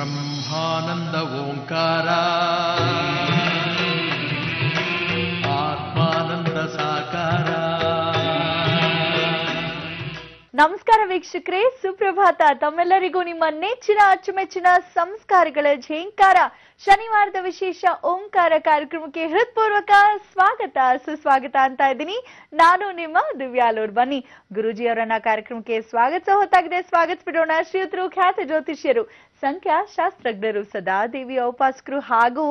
ಬ್ರಹ್ಮಾನಂದ ಓಂಕಾರ ಆತ್ಮಾನಂದ ಸಾಕಾರ. ನಮಸ್ಕಾರ ವೀಕ್ಷಕರೇ, ಸುಪ್ರಭಾತ. ತಮ್ಮೆಲ್ಲರಿಗೂ ನಿಮ್ಮ ನೆಚ್ಚಿನ ಅಚ್ಚುಮೆಚ್ಚಿನ ಸಂಸ್ಕಾರಗಳ ಝೇಂಕಾರ ಶನಿವಾರದ ವಿಶೇಷ ಓಂಕಾರ ಕಾರ್ಯಕ್ರಮಕ್ಕೆ ಹೃತ್ಪೂರ್ವಕ ಸ್ವಾಗತ ಸುಸ್ವಾಗತ ಅಂತ ಇದ್ದೀನಿ. ನಾನು ನಿಮ್ಮ ದಿವ್ಯಾಲೂರ್. ಬನ್ನಿ ಗುರೂಜಿಯವರನ್ನ ಕಾರ್ಯಕ್ರಮಕ್ಕೆ ಸ್ವಾಗತಿಸೋ ಹೊತ್ತಾಗಿದೆ. ಸ್ವಾಗತಿಸ್ಬಿಡೋಣ. ಶ್ರೀಯುತರು ಖ್ಯಾತ ಜ್ಯೋತಿಷ್ಯರು, ಸಂಖ್ಯಾಶಾಸ್ತ್ರಜ್ಞರು, ಸದಾದೇವಿಯ ಉಪಾಸಕರು ಹಾಗೂ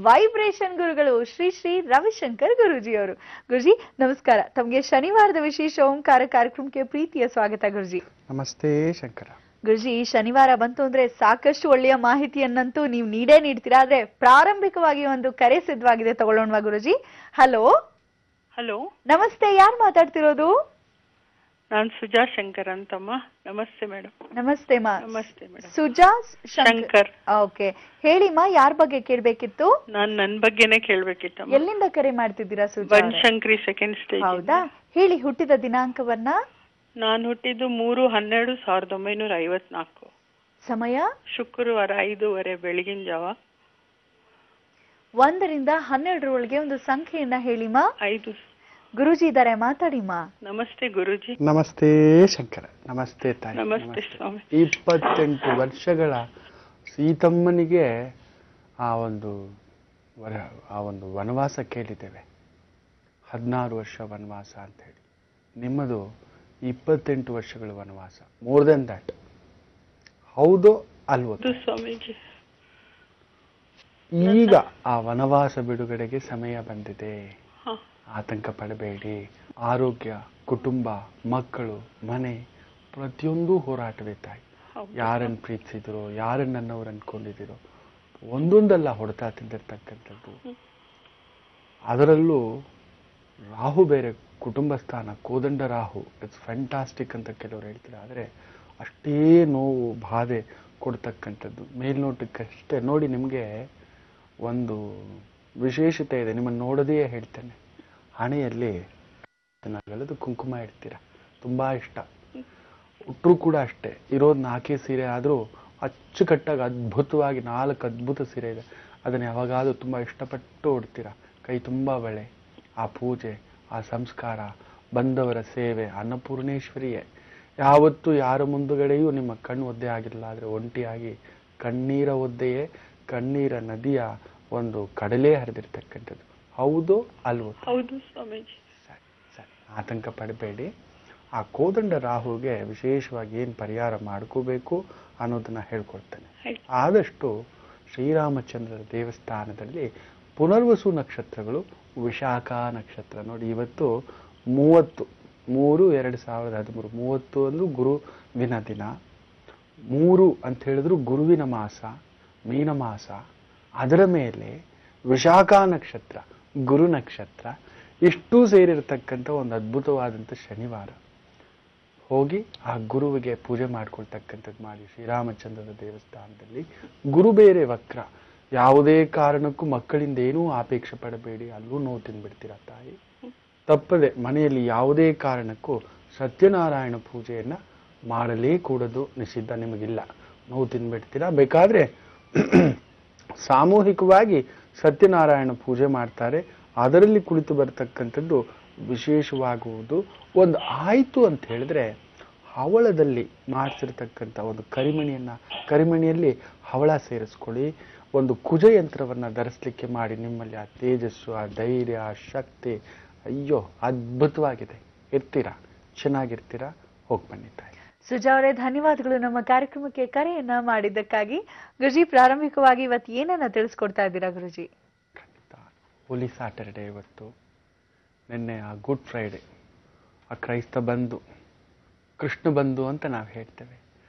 ವೈಬ್ರೇಷನ್ ಗುರುಗಳು ಶ್ರೀ ಶ್ರೀ ರವಿಶಂಕರ್ ಗುರೂಜಿಯವರು. ಗುರುಜಿ ನಮಸ್ಕಾರ. ತಮಗೆ ಶನಿವಾರದ ವಿಶೇಷ ಓಂಕಾರ ಕಾರ್ಯಕ್ರಮಕ್ಕೆ ಪ್ರೀತಿಯ ಸ್ವಾಗತ ಗುರುಜಿ. ನಮಸ್ತೆ ಶಂಕರ. ಗುರುಜಿ, ಶನಿವಾರ ಬಂತು ಅಂದ್ರೆ ಸಾಕಷ್ಟು ಒಳ್ಳೆಯ ಮಾಹಿತಿಯನ್ನಂತೂ ನೀವು ನೀಡ್ತೀರಾ. ಆದ್ರೆ ಪ್ರಾರಂಭಿಕವಾಗಿ ಒಂದು ಕರೆ ಸಿದ್ಧವಾಗಿದೆ, ತಗೊಳ್ಳೋಣವಾ ಗುರುಜಿ? ಹಲೋ ಹಲೋ, ನಮಸ್ತೆ. ಯಾರು ಮಾತಾಡ್ತಿರೋದು? ನಾನು ಸುಜಾ ಶಂಕರ್ ಅಂತಮ್ಮ. ನಮಸ್ತೆ ಮೇಡಮ್. ನಮಸ್ತೆ ಮಾ. ನಮಸ್ತೆ ಮೇಡಮ್. ಸುಜಾ ಶಂಕರ್. ಓಕೆ, ಹೇಳಿಮಾ, ಯಾರ ಬಗ್ಗೆ ಕೇಳ್ಬೇಕಿತ್ತು? ನಾನ್ ನನ್ ಬಗ್ಗೆನೇ ಕೇಳ್ಬೇಕಿತ್ತಮ್ಮ. ಎಲ್ಲಿಂದ ಕರೆ ಮಾಡ್ತಿದ್ದೀರಾ ಸುಜಾ? Banashankari second stage. ಹೌದಾ? ಹೇಳಿ, ಹುಟ್ಟಿದ ದಿನಾಂಕವನ್ನ. ನಾನು ಹುಟ್ಟಿದ್ದು 3/12/1954. ಸಮಯ ಶುಕ್ರವಾರ 5:30 ಬೆಳಗಿನ ಜಾವ. 1 ರಿಂದ 12 ಒಂದು ಸಂಖ್ಯೆಯನ್ನ ಹೇಳಿಮಾ. 5. ಗುರುಜಿ ಇದ್ದಾರೆ, ಮಾತಾಡಿಮಾ. ನಮಸ್ತೆ ಗುರುಜಿ. ನಮಸ್ತೆ ಶಂಕರ. ನಮಸ್ತೆ ತಾಯಿ. ನಮಸ್ತೆ ಸ್ವಾಮಿ. 28 ವರ್ಷಗಳ ಸೀತಮ್ಮನಿಗೆ ಆ ಒಂದು ವನವಾಸ ಕೇಳಿದ್ದೇವೆ. 16 ವರ್ಷ ವನವಾಸ ಅಂತ ಹೇಳಿ. ನಿಮ್ಮದು 28 ವರ್ಷಗಳ ವನವಾಸ. More than that. ಹೌದು ಅಲ್ವೋ ಸ್ವಾಮೀಜಿ? ಈಗ ಆ ವನವಾಸ ಬಿಡುಗಡೆಗೆ ಸಮಯ ಬಂದಿದೆ. ಆತಂಕ ಪಡಬೇಡಿ. ಆರೋಗ್ಯ, ಕುಟುಂಬ, ಮಕ್ಕಳು, ಮನೆ ಪ್ರತಿಯೊಂದು ಹೋರಾಟವೇ ತಾಯಿ. ಯಾರನ್ನು ಪ್ರೀತಿಸಿದಿರೋ, ಯಾರನ್ನು ನನ್ನವ್ರು ಅನ್ಕೊಂಡಿದ್ದೀರೋ, ಒಂದೊಂದಲ್ಲ ಹೊಡೆತ ತಿಂದಿರ್ತಕ್ಕಂಥದ್ದು. ಅದರಲ್ಲೂ ರಾಹು ಬೇರೆ, ಕುಟುಂಬ ಸ್ಥಾನ, ಕೋದಂಡ ರಾಹು. ಇಟ್ಸ್ ಫ್ಯಾಂಟಾಸ್ಟಿಕ್ ಅಂತ ಕೆಲವರು ಹೇಳ್ತಾರೆ. ಆದರೆ ಅಷ್ಟೇ ನೋವು, ಬಾಧೆ ಕೊಡ್ತಕ್ಕಂಥದ್ದು. ಮೇಲ್ನೋಟಕ್ಕಷ್ಟೇ ನೋಡಿ. ನಿಮಗೆ ಒಂದು ವಿಶೇಷತೆ ಇದೆ, ನಿಮ್ಮನ್ನು ನೋಡೋದೇ ಹೇಳ್ತೇನೆ. ಹಣೆಯಲ್ಲಿ ನಗಲದು ಕುಂಕುಮ ಇಡ್ತೀರ, ತುಂಬ ಇಷ್ಟ. ಹುಟ್ಟರು ಕೂಡ ಅಷ್ಟೇ. ಇರೋದು 4 ಸೀರೆ ಆದರೂ ಅಚ್ಚುಕಟ್ಟಾಗಿ ಅದ್ಭುತವಾಗಿ 4 ಅದ್ಭುತ ಸೀರೆ ಇದೆ. ಅದನ್ನು ಯಾವಾಗಾದರೂ ತುಂಬ ಇಷ್ಟಪಟ್ಟು ಉಡ್ತೀರ. ಕೈ ತುಂಬ ಬಳೆ. ಆ ಪೂಜೆ, ಆ ಸಂಸ್ಕಾರ, ಬಂದವರ ಸೇವೆ, ಅನ್ನಪೂರ್ಣೇಶ್ವರಿಯೇ. ಯಾವತ್ತೂ ಯಾರ ಮುಂದುಗಡೆಯೂ ನಿಮ್ಮ ಕಣ್ಣು ಒದ್ದೆ ಆಗಿಲ್ಲ. ಆದರೆ ಒಂಟಿಯಾಗಿ ಕಣ್ಣೀರ ಒದ್ದೆಯೇ, ಕಣ್ಣೀರ ನದಿಯ ಒಂದು ಕಡಲೇ ಹರಿದಿರ್ತಕ್ಕಂಥದ್ದು. ಹೌದು ಅಲ್ವೋ? ಹೌದು ಸ್ವಾಮೀಜಿ. ಸರಿ ಸರಿ, ಆತಂಕ ಪಡಬೇಡಿ. ಆ ಕೋದಂಡ ರಾಹುಗೆ ವಿಶೇಷವಾಗಿ ಏನು ಪರಿಹಾರ ಮಾಡ್ಕೋಬೇಕು ಅನ್ನೋದನ್ನ ಹೇಳ್ಕೊಡ್ತೇನೆ. ಆದಷ್ಟು ಶ್ರೀರಾಮಚಂದ್ರರ ದೇವಸ್ಥಾನದಲ್ಲಿ ಪುನರ್ವಸು ನಕ್ಷತ್ರಗಳು, ವಿಶಾಖ ನಕ್ಷತ್ರ ನೋಡಿ. ಇವತ್ತು 30/3/2013. 30 ಅಂದ್ರೂ ಗುರುವಿನ ದಿನ. 3 ಅಂತ ಹೇಳಿದ್ರು ಗುರುವಿನ ಮಾಸ, ಮೀನ ಮಾಸ. ಅದರ ಮೇಲೆ ವಿಶಾಖ ನಕ್ಷತ್ರ, ಗುರು ನಕ್ಷತ್ರ, ಇಷ್ಟೂ ಸೇರಿರ್ತಕ್ಕಂಥ ಒಂದು ಅದ್ಭುತವಾದಂಥ ಶನಿವಾರ. ಹೋಗಿ ಆ ಗುರುವಿಗೆ ಪೂಜೆ ಮಾಡ್ಕೊಳ್ತಕ್ಕಂಥದ್ದು ಮಾಡಿ. ಶ್ರೀರಾಮಚಂದ್ರರ ದೇವಸ್ಥಾನದಲ್ಲಿ. ಗುರು ಬೇರೆ ವಕ್ರ. ಯಾವುದೇ ಕಾರಣಕ್ಕೂ ಮಕ್ಕಳಿಂದ ಏನೂ ಅಪೇಕ್ಷೆ ಪಡಬೇಡಿ. ಅಲ್ಲೂ ನೋವು ತಿಂದ್ಬಿಡ್ತೀರ ತಾಯಿ. ತಪ್ಪದೆ ಮನೆಯಲ್ಲಿ ಯಾವುದೇ ಕಾರಣಕ್ಕೂ ಸತ್ಯನಾರಾಯಣ ಪೂಜೆಯನ್ನ ಮಾಡಲೇ ಕೂಡದು, ನಿಷಿದ್ಧ. ನಿಮಗಿಲ್ಲ, ನೋವು ತಿಂದ್ಬಿಡ್ತೀರಾ. ಬೇಕಾದ್ರೆ ಸಾಮೂಹಿಕವಾಗಿ ಸತ್ಯನಾರಾಯಣ ಪೂಜೆ ಮಾಡ್ತಾರೆ. ಅದರಲ್ಲಿ ಕುಳಿತು ಬರ್ತಕ್ಕಂಥದ್ದು ವಿಶೇಷವಾಗುವುದು. ಒಂದು ಆಯಿತು ಅಂತ ಹೇಳಿದ್ರೆ, ಹವಳದಲ್ಲಿ ಮಾಡಿಸಿರ್ತಕ್ಕಂಥ ಒಂದು ಕರಿಮಣಿಯಲ್ಲಿ ಹವಳ ಸೇರಿಸ್ಕೊಳ್ಳಿ. ಒಂದು ಕುಜ ಯಂತ್ರವನ್ನು ಧರಿಸ್ಲಿಕ್ಕೆ ಮಾಡಿ. ನಿಮ್ಮಲ್ಲಿ ಆ ತೇಜಸ್ಸು, ಆ ಧೈರ್ಯ, ಆ ಶಕ್ತಿ, ಅಯ್ಯೋ ಅದ್ಭುತವಾಗಿದೆ. ಇರ್ತೀರಾ, ಚೆನ್ನಾಗಿರ್ತೀರಾ. ಹೋಗಿ ಬನ್ನಿ ತಾಯಿ. ಸುಜಾ ಅವರೇ, ಧನ್ಯವಾದಗಳು ನಮ್ಮ ಕಾರ್ಯಕ್ರಮಕ್ಕೆ ಕರೆಯನ್ನ ಮಾಡಿದ್ದಕ್ಕಾಗಿ. ಗುರುಜಿ, ಪ್ರಾರಂಭಿಕವಾಗಿ ಇವತ್ತು ಏನನ್ನ ತಿಳಿಸ್ಕೊಡ್ತಾ ಇದ್ದೀರಾ ಗುರುಜಿ? ಖಂಡಿತ. ಹೋಲಿ ಸ್ಯಾಟರ್ಡೇ ಇವತ್ತು. ನಿನ್ನೆ ಆ ಗುಡ್ ಫ್ರೈಡೆ, ಆ ಕ್ರೈಸ್ತ ಬಂಧು, ಕೃಷ್ಣ ಬಂಧು ಅಂತ ನಾವು ಹೇಳ್ತೇವೆ.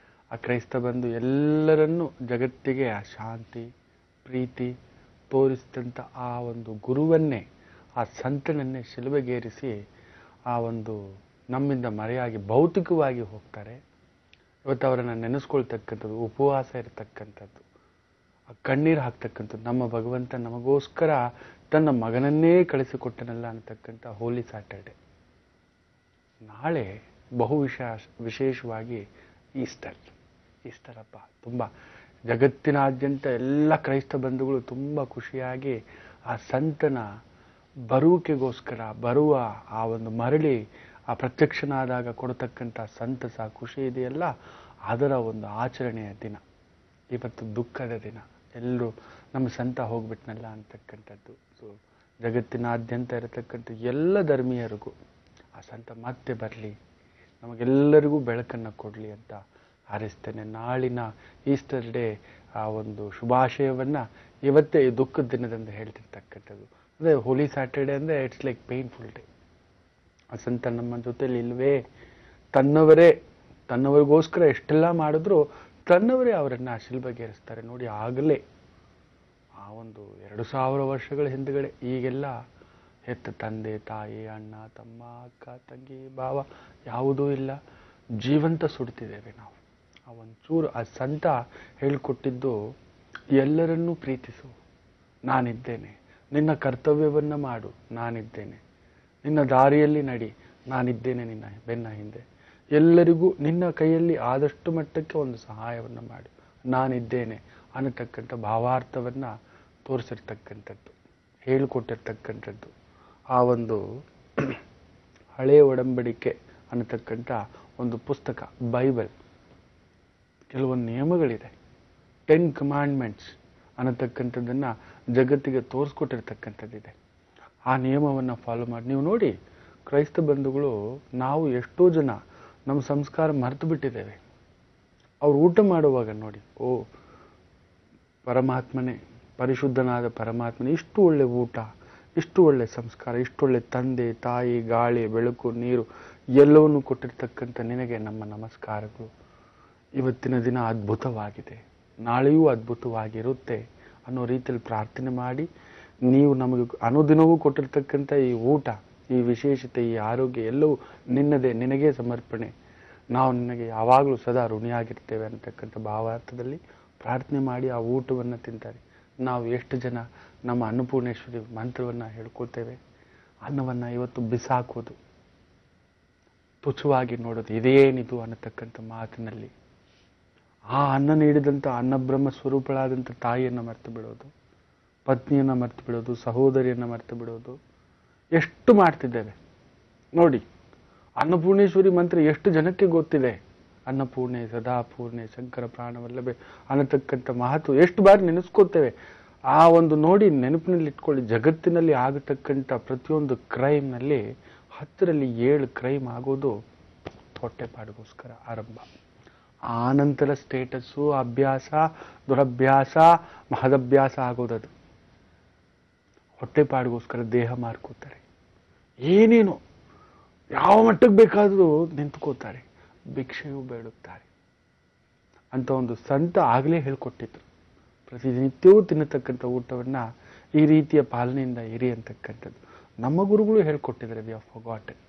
ಆ ಕ್ರೈಸ್ತ ಬಂಧು ಎಲ್ಲರನ್ನೂ ಜಗತ್ತಿಗೆ ಆ ಶಾಂತಿ, ಪ್ರೀತಿ ತೋರಿಸಿದಂಥ ಆ ಒಂದು ಗುರುವನ್ನೇ, ಆ ಸಂತನನ್ನೇ ಶಿಲುಬೆಗೇರಿಸಿ ಆ ಒಂದು ನಮ್ಮಿಂದ ಮರೆಯಾಗಿ ಭೌತಿಕವಾಗಿ ಹೋಗ್ತಾರೆ. ಇವತ್ತು ಅವರನ್ನು ನೆನೆಸ್ಕೊಳ್ತಕ್ಕಂಥದ್ದು, ಉಪವಾಸ ಇರತಕ್ಕಂಥದ್ದು, ಕಣ್ಣೀರು ಹಾಕ್ತಕ್ಕಂಥದ್ದು. ನಮ್ಮ ಭಗವಂತ ನಮಗೋಸ್ಕರ ತನ್ನ ಮಗನನ್ನೇ ಕಳಿಸಿಕೊಟ್ಟನಲ್ಲ ಅನ್ನತಕ್ಕಂಥ ಹೋಲಿ ಸ್ಯಾಟರ್ಡೆ. ನಾಳೆ ಬಹು ವಿಶೇಷವಾಗಿ ಈಸ್ಟರ್ ಹಬ್ಬ. ತುಂಬ ಜಗತ್ತಿನಾದ್ಯಂತ ಎಲ್ಲ ಕ್ರೈಸ್ತ ಬಂಧುಗಳು ತುಂಬ ಖುಷಿಯಾಗಿ ಆ ಸಂತನ ಬರುವಿಕೆಗೋಸ್ಕರ ಬರುವ ಆ ಒಂದು ಮರಳಿ ಆ ಪ್ರತ್ಯಕ್ಷನಾದಾಗ ಕೊಡತಕ್ಕಂಥ ಸಂತಸ ಖುಷಿ ಇದೆಯಲ್ಲ, ಅದರ ಒಂದು ಆಚರಣೆಯ ದಿನ. ಇವತ್ತು ದುಃಖದ ದಿನ. ಎಲ್ಲರೂ ನಮ್ಮ ಸಂತ ಹೋಗ್ಬಿಟ್ನಲ್ಲ ಅಂತಕ್ಕಂಥದ್ದು. ಸೊ ಜಗತ್ತಿನಾದ್ಯಂತ ಇರತಕ್ಕಂಥ ಎಲ್ಲ ಧರ್ಮೀಯರಿಗೂ ಆ ಸಂತ ಮತ್ತೆ ಬರಲಿ, ನಮಗೆಲ್ಲರಿಗೂ ಬೆಳಕನ್ನು ಕೊಡಲಿ ಅಂತ ಹಾರೈಸ್ತೇನೆ. ನಾಳಿನ ಈಸ್ಟರ್ ಡೇ ಆ ಒಂದು ಶುಭಾಶಯವನ್ನು ಇವತ್ತೇ ಈ ದುಃಖದ ದಿನದಂದು ಹೇಳ್ತಿರ್ತಕ್ಕಂಥದ್ದು. ಅಂದರೆ ಹೋಲಿ ಸ್ಯಾಟರ್ಡೆ ಅಂದರೆ ಇಟ್ಸ್ ಲೈಕ್ ಪೇನ್ಫುಲ್ ಡೇ. ಆ ಸಂತ ನಮ್ಮ ಜೊತೆಲಿ ಇಲ್ವೇ, ತನ್ನವರಿಗೋಸ್ಕರ ಎಷ್ಟೆಲ್ಲ ಮಾಡಿದ್ರು ತನ್ನವರೇ ಅವರನ್ನು ಶಿಲ್ಬೆಗೇರಿಸ್ತಾರೆ ನೋಡಿ. ಆಗಲೇ ಆ ಒಂದು 2000 ವರ್ಷಗಳ ಹಿಂದುಗಡೆ ಈಗೆಲ್ಲ ಹೆತ್ತ ತಂದೆ ತಾಯಿ ಅಣ್ಣ ತಮ್ಮ ಅಕ್ಕ ತಂಗಿ ಭಾವ ಯಾವುದೂ ಇಲ್ಲ, ಜೀವಂತ ಸುಡ್ತಿದ್ದೇವೆ ನಾವು. ಆ ಒಂಚೂರು ಆ ಸಂತ ಹೇಳಿಕೊಟ್ಟಿದ್ದು, ಎಲ್ಲರನ್ನೂ ಪ್ರೀತಿಸು, ನಾನಿದ್ದೇನೆ, ನಿನ್ನ ಕರ್ತವ್ಯವನ್ನು ಮಾಡು, ನಾನಿದ್ದೇನೆ, ನಿನ್ನ ದಾರಿಯಲ್ಲಿ ನಡಿ, ನಾನಿದ್ದೇನೆ ನಿನ್ನ ಬೆನ್ನ ಹಿಂದೆ, ಎಲ್ಲರಿಗೂ ನಿನ್ನ ಕೈಯಲ್ಲಿ ಆದಷ್ಟು ಮಟ್ಟಕ್ಕೆ ಒಂದು ಸಹಾಯವನ್ನು ಮಾಡು, ನಾನಿದ್ದೇನೆ ಅನ್ನತಕ್ಕಂಥ ಭಾವಾರ್ಥವನ್ನು ತೋರಿಸಿರ್ತಕ್ಕಂಥದ್ದು, ಹೇಳಿಕೊಟ್ಟಿರ್ತಕ್ಕಂಥದ್ದು. ಆ ಒಂದು ಹಳೆಯ ಒಡಂಬಡಿಕೆ ಅನ್ನತಕ್ಕಂಥ ಒಂದು ಪುಸ್ತಕ ಬೈಬಲ್, ಕೆಲವೊಂದು ನಿಯಮಗಳಿದೆ, 10 ಕಮಾಂಡ್ಮೆಂಟ್ಸ್ ಅನ್ನತಕ್ಕಂಥದ್ದನ್ನು ಜಗತ್ತಿಗೆ ತೋರಿಸ್ಕೊಟ್ಟಿರ್ತಕ್ಕಂಥದ್ದಿದೆ. ಆ ನಿಯಮವನ್ನು ಫಾಲೋ ಮಾಡಿ ನೀವು ನೋಡಿ. ಕ್ರೈಸ್ತ ಬಂಧುಗಳು, ನಾವು ಎಷ್ಟೋ ಜನ ನಮ್ಮ ಸಂಸ್ಕಾರ ಮರೆತು ಬಿಟ್ಟಿದ್ದೇವೆ. ಅವ್ರು ಊಟ ಮಾಡುವಾಗ ನೋಡಿ, ಓ ಪರಮಾತ್ಮನೇ, ಪರಿಶುದ್ಧನಾದ ಪರಮಾತ್ಮನೇ, ಇಷ್ಟು ಒಳ್ಳೆ ಊಟ, ಇಷ್ಟು ಒಳ್ಳೆ ಸಂಸ್ಕಾರ, ಇಷ್ಟು ಒಳ್ಳೆ ತಂದೆ ತಾಯಿ ಗಾಳಿ ಬೆಳಕು ನೀರು ಎಲ್ಲವನ್ನು ಕೊಟ್ಟಿರ್ತಕ್ಕಂಥ ನಿನಗೆ ನಮ್ಮ ನಮಸ್ಕಾರಗಳು. ಇವತ್ತಿನ ದಿನ ಅದ್ಭುತವಾಗಿದೆ, ನಾಳೆಯೂ ಅದ್ಭುತವಾಗಿರುತ್ತೆ ಅನ್ನೋ ರೀತಿಯಲ್ಲಿ ಪ್ರಾರ್ಥನೆ ಮಾಡಿ, ನೀವು ನಮಗೆ ಅನುದಿನವೂ ಕೊಟ್ಟಿರ್ತಕ್ಕಂಥ ಈ ಊಟ, ಈ ವಿಶೇಷತೆ, ಈ ಆರೋಗ್ಯ ಎಲ್ಲವೂ ನಿನ್ನದೇ, ನಿನಗೇ ಸಮರ್ಪಣೆ, ನಾವು ನಿನಗೆ ಯಾವಾಗಲೂ ಸದಾ ಋಣಿಯಾಗಿರ್ತೇವೆ ಅಂತಕ್ಕಂಥ ಭಾವಾರ್ಥದಲ್ಲಿ ಪ್ರಾರ್ಥನೆ ಮಾಡಿ ಆ ಊಟವನ್ನು ತಿಂತಾರೆ. ನಾವು ಎಷ್ಟು ಜನ ನಮ್ಮ ಅನ್ನಪೂರ್ಣೇಶ್ವರಿ ಮಂತ್ರವನ್ನು ಹೇಳ್ಕೊಳ್ತೇವೆ, ಅನ್ನವನ್ನು ಇವತ್ತು ಬಿಸಾಕೋದು, ತುಚ್ಛವಾಗಿ ನೋಡೋದು, ಇದೇನಿದು ಅನ್ನತಕ್ಕಂಥ ಮಾತಿನಲ್ಲಿ ಆ ಅನ್ನ ನೀಡಿದಂಥ ಅನ್ನಬ್ರಹ್ಮ ಸ್ವರೂಪಳಾದಂಥ ತಾಯಿಯನ್ನು ಮರೆತು ಬಿಡೋದು, ಪತ್ನಿಯನ್ನು ಮರೆತು ಬಿಡೋದು, ಸಹೋದರಿಯನ್ನು ಮರೆತು ಬಿಡೋದು, ಎಷ್ಟು ಮಾಡ್ತಿದ್ದೇವೆ ನೋಡಿ. ಅನ್ನಪೂರ್ಣೇಶ್ವರಿ ಮಂತ್ರ ಎಷ್ಟು ಜನಕ್ಕೆ ಗೊತ್ತಿದೆ? ಅನ್ನಪೂರ್ಣೆ ಸದಾಪೂರ್ಣೆ ಶಂಕರ ಪ್ರಾಣವಲ್ಲಭೆ ಅನ್ನತಕ್ಕಂಥ ಮಹತ್ವ ಎಷ್ಟು ಬಾರಿ ನೆನೆಸ್ಕೋತೇವೆ. ಆ ಒಂದು ನೋಡಿ, ನೆನಪಿನಲ್ಲಿ ಇಟ್ಕೊಳ್ಳಿ. ಜಗತ್ತಿನಲ್ಲಿ ಆಗತಕ್ಕಂಥ ಪ್ರತಿಯೊಂದು ಕ್ರೈಮ್ನಲ್ಲಿ 10ರಲ್ಲಿ 7 ಕ್ರೈಮ್ ಆಗೋದು ಹೊಟ್ಟೆಪಾಡಿಗೋಸ್ಕರ ಆರಂಭ. ಆನಂತರ ಸ್ಟೇಟಸ್ಸು, ಅಭ್ಯಾಸ, ದುರಭ್ಯಾಸ, ಮಹದಭ್ಯಾಸ ಆಗೋದದು. ಹೊಟ್ಟೆಪಾಡಿಗೋಸ್ಕರ ದೇಹ ಮಾರ್ಕೋತಾರೆ, ಏನೇನು ಯಾವ ಮಟ್ಟಕ್ಕೆ ಬೇಕಾದರೂ ನಿಂತ್ಕೋತಾರೆ, ಭಿಕ್ಷೆಯೂ ಬೇಡುತ್ತಾರೆ ಅಂತ ಒಂದು ಸಂತ ಆಗಲೇ ಹೇಳ್ಕೊಟ್ಟಿದ್ರು. ಪ್ರತಿನಿತ್ಯವೂ ತಿನ್ನತಕ್ಕಂಥ ಊಟವನ್ನು ಈ ರೀತಿಯ ಪಾಲನೆಯಿಂದ ಇರಿ ಅಂತಕ್ಕಂಥದ್ದು ನಮ್ಮ ಗುರುಗಳು ಹೇಳ್ಕೊಟ್ಟಿದ್ದಾರೆ. We are forgotten.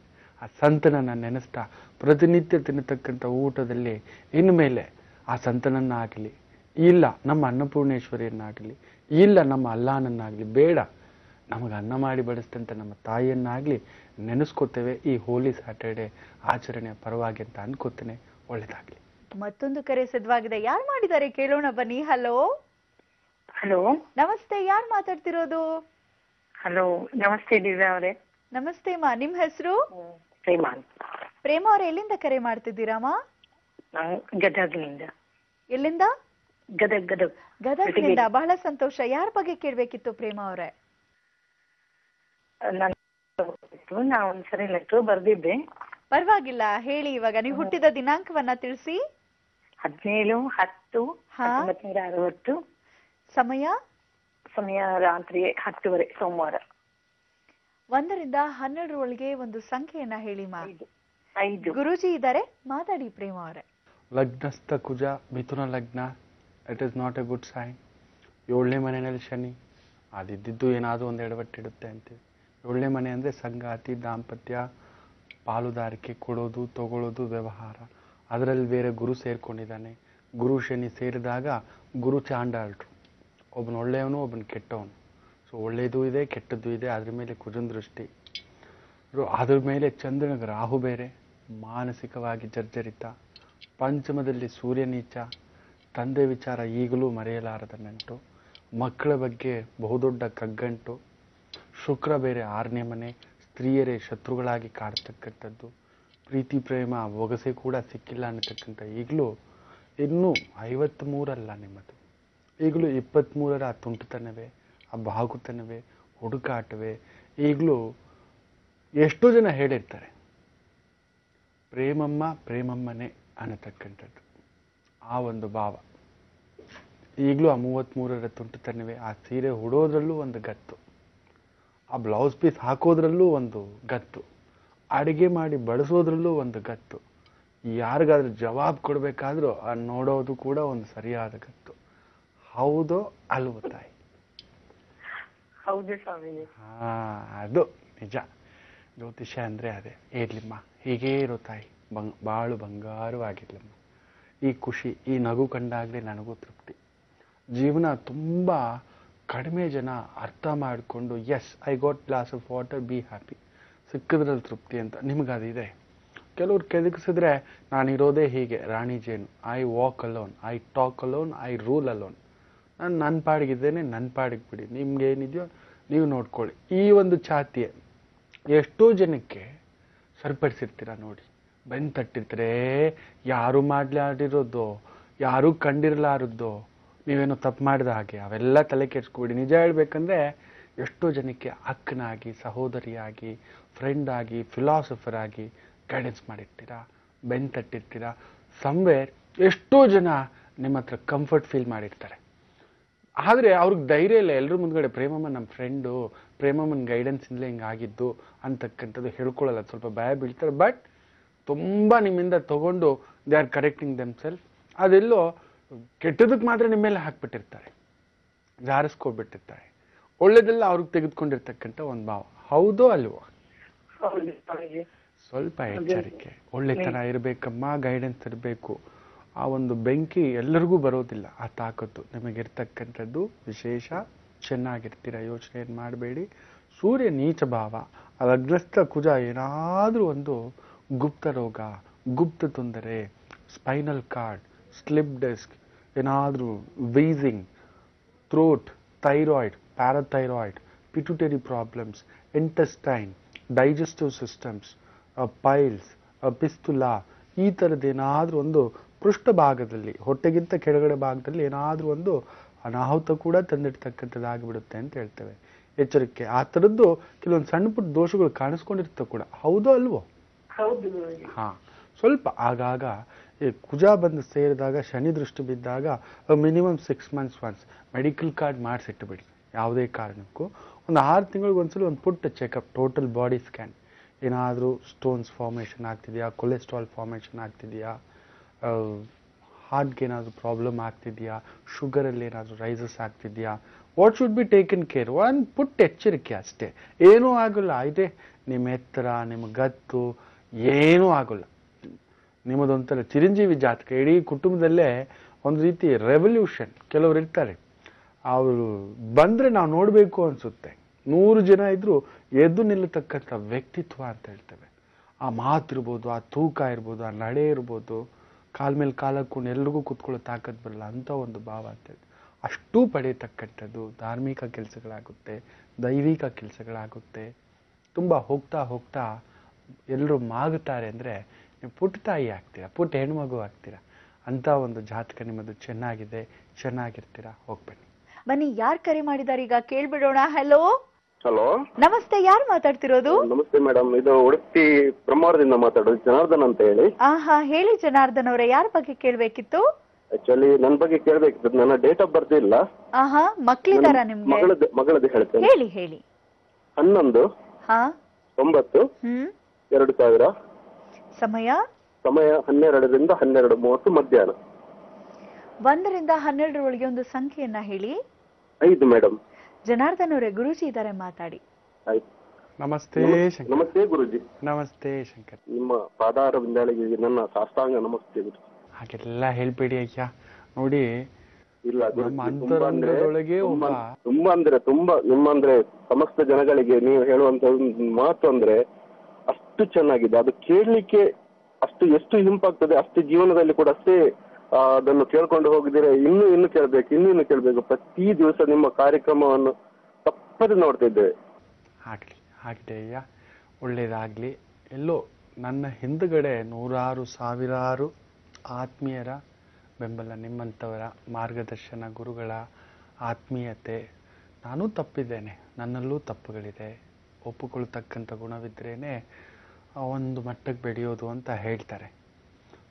ಆ ಸಂತನನ್ನು ನೆನೆಸ್ತಾ ಪ್ರತಿನಿತ್ಯ ತಿನ್ನತಕ್ಕಂಥ ಊಟದಲ್ಲಿ ಇನ್ಮೇಲೆ ಆ ಸಂತನನ್ನಾಗಲಿ, ಇಲ್ಲ ನಮ್ಮ ಅನ್ನಪೂರ್ಣೇಶ್ವರಿಯನ್ನಾಗಲಿ, ಇಲ್ಲ ನಮ್ಮ ಅಲ್ಲಾನನ್ನಾಗಲಿ ಬೇಡ, ನಮಗೆ ಅನ್ನ ಮಾಡಿ ಬಡಿಸ್ತಂತ ನಮ್ಮ ತಾಯಿಯನ್ನಾಗಲಿ ನೆನೆಸ್ಕೋತೇವೆ ಈ ಹೋಲಿ ಸ್ಯಾಟರ್ಡೆ ಆಚರಣೆಯ ಪರವಾಗಿ ಅಂತ ಅನ್ಕೋತೇನೆ. ಒಳ್ಳೇದಾಗ್ಲಿ. ಮತ್ತೊಂದು ಕರೆ ಸಿದ್ಧವಾಗಿದೆ, ಯಾರು ಮಾಡಿದ್ದಾರೆ ಕೇಳೋಣ ಬನ್ನಿ. ಹಲೋ ಹಲೋ, ನಮಸ್ತೆ, ಯಾರು ಮಾತಾಡ್ತಿರೋದು? ಹಲೋ, ನಮಸ್ತೆ ದಿವ್ಯಾ ಅವರೇ. ನಮಸ್ತೆ ಮಾ, ನಿಮ್ ಹೆಸರು? ಪ್ರೇಮಾ. ಪ್ರೇಮ ಅವ್ರೆ, ಎಲ್ಲಿಂದ ಕರೆ ಮಾಡ್ತಿದ್ದೀರಾಮ? ನಾವು ಗದಗ್ನಿಂದ. ಎಲ್ಲಿಂದ? ಗದಗ್. ಗದಗ್ನಿಂದ. ಬಹಳ ಸಂತೋಷ. ಯಾರ ಬಗ್ಗೆ ಕೇಳ್ಬೇಕಿತ್ತು ಪ್ರೇಮ ಅವ್ರೆ? ನಾವು ಒಂದ್ಸರಿ ಲೆಟ್ರು ಬರ್ದಿದ್ದೆ. ಪರವಾಗಿಲ್ಲ, ಹೇಳಿ. ಇವಾಗ ನೀವು ಹುಟ್ಟಿದ ದಿನಾಂಕವನ್ನ ತಿಳಿಸಿ. 17/10/1960. ಸಮಯ ರಾತ್ರಿ 10 ಸೋಮವಾರ. 1ರಿಂದ 12 ಒಳಗೆ ಒಂದು ಸಂಖ್ಯೆಯನ್ನ ಹೇಳಿ ಮಾ. 5. ಗುರೂಜಿ ಇದ್ದಾರೆ, ಮಾತಾಡಿ ಪ್ರೇಮ ಅವರೇ. ಲಗ್ನಸ್ಥ ಕುಜ ಮಿಥುನ ಲಗ್ನ, it is not a good sign. 7ನೇ ಮನೆಯಲ್ಲಿ ಶನಿ, ಅದಿದ್ದು ಏನಾದರೂ ಒಂದು ಎಡವಟ್ಟಿಡುತ್ತೆ ಅಂತೀವಿ. 7ನೇ ಮನೆ ಅಂದರೆ ಸಂಗಾತಿ, ದಾಂಪತ್ಯ, ಪಾಲುದಾರಿಕೆ, ಕೊಡೋದು ತಗೊಳ್ಳೋದು, ವ್ಯವಹಾರ. ಅದರಲ್ಲಿ ಬೇರೆ ಗುರು ಸೇರ್ಕೊಂಡಿದ್ದಾನೆ. ಗುರು ಶನಿ ಸೇರಿದಾಗ ಗುರು ಚಾಂಡಾಲ್ರು, ಒಬ್ಬನು ಒಳ್ಳೆಯವನು ಒಬ್ಬನು ಕೆಟ್ಟವನು. ಸೊ ಒಳ್ಳೆಯದು ಇದೆ ಕೆಟ್ಟದ್ದು ಇದೆ. ಅದ್ರ ಮೇಲೆ ಕುಜನ ದೃಷ್ಟಿ, ಅದ್ರ ಮೇಲೆ ಚಂದ್ರನಿಗೆ ರಾಹು ಬೇರೆ, ಮಾನಸಿಕವಾಗಿ ಜರ್ಜರಿತ. ಪಂಚಮದಲ್ಲಿ ಸೂರ್ಯ ನೀಚ, ತಂದೆ ವಿಚಾರ ಈಗಲೂ ಮರೆಯಲಾರದ ನಂಟು, ಮಕ್ಕಳ ಬಗ್ಗೆ ಬಹುದೊಡ್ಡ ಕಗ್ಗಂಟು, ಶುಕ್ರ ಬೇರೆ 6ನೇ ಮನೆ, ಸ್ತ್ರೀಯರೇ ಶತ್ರುಗಳಾಗಿ ಕಾಡ್ತಕ್ಕಂಥದ್ದು, ಪ್ರೀತಿ ಪ್ರೇಮ ಒಗಸೆ ಕೂಡ ಸಿಕ್ಕಿಲ್ಲ ಅನ್ನತಕ್ಕಂಥ ಈಗಲೂ ಇನ್ನೂ 53 ನಿಮ್ಮದು, ಈಗಲೂ 23ರ ಆ ತುಂಟುತನವೇ, ಆ ಬಾಗುತನವೇ, ಹುಡುಕಾಟವೇ ಈಗಲೂ ಎಷ್ಟೋ ಜನ ಹೇಳಿರ್ತಾರೆ ಪ್ರೇಮಮ್ಮ ಪ್ರೇಮಮ್ಮನೇ ಅನ್ನತಕ್ಕಂಥದ್ದು. ಆ ಒಂದು ಭಾವ ಈಗಲೂ ಆ 33ರ ತುಂಟುತನವೇ, ಆ ಸೀರೆ ಉಡೋದ್ರಲ್ಲೂ ಒಂದು ಗತ್ತು, ಆ ಬ್ಲೌಸ್ ಪೀಸ್ ಹಾಕೋದ್ರಲ್ಲೂ ಒಂದು ಗತ್ತು, ಅಡುಗೆ ಮಾಡಿ ಬಳಸೋದ್ರಲ್ಲೂ ಒಂದು ಗತ್ತು, ಯಾರಿಗಾದ್ರೂ ಜವಾಬ್ ಕೊಡಬೇಕಾದ್ರೂ ನೋಡೋದು ಕೂಡ ಒಂದು ಸರಿಯಾದ ಗತ್ತು. ಹೌದೋ ಅಲ್ವೋ ತಾಯಿ? ಹೌದು ಸ್ವಾಮೀಜಿ. ಅದು ನಿಜ. ಜ್ಯೋತಿಷ್ಯ ಅಂದರೆ ಅದೇ. ಇರ್ಲಿಮ್ಮ, ಹೀಗೇ ಇರೋ ತಾಯಿ, ಬಾಳು ಬಂಗಾರವಾಗಿರ್ಲಮ್ಮ. ಈ ಖುಷಿ, ಈ ನಗು ಕಂಡಾಗಲೇ ನನಗೂ ತೃಪ್ತಿ. ಜೀವನ ತುಂಬ ಕಡಿಮೆ ಜನ ಅರ್ಥ ಮಾಡಿಕೊಂಡು as I got glass of water, be happy, ಸಿಕ್ಕಿದ್ರಲ್ಲಿ ತೃಪ್ತಿ ಅಂತ. ನಿಮಗದಿದೆ. ಕೆಲವ್ರು ಕೆದಗಿಸಿದ್ರೆ ನಾನಿರೋದೇ ಹೀಗೆ, ರಾಣಿ ಜೇನು, I walk alone, I talk alone, I rule alone, ನಾನು ನನ್ನ ಪಾಡಿಗಿದ್ದೇನೆ, ನನ್ನ ಪಾಡಿಗೆ ಬಿಡಿ, ನಿಮ್ಗೇನಿದೆಯೋ ನೀವು ನೋಡ್ಕೊಳ್ಳಿ. ಈ ಒಂದು ಛಾತಿಯೇ ಎಷ್ಟೋ ಜನಕ್ಕೆ ಸರಿಪಡಿಸಿರ್ತೀರ ನೋಡಿ. ಬೆನ್ನು ತಟ್ಟಿರ್ತಾರೆ, ಯಾರು ಮಾಡ್ಲಾಡಿರೋದು, ಯಾರೂ ಕಂಡಿರಲಾರದ್ದು, ನೀವೇನೋ ತಪ್ಪು ಮಾಡಿದ ಹಾಗೆ, ಅವೆಲ್ಲ ತಲೆ ಕೆಡ್ಸ್ಕೊಬಿಡಿ. ನಿಜ ಹೇಳ್ಬೇಕಂದ್ರೆ ಎಷ್ಟೋ ಜನಕ್ಕೆ ಅಕ್ಕನಾಗಿ, ಸಹೋದರಿಯಾಗಿ, ಫ್ರೆಂಡ್ ಆಗಿ, ಫಿಲಾಸಫರ್ ಆಗಿ ಗೈಡೆನ್ಸ್ ಮಾಡಿರ್ತೀರ, ಬೆನ್ನು ತಟ್ಟಿರ್ತೀರ. ಸಮ್ವೇರ್ ಎಷ್ಟೋ ಜನ ನಿಮ್ಮ ಹತ್ರ ಕಂಫರ್ಟ್ ಫೀಲ್ ಮಾಡಿರ್ತಾರೆ. ಆದರೆ ಅವ್ರಿಗೆ ಧೈರ್ಯ ಇಲ್ಲ ಎಲ್ಲರೂ ಮುಂದ್ಗಡೆ ಪ್ರೇಮಮ್ಮ ನಮ್ಮ ಫ್ರೆಂಡು, ಪ್ರೇಮಮ್ಮನ ಗೈಡೆನ್ಸಿಂದಲೇ ಹಿಂಗಾಗಿದ್ದು ಅಂತಕ್ಕಂಥದ್ದು ಹೇಳ್ಕೊಳ್ಳಲ್ಲ, ಸ್ವಲ್ಪ ಭಯ ಬೀಳ್ತಾರೆ. ಬಟ್ ತುಂಬ ನಿಮ್ಮಿಂದ ತಗೊಂಡು they are correcting them self. ಅದೆಲ್ಲೋ ಕೆಟ್ಟದಕ್ಕೆ ಮಾತ್ರ ನಿಮ್ಮ ಮೇಲೆ ಹಾಕ್ಬಿಟ್ಟಿರ್ತಾರೆ, ಜಾರಿಸ್ಕೊಬಿಟ್ಟಿರ್ತಾರೆ. ಒಳ್ಳೇದೆಲ್ಲ ಅವ್ರಿಗೆ ತೆಗೆದುಕೊಂಡಿರ್ತಕ್ಕಂಥ ಒಂದು ಭಾವ. ಹೌದೋ ಅಲ್ವೋ? ಹೌದು ಸ್ವಾಮೀಜಿ. ಸ್ವಲ್ಪ ಎಚ್ಚರಿಕೆ, ಒಳ್ಳೆತನ ಇರಬೇಕಮ್ಮ, ಗೈಡೆನ್ಸ್ ಇರಬೇಕು. ಆ ಒಂದು ಬೆಂಕಿ ಎಲ್ಲರಿಗೂ ಬರೋದಿಲ್ಲ, ಆ ತಾಕತ್ತು ನಿಮಗಿರ್ತಕ್ಕಂಥದ್ದು ವಿಶೇಷ. ಚೆನ್ನಾಗಿರ್ತೀರ, ಯೋಚನೆ ಏನು ಮಾಡಬೇಡಿ. ಸೂರ್ಯ ನೀಚ ಭಾವ, ಲಗ್ನಸ್ಥ ಕುಜ ಏನಾದರೂ ಒಂದು ಗುಪ್ತ ರೋಗ, ಗುಪ್ತ ತೊಂದರೆ, ಸ್ಪೈನಲ್ ಕಾರ್ಡ್, ಸ್ಲಿಪ್ ಡಿಸ್ಕ್, ಏನಾದರೂ wheezing, throat, thyroid, parathyroid, pituitary problems, intestine, digestive systems, piles, fistula, ಈ ಥರದ್ದೇನಾದರೂ ಒಂದು ಪೃಷ್ಠಭಾಗದಲ್ಲಿ, ಹೊಟ್ಟೆಗಿಂತ ಕೆಳಗಡೆ ಭಾಗದಲ್ಲಿ ಏನಾದರೂ ಒಂದು ಅನಾಹುತ ಕೂಡ ತಂದಿಡ್ತಕ್ಕಂಥದ್ದಾಗಿಬಿಡುತ್ತೆ ಅಂತ ಹೇಳ್ತೇವೆ. ಎಚ್ಚರಿಕೆ. ಆ ಥರದ್ದು ಕೆಲವೊಂದು ಸಣ್ಣ ಪುಟ್ಟ ದೋಷಗಳು ಕಾಣಿಸ್ಕೊಂಡಿರ್ತವೆ ಕೂಡ. ಹೌದೋ ಅಲ್ವೋ? ಹೌದು. ಹಾಂ, ಸ್ವಲ್ಪ ಆಗಾಗ ಈ ಕುಜ ಬಂದು ಸೇರಿದಾಗ, ಶನಿ ದೃಷ್ಟಿ ಬಿದ್ದಾಗ minimum 6 months once medical card ಮಾಡಿಸಿಟ್ಟುಬಿಡಿ. ಯಾವುದೇ ಕಾರಣಕ್ಕೂ ಒಂದು 6 ತಿಂಗಳಿಗೊಂದ್ಸಲ ಒಂದು ಪುಟ್ಟ ಚೆಕಪ್, ಟೋಟಲ್ ಬಾಡಿ ಸ್ಕ್ಯಾನ್. ಏನಾದರೂ ಸ್ಟೋನ್ಸ್ ಫಾರ್ಮೇಷನ್ ಆಗ್ತಿದೆಯಾ, ಕೊಲೆಸ್ಟ್ರಾಲ್ ಫಾರ್ಮೇಷನ್ ಆಗ್ತಿದೆಯಾ, ಹಾರ್ಟ್ಗೆ ಏನಾದರೂ ಪ್ರಾಬ್ಲಮ್ ಆಗ್ತಿದೆಯಾ, ಶುಗರಲ್ಲಿ ಏನಾದರೂ ರೈಸಸ್ ಆಗ್ತಿದೆಯಾ, what should be taken care. ಒಂದು ಪುಟ್ಟ ಎಚ್ಚರಿಕೆ ಅಷ್ಟೇ, ಏನೂ ಆಗೋಲ್ಲ. ಇದೆ ನಿಮ್ಮ ಎತ್ತರ, ನಿಮ್ಮ ಗತ್ತು ಏನೂ ಆಗೋಲ್ಲ. ನಿಮ್ಮದೊಂಥರ ಚಿರಂಜೀವಿ ಜಾತಕ, ಇಡೀ ಕುಟುಂಬದಲ್ಲೇ ಒಂದು ರೀತಿ ರೆವಲ್ಯೂಷನ್. ಕೆಲವರು ಇರ್ತಾರೆ, ಅವರು ಬಂದರೆ ನಾವು ನೋಡಬೇಕು ಅನಿಸುತ್ತೆ. 100 ಜನ ಇದ್ದರೂ ಎದ್ದು ನಿಲ್ಲತಕ್ಕಂಥ ವ್ಯಕ್ತಿತ್ವ ಅಂತ ಹೇಳ್ತೇವೆ. ಆ ಮಾತಿರ್ಬೋದು, ಆ ತೂಕ ಇರ್ಬೋದು, ಆ ನಡೆ ಇರ್ಬೋದು, ಕಾಲ ಮೇಲೆ ಕಾಲಕ್ಕೂ ಎಲ್ರಿಗೂ ಕೂತ್ಕೊಳ್ಳೋ ತಾಕತ್ತು ಬರಲ್ಲ ಅಂಥ ಒಂದು ಭಾವ ಅಂತೇಳಿ ಅಷ್ಟೂ ಪಡೆಯತಕ್ಕಂಥದ್ದು. ಧಾರ್ಮಿಕ ಕೆಲಸಗಳಾಗುತ್ತೆ, ದೈವಿಕ ಕೆಲಸಗಳಾಗುತ್ತೆ. ತುಂಬ ಹೋಗ್ತಾ ಹೋಗ್ತಾ ಎಲ್ಲರೂ ಮಾಗುತ್ತಾರೆ ಅಂದರೆ ನೀವು ಪುಟ್ಟ ತಾಯಿ ಆಗ್ತೀರಾ, ಪುಟ್ಟ ಹೆಣ್ಮಗು ಆಗ್ತೀರಾ. ಅಂಥ ಒಂದು ಜಾತಕ ನಿಮ್ಮದು ಚೆನ್ನಾಗಿದೆ, ಚೆನ್ನಾಗಿರ್ತೀರಾ. ಹೋಗ್ಬನ್ನಿ. ಬನ್ನಿ, ಯಾರು ಕರೆ ಮಾಡಿದ್ದಾರೆ ಈಗ ಕೇಳ್ಬಿಡೋಣ. ಹಲೋ. ಹಲೋ, ನಮಸ್ತೆ, ಯಾರು ಮಾತಾಡ್ತಿರೋದು? ನಮಸ್ತೆ ಮೇಡಮ್, ಇದು ಉಡುಪಿ ಬ್ರಹ್ಮಾವರದಿಂದ ಮಾತಾಡೋದು, ಜನಾರ್ದನ್ ಅಂತ ಹೇಳಿ. ಆಹಾ, ಹೇಳಿ ಜನಾರ್ದನ್ ಅವರೇ, ಯಾರ ಬಗ್ಗೆ ಕೇಳ್ಬೇಕಿತ್ತು? ಆಕ್ಚುಲಿ ನನ್ನ ಬಗ್ಗೆ ಕೇಳ್ಬೇಕಿತ್ತು. ನನ್ನ ಡೇಟ್ ಆಫ್ ಬರ್ತ್ ಇಲ್ಲ. ಆಹಾ, ಮಕ್ಳಿದಾರ ನಿಮ್ಗೆ? ಮಗಳದ್ದು ಹೇಳ್ತೇನೆ. ಹೇಳಿ ಹೇಳಿ. 11 ಹಾ 9 2000. ಸಮಯ 12 ರಿಂದ 12:30 ಮಧ್ಯಾಹ್ನ. 1 ರಿಂದ 12 ಒಳಗೆ ಒಂದು ಸಂಖ್ಯೆಯನ್ನ ಹೇಳಿ. 5 ಮೇಡಮ್. ಜನಾರ್ದನ್ ಅವರೇ, ಗುರೂಜಿ ಇದ್ದಾರೆ, ಮಾತಾಡಿ. ಆಯ್ತು. ನಮಸ್ತೆ ಶಂಕರ್. ನಮಸ್ತೆ ಗುರುಜಿ. ನಮಸ್ತೆ ಶಂಕರ್. ನಿಮ್ಮ ಪಾದಾರ ವಿಂದಾಳಿಗೆ ನನ್ನ ಸಾಷ್ಟಾಂಗ ನಮಸ್ತೆ ಗುರು. ಹಾಗೆಲ್ಲ ಹೇಳ್ಬೇಡಿ ಅಯ್ಯ. ನೋಡಿ, ಇಲ್ಲ ನಮ್ಮ ಅಂತರಂಗದೊಳಗೆ ತುಂಬಾ ನಿಮ್ಮಂದ್ರೆ ಸಮಸ್ತ ಜನಗಳಿಗೆ ನೀವು ಹೇಳುವಂತ ಮಾತು ಅಂದ್ರೆ ಅಷ್ಟು ಚೆನ್ನಾಗಿದೆ. ಅದು ಕೇಳಲಿಕ್ಕೆ ಅಷ್ಟು ಎಷ್ಟು ಇಂಪಾಗ್ತದೆ, ಅಷ್ಟು ಜೀವನದಲ್ಲಿ ಕೂಡ ಅಷ್ಟೇ ಅದನ್ನು ಕೇಳ್ಕೊಂಡು ಹೋಗಿದ್ರೆ ಇನ್ನು ಕೇಳ್ಬೇಕು, ಇನ್ನು ಕೇಳ್ಬೇಕು. ಪ್ರತಿ ದಿವಸ ನಿಮ್ಮ ಕಾರ್ಯಕ್ರಮವನ್ನು ತಪ್ಪದೆ ನೋಡ್ತಾ ಇದ್ದೇವೆ. ಆಗ್ಲಿ ಅಯ್ಯ, ಒಳ್ಳೇದಾಗ್ಲಿ. ಎಲ್ಲೋ ನನ್ನ ಹಿಂದುಗಡೆ ನೂರಾರು ಸಾವಿರಾರು ಆತ್ಮೀಯರ ಬೆಂಬಲ, ನಿಮ್ಮಂಥವರ ಮಾರ್ಗದರ್ಶನ, ಗುರುಗಳ ಆತ್ಮೀಯತೆ. ನಾನೂ ತಪ್ಪಿದ್ದೇನೆ, ನನ್ನಲ್ಲೂ ತಪ್ಪುಗಳಿದೆ. ಒಪ್ಪಿಕೊಳ್ತಕ್ಕಂಥ ಗುಣವಿದ್ರೇ ಒಂದು ಮಟ್ಟಕ್ಕೆ ಬೆಳೆಯೋದು ಅಂತ ಹೇಳ್ತಾರೆ.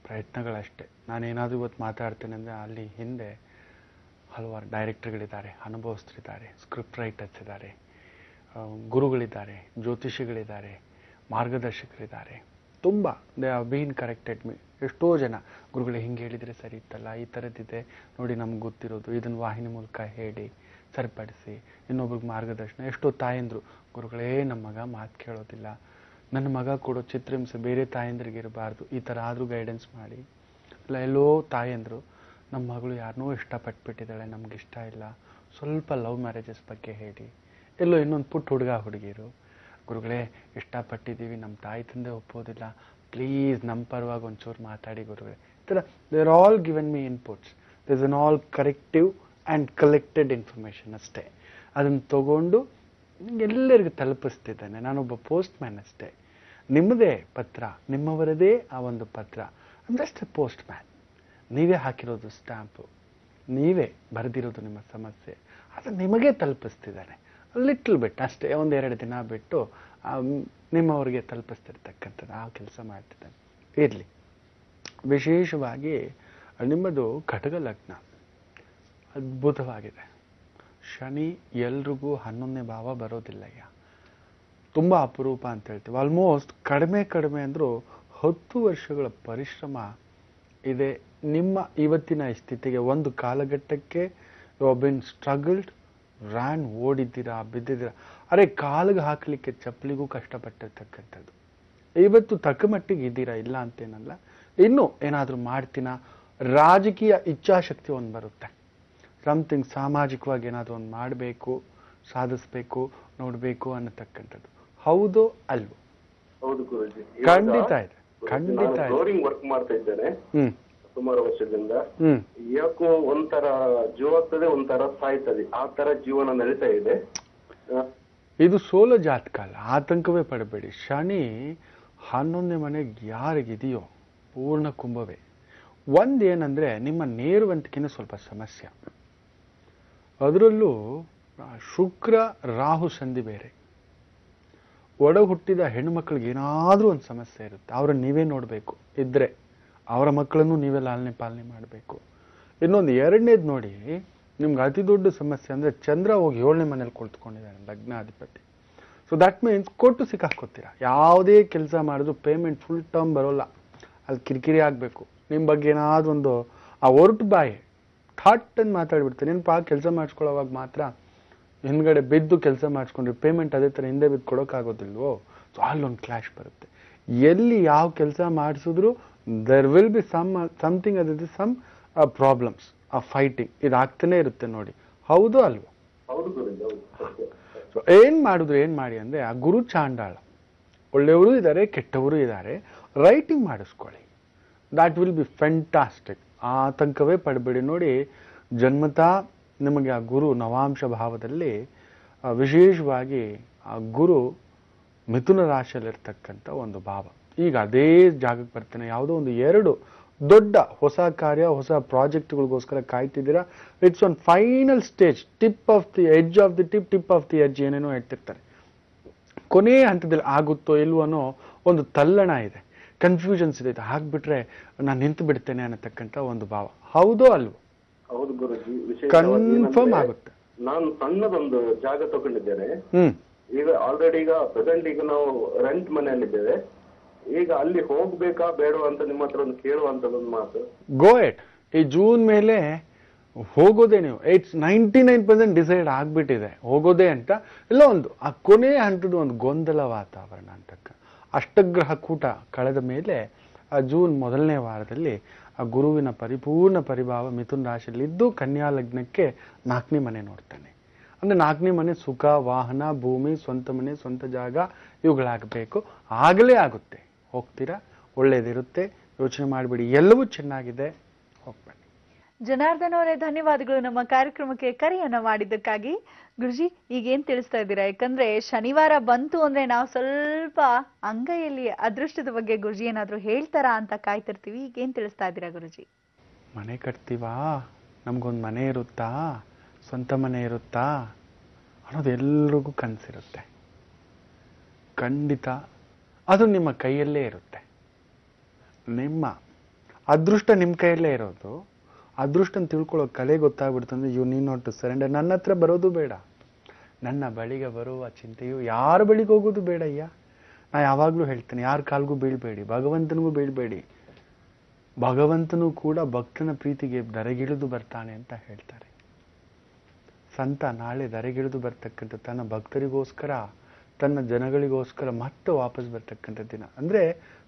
ಪ್ರಯತ್ನಗಳಷ್ಟೇ. ನಾನೇನಾದರೂ ಇವತ್ತು ಮಾತಾಡ್ತೇನೆ ಅಂದರೆ ಅಲ್ಲಿ ಹಿಂದೆ ಹಲವಾರು ಡೈರೆಕ್ಟರ್ಗಳಿದ್ದಾರೆ, ಅನುಭವಸ್ಥರಿದ್ದಾರೆ, ಸ್ಕ್ರಿಪ್ಟ್ ರೈಟರ್ಸ್ ಇದ್ದಾರೆ, ಗುರುಗಳಿದ್ದಾರೆ, ಜ್ಯೋತಿಷಿಗಳಿದ್ದಾರೆ, ಮಾರ್ಗದರ್ಶಕರಿದ್ದಾರೆ. ತುಂಬ they have been corrected me. ಎಷ್ಟೋ ಜನ ಗುರುಗಳೇ ಹಿಂಗೆ ಹೇಳಿದರೆ ಸರಿ ಇತ್ತಲ್ಲ, ಈ ಥರದ್ದಿದೆ ನೋಡಿ, ನಮ್ಗೆ ಗೊತ್ತಿರೋದು ಇದನ್ನು ವಾಹಿನಿ ಮೂಲಕ ಹೇಳಿ ಸರಿಪಡಿಸಿ, ಇನ್ನೊಬ್ರಿಗೆ ಮಾರ್ಗದರ್ಶನ. ಎಷ್ಟೋ ತಾಯಂದರು, ಗುರುಗಳೇ ನಮ್ಮ ಮಗ ಮಾತು ಕೇಳೋದಿಲ್ಲ, ನನ್ನ ಮಗ ಕೊಡೋ ಚಿತ್ರಹಿಂಸೆ ಬೇರೆ ತಾಯಂದ್ರಿಗೆ ಇರಬಾರ್ದು, ಈ ಥರ ಆದರೂ ಗೈಡೆನ್ಸ್ ಮಾಡಿ. ಇಲ್ಲ ಎಲ್ಲೋ ತಾಯಂದರು, ನಮ್ಮ ಮಗಳು ಯಾರನ್ನೋ ಇಷ್ಟಪಟ್ಬಿಟ್ಟಿದ್ದಾಳೆ, ನಮಗಿಷ್ಟ ಇಲ್ಲ, ಸ್ವಲ್ಪ ಲವ್ ಮ್ಯಾರೇಜಸ್ ಬಗ್ಗೆ ಹೇಳಿ. ಎಲ್ಲೋ ಇನ್ನೊಂದು ಪುಟ್ಟ ಹುಡುಗ ಹುಡುಗಿರು, ಗುರುಗಳೇ ಇಷ್ಟಪಟ್ಟಿದ್ದೀವಿ, ನಮ್ಮ ತಾಯಿ ತಂದೆ ಒಪ್ಪೋದಿಲ್ಲ, ಪ್ಲೀಸ್ ನಮ್ಮ ಪರವಾಗಿ ಒಂಚೂರು ಮಾತಾಡಿ ಗುರುಗಳೇ. ಈ ಥರ they are all given me inputs. This is an all corrective and collected information ಅಷ್ಟೇ. ಅದನ್ನು ತಗೊಂಡು ಎಲ್ಲರಿಗೂ ತಲುಪಿಸ್ತಿದ್ದಾನೆ. ನಾನೊಬ್ಬ ಪೋಸ್ಟ್ ಮ್ಯಾನ್ ಅಷ್ಟೇ. ನಿಮ್ಮದೇ ಪತ್ರ, ನಿಮ್ಮವರದೇ ಆ ಒಂದು ಪತ್ರ. I am just A post man. ನೀವೇ ಹಾಕಿರೋದು ಸ್ಟ್ಯಾಂಪು, ನೀವೇ ಬರೆದಿರೋದು ನಿಮ್ಮ ಸಮಸ್ಯೆ, ಅದು ನಿಮಗೆ ತಲುಪಿಸ್ತಿದ್ದಾನೆ. ಲಿಟ್ಲ್ ಬಿಟ್ ಅಷ್ಟೇ, ಒಂದೆರಡು ದಿನ ಬಿಟ್ಟು ನಿಮ್ಮವರಿಗೆ ತಲುಪಿಸ್ತಿರ್ತಕ್ಕಂಥದ್ದು ಆ ಕೆಲಸ ಮಾಡ್ತಿದ್ದಾನೆ. ಇರಲಿ. ವಿಶೇಷವಾಗಿ ನಿಮ್ಮದು ಖಡ್ಗ ಲಗ್ನ ಅದ್ಭುತವಾಗಿದೆ. ಶನಿ ಎಲ್ರಿಗೂ 11ನೇ ಭಾವ ಬರೋದಿಲ್ಲಯ್ಯ, ತುಂಬ ಅಪರೂಪ ಅಂತ ಹೇಳ್ತೀವಿ. ಆಲ್ಮೋಸ್ಟ್ ಕಡಿಮೆ ಅಂದರೂ 10 ವರ್ಷಗಳ ಪರಿಶ್ರಮ ಇದೆ ನಿಮ್ಮ ಇವತ್ತಿನ ಸ್ಥಿತಿಗೆ. ಒಂದು ಕಾಲಘಟ್ಟಕ್ಕೆ you have been struggled, ran, ಓಡಿದ್ದೀರಾ, ಬಿದ್ದಿದ್ದೀರಾ. ಅರೆ ಕಾಲಿಗೆ ಹಾಕಲಿಕ್ಕೆ ಚಪ್ಪಲಿಗೂ ಕಷ್ಟಪಟ್ಟಿರ್ತಕ್ಕಂಥದ್ದು. ಇವತ್ತು ತಕ್ಕ ಮಟ್ಟಿಗೆ ಇದ್ದೀರಾ, ಇಲ್ಲ ಅಂತೇನಲ್ಲ. ಇನ್ನೂ ಏನಾದರೂ ಮಾಡ್ತೀನ, ರಾಜಕೀಯ ಇಚ್ಛಾಶಕ್ತಿ ಒಂದು ಬರುತ್ತೆ. ಸಮಥಿಂಗ್ ಸಾಮಾಜಿಕವಾಗಿ ಏನಾದರೂ ಒಂದು ಮಾಡಬೇಕು, ಸಾಧಿಸಬೇಕು, ನೋಡಬೇಕು ಅನ್ನತಕ್ಕಂಥದ್ದು. ಹೌದು ಅಲ್ವೋ? ಹೌದು ಗುರುಜಿ, ಖಂಡಿತ ಇದೆ, ಖಂಡಿತ ಇದೆ. ಫ್ಲೋರಿಂಗ್ ವರ್ಕ್ ಮಾಡ್ತಾ ಇದ್ದೇನೆ ಸುಮಾರು ವರ್ಷದಿಂದ. ಯಾಕೋ ಒಂಥರ ಜೀವಾಗ್ತದೆ, ಒಂಥರ ಸಾಯ್ತದೆ, ಆ ತರ ಜೀವನ ನಡೀತಾ ಇದೆ. ಇದು ಸೋಲ ಜಾತಕ ಅಲ್ಲ, ಆತಂಕವೇ ಪಡಬೇಡಿ. ಶನಿ 11ನೇ ಮನೆಗೆ ಯಾರಿಗಿದೆಯೋ ಪೂರ್ಣ ಕುಂಭವೇ. ಒಂದೇನಂದ್ರೆ ನಿಮ್ಮ ನೇರವಂತಿಕೆನೇ ಸ್ವಲ್ಪ ಸಮಸ್ಯೆ. ಅದರಲ್ಲೂ ಶುಕ್ರ ರಾಹು ಸಂಧಿ ಬೇರೆ. ಒಡ ಹುಟ್ಟಿದ ಹೆಣ್ಣು ಮಕ್ಕಳಿಗೆ ಏನಾದರೂ ಒಂದು ಸಮಸ್ಯೆ ಇರುತ್ತೆ, ಅವ್ರನ್ನ ನೀವೇ ನೋಡಬೇಕು. ಇದ್ರೆ ಅವರ ಮಕ್ಕಳನ್ನು ನೀವೇ ಲಾಲನೆ ಪಾಲನೆ ಮಾಡಬೇಕು. ಇನ್ನೊಂದು ಎರಡನೇದು ನೋಡಿ, ನಿಮ್ಗೆ ಅತಿ ದೊಡ್ಡ ಸಮಸ್ಯೆ ಅಂದರೆ ಚಂದ್ರ ಹೋಗಿ 7ನೇ ಮನೇಲಿ ಕುಳಿತುಕೊಂಡಿದ್ದಾನೆ, ಲಗ್ನಾಧಿಪತಿ. ಸೊ ದಟ್ ಮೀನ್ಸ್ ಕೊಟ್ಟು ಸಿಕ್ಕಾಕೋತೀರ. ಯಾವುದೇ ಕೆಲಸ ಮಾಡಿದ್ರು ಪೇಮೆಂಟ್ ಫುಲ್ ಟರ್ಮ್ ಬರೋಲ್ಲ, ಅಲ್ಲಿ ಕಿರಿಕಿರಿ ಆಗಬೇಕು. ನಿಮ್ಮ ಬಗ್ಗೆ ಏನಾದರೂ ಒಂದು ಆ ಹೊರಟು ಬಾಯಿ ಥಾಟ್ ಅಂತ ಮಾತಾಡ್ಬಿಡ್ತಾರೆ. ನೆನಪು, ಆ ಕೆಲಸ ಮಾಡಿಸ್ಕೊಳ್ಳೋವಾಗ ಮಾತ್ರ ಹಿಂದ್ಗಡೆ ಬಿದ್ದು ಕೆಲಸ ಮಾಡಿಸ್ಕೊಂಡ್ರೆ ಪೇಮೆಂಟ್ ಅದೇ ಥರ ಹಿಂದೆ ಬಿದ್ದು ಕೊಡೋಕ್ಕಾಗೋದಿಲ್ವೋ? ಸೊ ಅಲ್ಲೊಂದು ಕ್ಲಾಶ್ ಬರುತ್ತೆ. ಎಲ್ಲಿ ಯಾವ ಕೆಲಸ ಮಾಡಿಸಿದ್ರು ದರ್ ವಿಲ್ ಬಿ ಸಮಥಿಂಗ್, ಅದಿದೆ ಸಮ್ ಪ್ರಾಬ್ಲಮ್ಸ್, ಆ ಫೈಟಿಂಗ್ ಇದಾಗ್ತಾನೆ ಇರುತ್ತೆ ನೋಡಿ. ಹೌದು ಅಲ್ವೋ? ಸೊ ಏನು ಮಾಡಿ ಅಂದರೆ, ಆ ಗುರು ಚಾಂಡಾಳ, ಒಳ್ಳೆಯವರು ಇದ್ದಾರೆ, ಕೆಟ್ಟವರು ಇದ್ದಾರೆ. ರೈಟಿಂಗ್ ಮಾಡಿಸ್ಕೊಳ್ಳಿ, ದ್ಯಾಟ್ ವಿಲ್ ಬಿ ಫ್ಯಾಂಟಾಸ್ಟಿಕ್. ಆತಂಕವೇ ಪಡಬೇಡಿ. ನೋಡಿ, ಜನ್ಮತಾ ನಿಮಗೆ ಆ ಗುರು ನವಾಂಶ ಭಾವದಲ್ಲಿ, ವಿಶೇಷವಾಗಿ ಆ ಗುರು ಮಿಥುನ ರಾಶಿಯಲ್ಲಿರ್ತಕ್ಕಂಥ ಒಂದು ಭಾವ. ಈಗ ಅದೇ ಜಾಗಕ್ಕೆ ಬರ್ತಾನೆ. ಯಾವುದೋ ಒಂದು 2 ದೊಡ್ಡ ಹೊಸ ಕಾರ್ಯ, ಹೊಸ ಪ್ರಾಜೆಕ್ಟ್ಗಳಿಗೋಸ್ಕರ ಕಾಯ್ತಿದ್ದೀರಾ. It's one final stage, tip of the edge of the tip of the edge, ಏನೇನೋ ಹೇಳ್ತಿರ್ತಾರೆ. ಕೊನೆಯ ಹಂತದಲ್ಲಿ ಆಗುತ್ತೋ ಇಲ್ವೋ ಅನ್ನೋ ಒಂದು ತಲ್ಲಣ ಇದೆ, ಕನ್ಫ್ಯೂಷನ್ಸ್ ಇದೆ. ಇದು ಹಾಕ್ಬಿಟ್ರೆ ನಾನು ನಿಂತು ಬಿಡ್ತೇನೆ ಅನ್ನತಕ್ಕಂಥ ಒಂದು ಭಾವ. ಹೌದೋ ಅಲ್ವೋ? ಹೌದು ಗುರುಜಿ, ಕನ್ಫರ್ಮ್ ಆಗುತ್ತೆ. ನಾನು ಸಣ್ಣದೊಂದು ಜಾಗ ತಗೊಂಡಿದ್ದೇನೆ. ಈಗ ಆಲ್ರೆಡಿ ಈಗ ಪ್ರೆಸೆಂಟ್ ಈಗ ನಾವು ರೆಂಟ್ ಮನೆಯಲ್ಲಿದ್ದೇವೆ. ಈಗ ಅಲ್ಲಿ ಹೋಗ್ಬೇಕಾ ಬೇಡವಾ ಅಂತ ನಿಮ್ಮ ಹತ್ರ ಒಂದು ಕೇಳುವಂತದೊಂದು ಮಾತು. ಗೋ ಎಟ್. ಈ ಜೂನ್ ಮೇಲೆ ಹೋಗೋದೇ ನೀವು. ಇಟ್ಸ್ 99% ಡಿಸೈಡ್ ಆಗ್ಬಿಟ್ಟಿದೆ ಹೋಗೋದೇ ಅಂತ. ಇಲ್ಲ ಒಂದು ಆ ಕೊನೆಯ ಹಂತದ ಒಂದು ಗೊಂದಲ ವಾತಾವರಣ ಅಂತಕ್ಕ. ಅಷ್ಟಗ್ರಹ ಕೂಟ ಕಳೆದ ಮೇಲೆ ಆ ಜೂನ್ ಮೊದಲನೇ ವಾರದಲ್ಲಿ ಆ ಗುರುವಿನ ಪರಿಪೂರ್ಣ ಪರಿಭಾವ ಮಿಥುನ ರಾಶಿಯಲ್ಲಿದ್ದು ಕನ್ಯಾ ಲಗ್ನಕ್ಕೆ 4ನೇ ಮನೆ ನೋಡ್ತಾನೆ. ಅಂದರೆ 4ನೇ ಮನೆ ಸುಖ, ವಾಹನ, ಭೂಮಿ, ಸ್ವಂತ ಮನೆ, ಸ್ವಂತ ಜಾಗ ಇವುಗಳಾಗಬೇಕು. ಆಗಲೇ ಆಗುತ್ತೆ. ಹೋಗ್ತೀರಾ, ಒಳ್ಳೇದಿರುತ್ತೆ, ಯೋಚನೆ ಮಾಡಿಬಿಡಿ. ಎಲ್ಲವೂ ಚೆನ್ನಾಗಿದೆ, ಹೋಗ್ಬನ್ನಿ. ಜನಾರ್ದನ್ ಅವರೇ, ಧನ್ಯವಾದಗಳು ನಮ್ಮ ಕಾರ್ಯಕ್ರಮಕ್ಕೆ ಕರೆಯನ್ನ ಮಾಡಿದ್ದಕ್ಕಾಗಿ. ಗುರುಜಿ, ಈಗೇನ್ ತಿಳಿಸ್ತಾ ಇದ್ದೀರಾ? ಯಾಕಂದ್ರೆ ಶನಿವಾರ ಬಂತು ಅಂದ್ರೆ ನಾವು ಸ್ವಲ್ಪ ಅಂಗೈಯಲ್ಲಿ ಅದೃಷ್ಟದ ಬಗ್ಗೆ ಗುರುಜಿ ಏನಾದ್ರು ಹೇಳ್ತಾರಾ ಅಂತ ಕಾಯ್ತಿರ್ತೀವಿ. ಈಗೇನ್ ತಿಳಿಸ್ತಾ ಇದ್ದೀರಾ ಗುರುಜಿ? ಮನೆ ಕಟ್ತೀವಾ, ನಮ್ಗೊಂದು ಮನೆ ಇರುತ್ತಾ, ಸ್ವಂತ ಮನೆ ಇರುತ್ತಾ ಅನ್ನೋದು ಎಲ್ರಿಗೂ ಕನಸಿರುತ್ತೆ. ಖಂಡಿತ ಅದು ನಿಮ್ಮ ಕೈಯಲ್ಲೇ ಇರುತ್ತೆ. ನಿಮ್ಮ ಅದೃಷ್ಟ ನಿಮ್ಮ ಕೈಯಲ್ಲೇ ಇರೋದು. ಅದೃಷ್ಟನ ತಿಳ್ಕೊಳ್ಳೋ ಕಲೆ ಗೊತ್ತಾಗ್ಬಿಡ್ತಂದ್ರೆ you need not to surrender. ನನ್ನ ಹತ್ರ ಬರೋದು ಬೇಡ, ನನ್ನ ಬಳಿಗೆ ಬರುವ ಚಿಂತೆಯು ಯಾರ ಬಳಿಗೆ ಹೋಗೋದು ಬೇಡ. ಅಯ್ಯ, ನಾ ಯಾವಾಗಲೂ ಹೇಳ್ತೇನೆ, ಯಾರ ಕಾಲ್ಗೂ ಬೀಳ್ಬೇಡಿ, ಭಗವಂತನಿಗೂ ಬೀಳ್ಬೇಡಿ. ಭಗವಂತನೂ ಕೂಡ ಭಕ್ತನ ಪ್ರೀತಿಗೆ ಧರೆಗಿಳಿದು ಬರ್ತಾನೆ ಅಂತ ಹೇಳ್ತಾರೆ. ಸಂತ ನಾಳೆ ಧರೆಗಿಳಿದು ಬರ್ತಕ್ಕಂಥ ತನ್ನ ಭಕ್ತರಿಗೋಸ್ಕರ, ತನ್ನ ಜನಗಳಿಗೋಸ್ಕರ ಮತ್ತೆ ವಾಪಸ್ ಬರ್ತಕ್ಕಂಥ ದಿನ ಅಂದ್ರೆ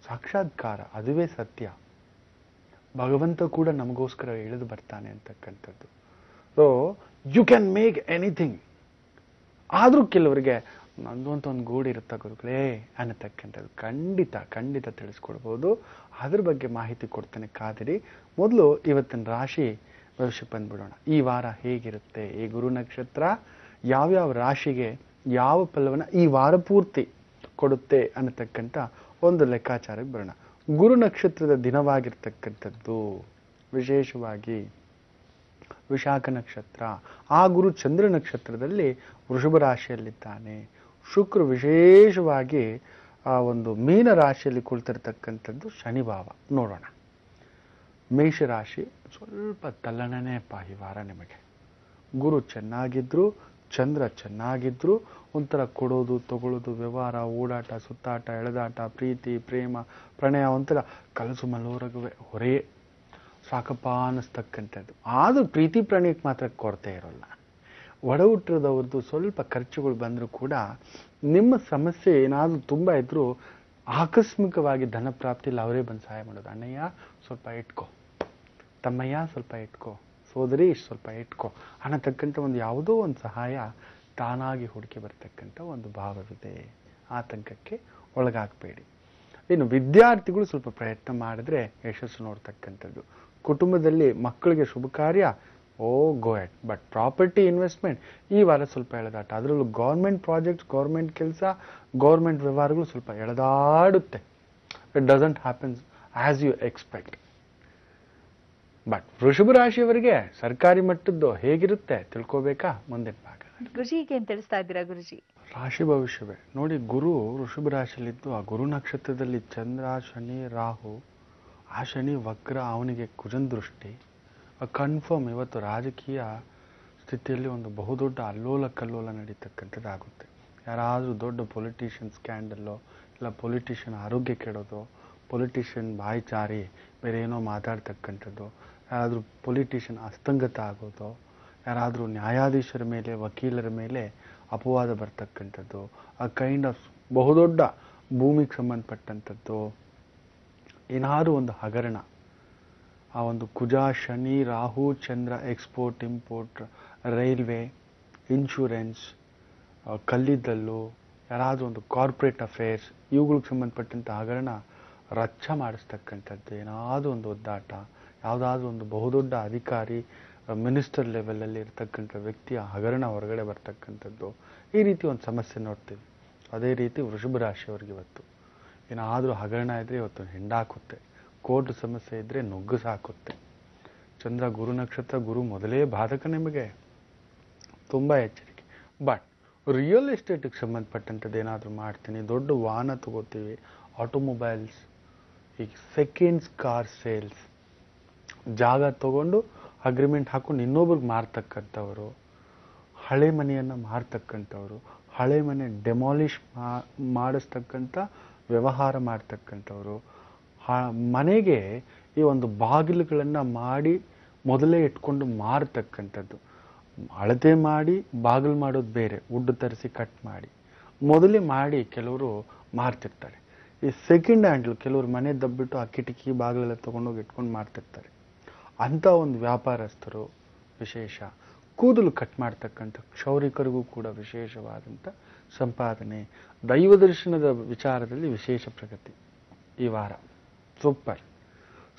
ಸಾಕ್ಷಾತ್ಕಾರ. ಅದುವೇ ಸತ್ಯ. ಭಗವಂತ ಕೂಡ ನಮಗೋಸ್ಕರ ಇಳಿದು ಬರ್ತಾನೆ ಅಂತಕ್ಕಂಥದ್ದು. So you can make anything. ಆದ್ರೂ ಕೆಲವರಿಗೆ ನಂದು ಅಂತ ಒಂದು ಗೂಡು ಇರುತ್ತಾ ಗುರುಗಳೇ ಅನ್ನತಕ್ಕಂಥದ್ದು ಖಂಡಿತ ಖಂಡಿತ ತಿಳಿಸ್ಕೊಡ್ಬೋದು. ಅದ್ರ ಬಗ್ಗೆ ಮಾಹಿತಿ ಕೊಡ್ತೇನೆ, ಕಾದಿರಿ. ಮೊದಲು ಇವತ್ತಿನ ರಾಶಿ ಭವಿಷ್ಯ ಬಂದ್ಬಿಡೋಣ. ಈ ವಾರ ಹೇಗಿರುತ್ತೆ, ಈ ಗುರು ನಕ್ಷತ್ರ ಯಾವ್ಯಾವ ರಾಶಿಗೆ ಯಾವ ಫಲವನ್ನ ಈ ವಾರ ಪೂರ್ತಿ ಕೊಡುತ್ತೆ ಅನ್ನತಕ್ಕಂಥ ಒಂದು ಲೆಕ್ಕಾಚಾರಕ್ಕೆ ಬರೋಣ. ಗುರು ನಕ್ಷತ್ರದ ದಿನವಾಗಿರ್ತಕ್ಕಂಥದ್ದು ವಿಶೇಷವಾಗಿ ವಿಶಾಖ ನಕ್ಷತ್ರ. ಆ ಗುರು ಚಂದ್ರ ನಕ್ಷತ್ರದಲ್ಲಿ ವೃಷಭ ರಾಶಿಯಲ್ಲಿದ್ದಾನೆ. ಶುಕ್ರ ವಿಶೇಷವಾಗಿ ಆ ಒಂದು ಮೀನ ರಾಶಿಯಲ್ಲಿ ಕುಳಿತಿರ್ತಕ್ಕಂಥದ್ದು ಶನಿ ಭಾವ. ನೋಡೋಣ. ಮೇಷರಾಶಿ ಸ್ವಲ್ಪ ತಲ್ಲಣನೇಪ್ಪ ಈ ವಾರ ನಿಮಗೆ. ಗುರು ಚೆನ್ನಾಗಿದ್ರು, ಚಂದ್ರ ಚೆನ್ನಾಗಿದ್ರು, ಒಂಥರ ಕೊಡೋದು ತಗೊಳ್ಳೋದು, ವ್ಯವಹಾರ, ಓಡಾಟ, ಸುತ್ತಾಟ, ಎಳೆದಾಟ, ಪ್ರೀತಿ, ಪ್ರೇಮ, ಪ್ರಣಯ ಒಂಥರ ಕಲಸು ಮಲೋರಗುವೆ ಹೊರೇ ಸಾಕಪ್ಪ ಅನ್ನಿಸ್ತಕ್ಕಂಥದ್ದು. ಆದರೂ ಪ್ರೀತಿ ಪ್ರಣಯಕ್ಕೆ ಮಾತ್ರ ಕೊರತೆ ಇರೋಲ್ಲ. ಒಡ ಹುಟ್ಟಿದವ್ರದ್ದು ಸ್ವಲ್ಪ ಖರ್ಚುಗಳು ಬಂದರೂ ಕೂಡ ನಿಮ್ಮ ಸಮಸ್ಯೆ ಏನಾದರೂ ತುಂಬ ಇದ್ರೂ ಆಕಸ್ಮಿಕವಾಗಿ ಧನ ಪ್ರಾಪ್ತಿಯಲ್ಲಿ ಅವರೇ ಬಂದು ಸಹಾಯ ಮಾಡೋದು. ಅಣ್ಣಯ್ಯ ಸ್ವಲ್ಪ ಇಟ್ಕೋ, ತಮ್ಮಯ್ಯ ಸ್ವಲ್ಪ ಇಟ್ಕೋ, ಸೋದರಿ ಸ್ವಲ್ಪ ಇಟ್ಕೋ ಅನ್ನತಕ್ಕಂಥ ಒಂದು ಯಾವುದೋ ಒಂದು ಸಹಾಯ ತಾನಾಗಿ ಹುಡುಕಿ ಬರ್ತಕ್ಕಂಥ ಒಂದು ಭಾವವಿದೆ. ಆತಂಕಕ್ಕೆ ಒಳಗಾಗಬೇಡಿ. ಇನ್ನು ವಿದ್ಯಾರ್ಥಿಗಳು ಸ್ವಲ್ಪ ಪ್ರಯತ್ನ ಮಾಡಿದ್ರೆ ಯಶಸ್ಸು ನೋಡ್ತಕ್ಕಂಥದ್ದು. ಕುಟುಂಬದಲ್ಲಿ ಮಕ್ಕಳಿಗೆ ಶುಭ ಕಾರ್ಯ, go at. But property investment ಈ ವಾರ ಸ್ವಲ್ಪ ಎಳೆದಾಟ. ಅದರಲ್ಲೂ ಗೌರ್ಮೆಂಟ್ ಪ್ರಾಜೆಕ್ಟ್ಸ್, ಗೌರ್ಮೆಂಟ್ ಕೆಲಸ, ಗೌರ್ಮೆಂಟ್ ವ್ಯವಹಾರಗಳು ಸ್ವಲ್ಪ ಎಳೆದಾಡುತ್ತೆ. It doesn't happens as you expect. But Vrishabha ರಾಶಿಯವರಿಗೆ ಸರ್ಕಾರಿ ಮಟ್ಟದ್ದು ಹೇಗಿರುತ್ತೆ ತಿಳ್ಕೋಬೇಕಾ? ಮುಂದಿನ ಭಾಗ ಗುರುಜಿ ಏನ್ ತಿಳಿಸ್ತಾ ಇದ್ದೀರಾ ಗುರುಜಿ? ರಾಶಿ ಭವಿಷ್ಯವೇ ನೋಡಿ. ಗುರು ವೃಷಭ ರಾಶಿಯಲ್ಲಿದ್ದು ಆ ಗುರು ನಕ್ಷತ್ರದಲ್ಲಿ ಚಂದ್ರ, ಶನಿ, ರಾಹು. ಆ ಶನಿ ವಕ್ರ, ಅವನಿಗೆ ಕುಜನ್ ದೃಷ್ಟಿ. ಕನ್ಫರ್ಮ್ ಇವತ್ತು ರಾಜಕೀಯ ಸ್ಥಿತಿಯಲ್ಲಿ ಒಂದು ಬಹುದೊಡ್ಡ ಅಲ್ಲೋಲ ಕಲ್ಲೋಲ ನಡೀತಕ್ಕಂಥದ್ದಾಗುತ್ತೆ. ಯಾರಾದರೂ ದೊಡ್ಡ ಪೊಲಿಟಿಷಿಯನ್ ಸ್ಕ್ಯಾಂಡಲ್ಲೋ, ಇಲ್ಲ ಪೊಲಿಟಿಷಿಯನ್ ಆರೋಗ್ಯ ಕೆಡೋದು, ಪೊಲಿಟಿಷಿಯನ್ ಬಾಯ್ಚಾರಿ ಬೇರೆ ಏನೋ ಮಾತಾಡ್ತಕ್ಕಂಥದ್ದು, ಯಾರಾದರೂ ಪೊಲಿಟಿಷಿಯನ್ ಅಸ್ತಂಗತ ಆಗೋದು, ಯಾರಾದರೂ ನ್ಯಾಯಾಧೀಶರ ಮೇಲೆ, ವಕೀಲರ ಮೇಲೆ ಅಪವಾದ ಬರ್ತಕ್ಕಂಥದ್ದು, ಆ ಕೈಂಡ್ ಆಫ್ ಬಹುದೊಡ್ಡ ಭೂಮಿಗೆ ಸಂಬಂಧಪಟ್ಟಂಥದ್ದು, ಏನಾದರೂ ಒಂದು ಹಗರಣ. ಆ ಒಂದು ಕುಜ, ಶನಿ, ರಾಹು, ಚಂದ್ರ, ಎಕ್ಸ್ಪೋರ್ಟ್, ಇಂಪೋರ್ಟ್, ರೈಲ್ವೆ, ಇನ್ಶೂರೆನ್ಸ್, ಕಲ್ಲಿದ್ದಲು, ಯಾರಾದರೂ ಒಂದು ಕಾರ್ಪೊರೇಟ್ ಅಫೇರ್ಸ್, ಇವುಗಳಿಗೆ ಸಂಬಂಧಪಟ್ಟಂಥ ಹಗರಣ ರಚ್ಚ ಮಾಡಿಸ್ತಕ್ಕಂಥದ್ದು. ಏನಾದರೂ ಒಂದು ಒದ್ದಾಟ, ಯಾವುದಾದ್ರೂ ಒಂದು ಬಹುದೊಡ್ಡ ಅಧಿಕಾರಿ, ಮಿನಿಸ್ಟರ್ ಲೆವೆಲಲ್ಲಿ ಇರ್ತಕ್ಕಂಥ ವ್ಯಕ್ತಿಯ ಹಗರಣ ಹೊರಗಡೆ ಬರ್ತಕ್ಕಂಥದ್ದು, ಈ ರೀತಿ ಒಂದು ಸಮಸ್ಯೆ ನೋಡ್ತೀವಿ. ಅದೇ ರೀತಿ ವೃಷಭ ರಾಶಿಯವ್ರಿಗೆ ಇವತ್ತು ಏನಾದರೂ ಹಗರಣ ಇದ್ದರೆ ಇವತ್ತು ಹಿಂಡಾಕುತ್ತೆ. ಕೋರ್ಟ್ ಸಮಸ್ಯೆ ಇದ್ದರೆ ನುಗ್ಗು ಸಾಕುತ್ತೆ. ಚಂದ್ರ ಗುರು ನಕ್ಷತ್ರ, ಗುರು ಮೊದಲೇ ಬಾಧಕ ನಿಮಗೆ, ತುಂಬ ಎಚ್ಚರಿಕೆ. ಬಟ್ ರಿಯಲ್ ಎಸ್ಟೇಟಿಗೆ ಸಂಬಂಧಪಟ್ಟಂಥದ್ದು ಏನಾದರೂ ಮಾಡ್ತೀನಿ, ದೊಡ್ಡ ವಾಹನ ತಗೋತೀವಿ, ಆಟೋಮೊಬೈಲ್ಸ್, ಈಗ ಸೆಕೆಂಡ್ಸ್ ಕಾರ್ ಸೇಲ್ಸ್, ಜಾಗ ತಗೊಂಡು ಅಗ್ರಿಮೆಂಟ್ ಹಾಕೊಂಡು ಇನ್ನೊಬ್ರಿಗೆ ಮಾರ್ತಕ್ಕಂಥವರು, ಹಳೆ ಮನೆಯನ್ನು ಮಾರ್ತಕ್ಕಂಥವ್ರು, ಹಳೆ ಮನೆ ಡೆಮಾಲಿಷ್ ಮಾಡಿಸ್ತಕ್ಕಂಥ ವ್ಯವಹಾರ ಮಾಡ್ತಕ್ಕಂಥವ್ರು, ಮನೆಗೆ ಈ ಒಂದು ಬಾಗಿಲುಗಳನ್ನು ಮಾಡಿ ಮೊದಲೇ ಇಟ್ಕೊಂಡು ಮಾರ್ತಕ್ಕಂಥದ್ದು. ಅಳತೆ ಮಾಡಿ ಬಾಗಿಲು ಮಾಡೋದು ಬೇರೆ, ವುಡ್ ತರಿಸಿ ಕಟ್ ಮಾಡಿ ಮೊದಲೇ ಮಾಡಿ ಕೆಲವರು ಮಾರ್ತಿರ್ತಾರೆ. ಈ ಸೆಕೆಂಡ್ ಹ್ಯಾಂಡ್ಲು ಕೆಲವರು ಮನೆ ದಬ್ಬಿಟ್ಟು ಆ ಕಿಟಕಿ ಬಾಗಿಲೆಲ್ಲ ತೊಗೊಂಡೋಗಿ ಇಟ್ಕೊಂಡು ಮಾರ್ತಿರ್ತಾರೆ. ಅಂಥ ಒಂದು ವ್ಯಾಪಾರಸ್ಥರು ವಿಶೇಷ. ಕೂದಲು ಕಟ್ ಮಾಡ್ತಕ್ಕಂಥ ಕ್ಷೌರಿಕರಿಗೂ ಕೂಡ ವಿಶೇಷವಾದಂಥ ಸಂಪಾದನೆ. ದೈವ ದರ್ಶನದ ವಿಚಾರದಲ್ಲಿ ವಿಶೇಷ ಪ್ರಗತಿ ಈ ವಾರ. ಸೂಪರ್.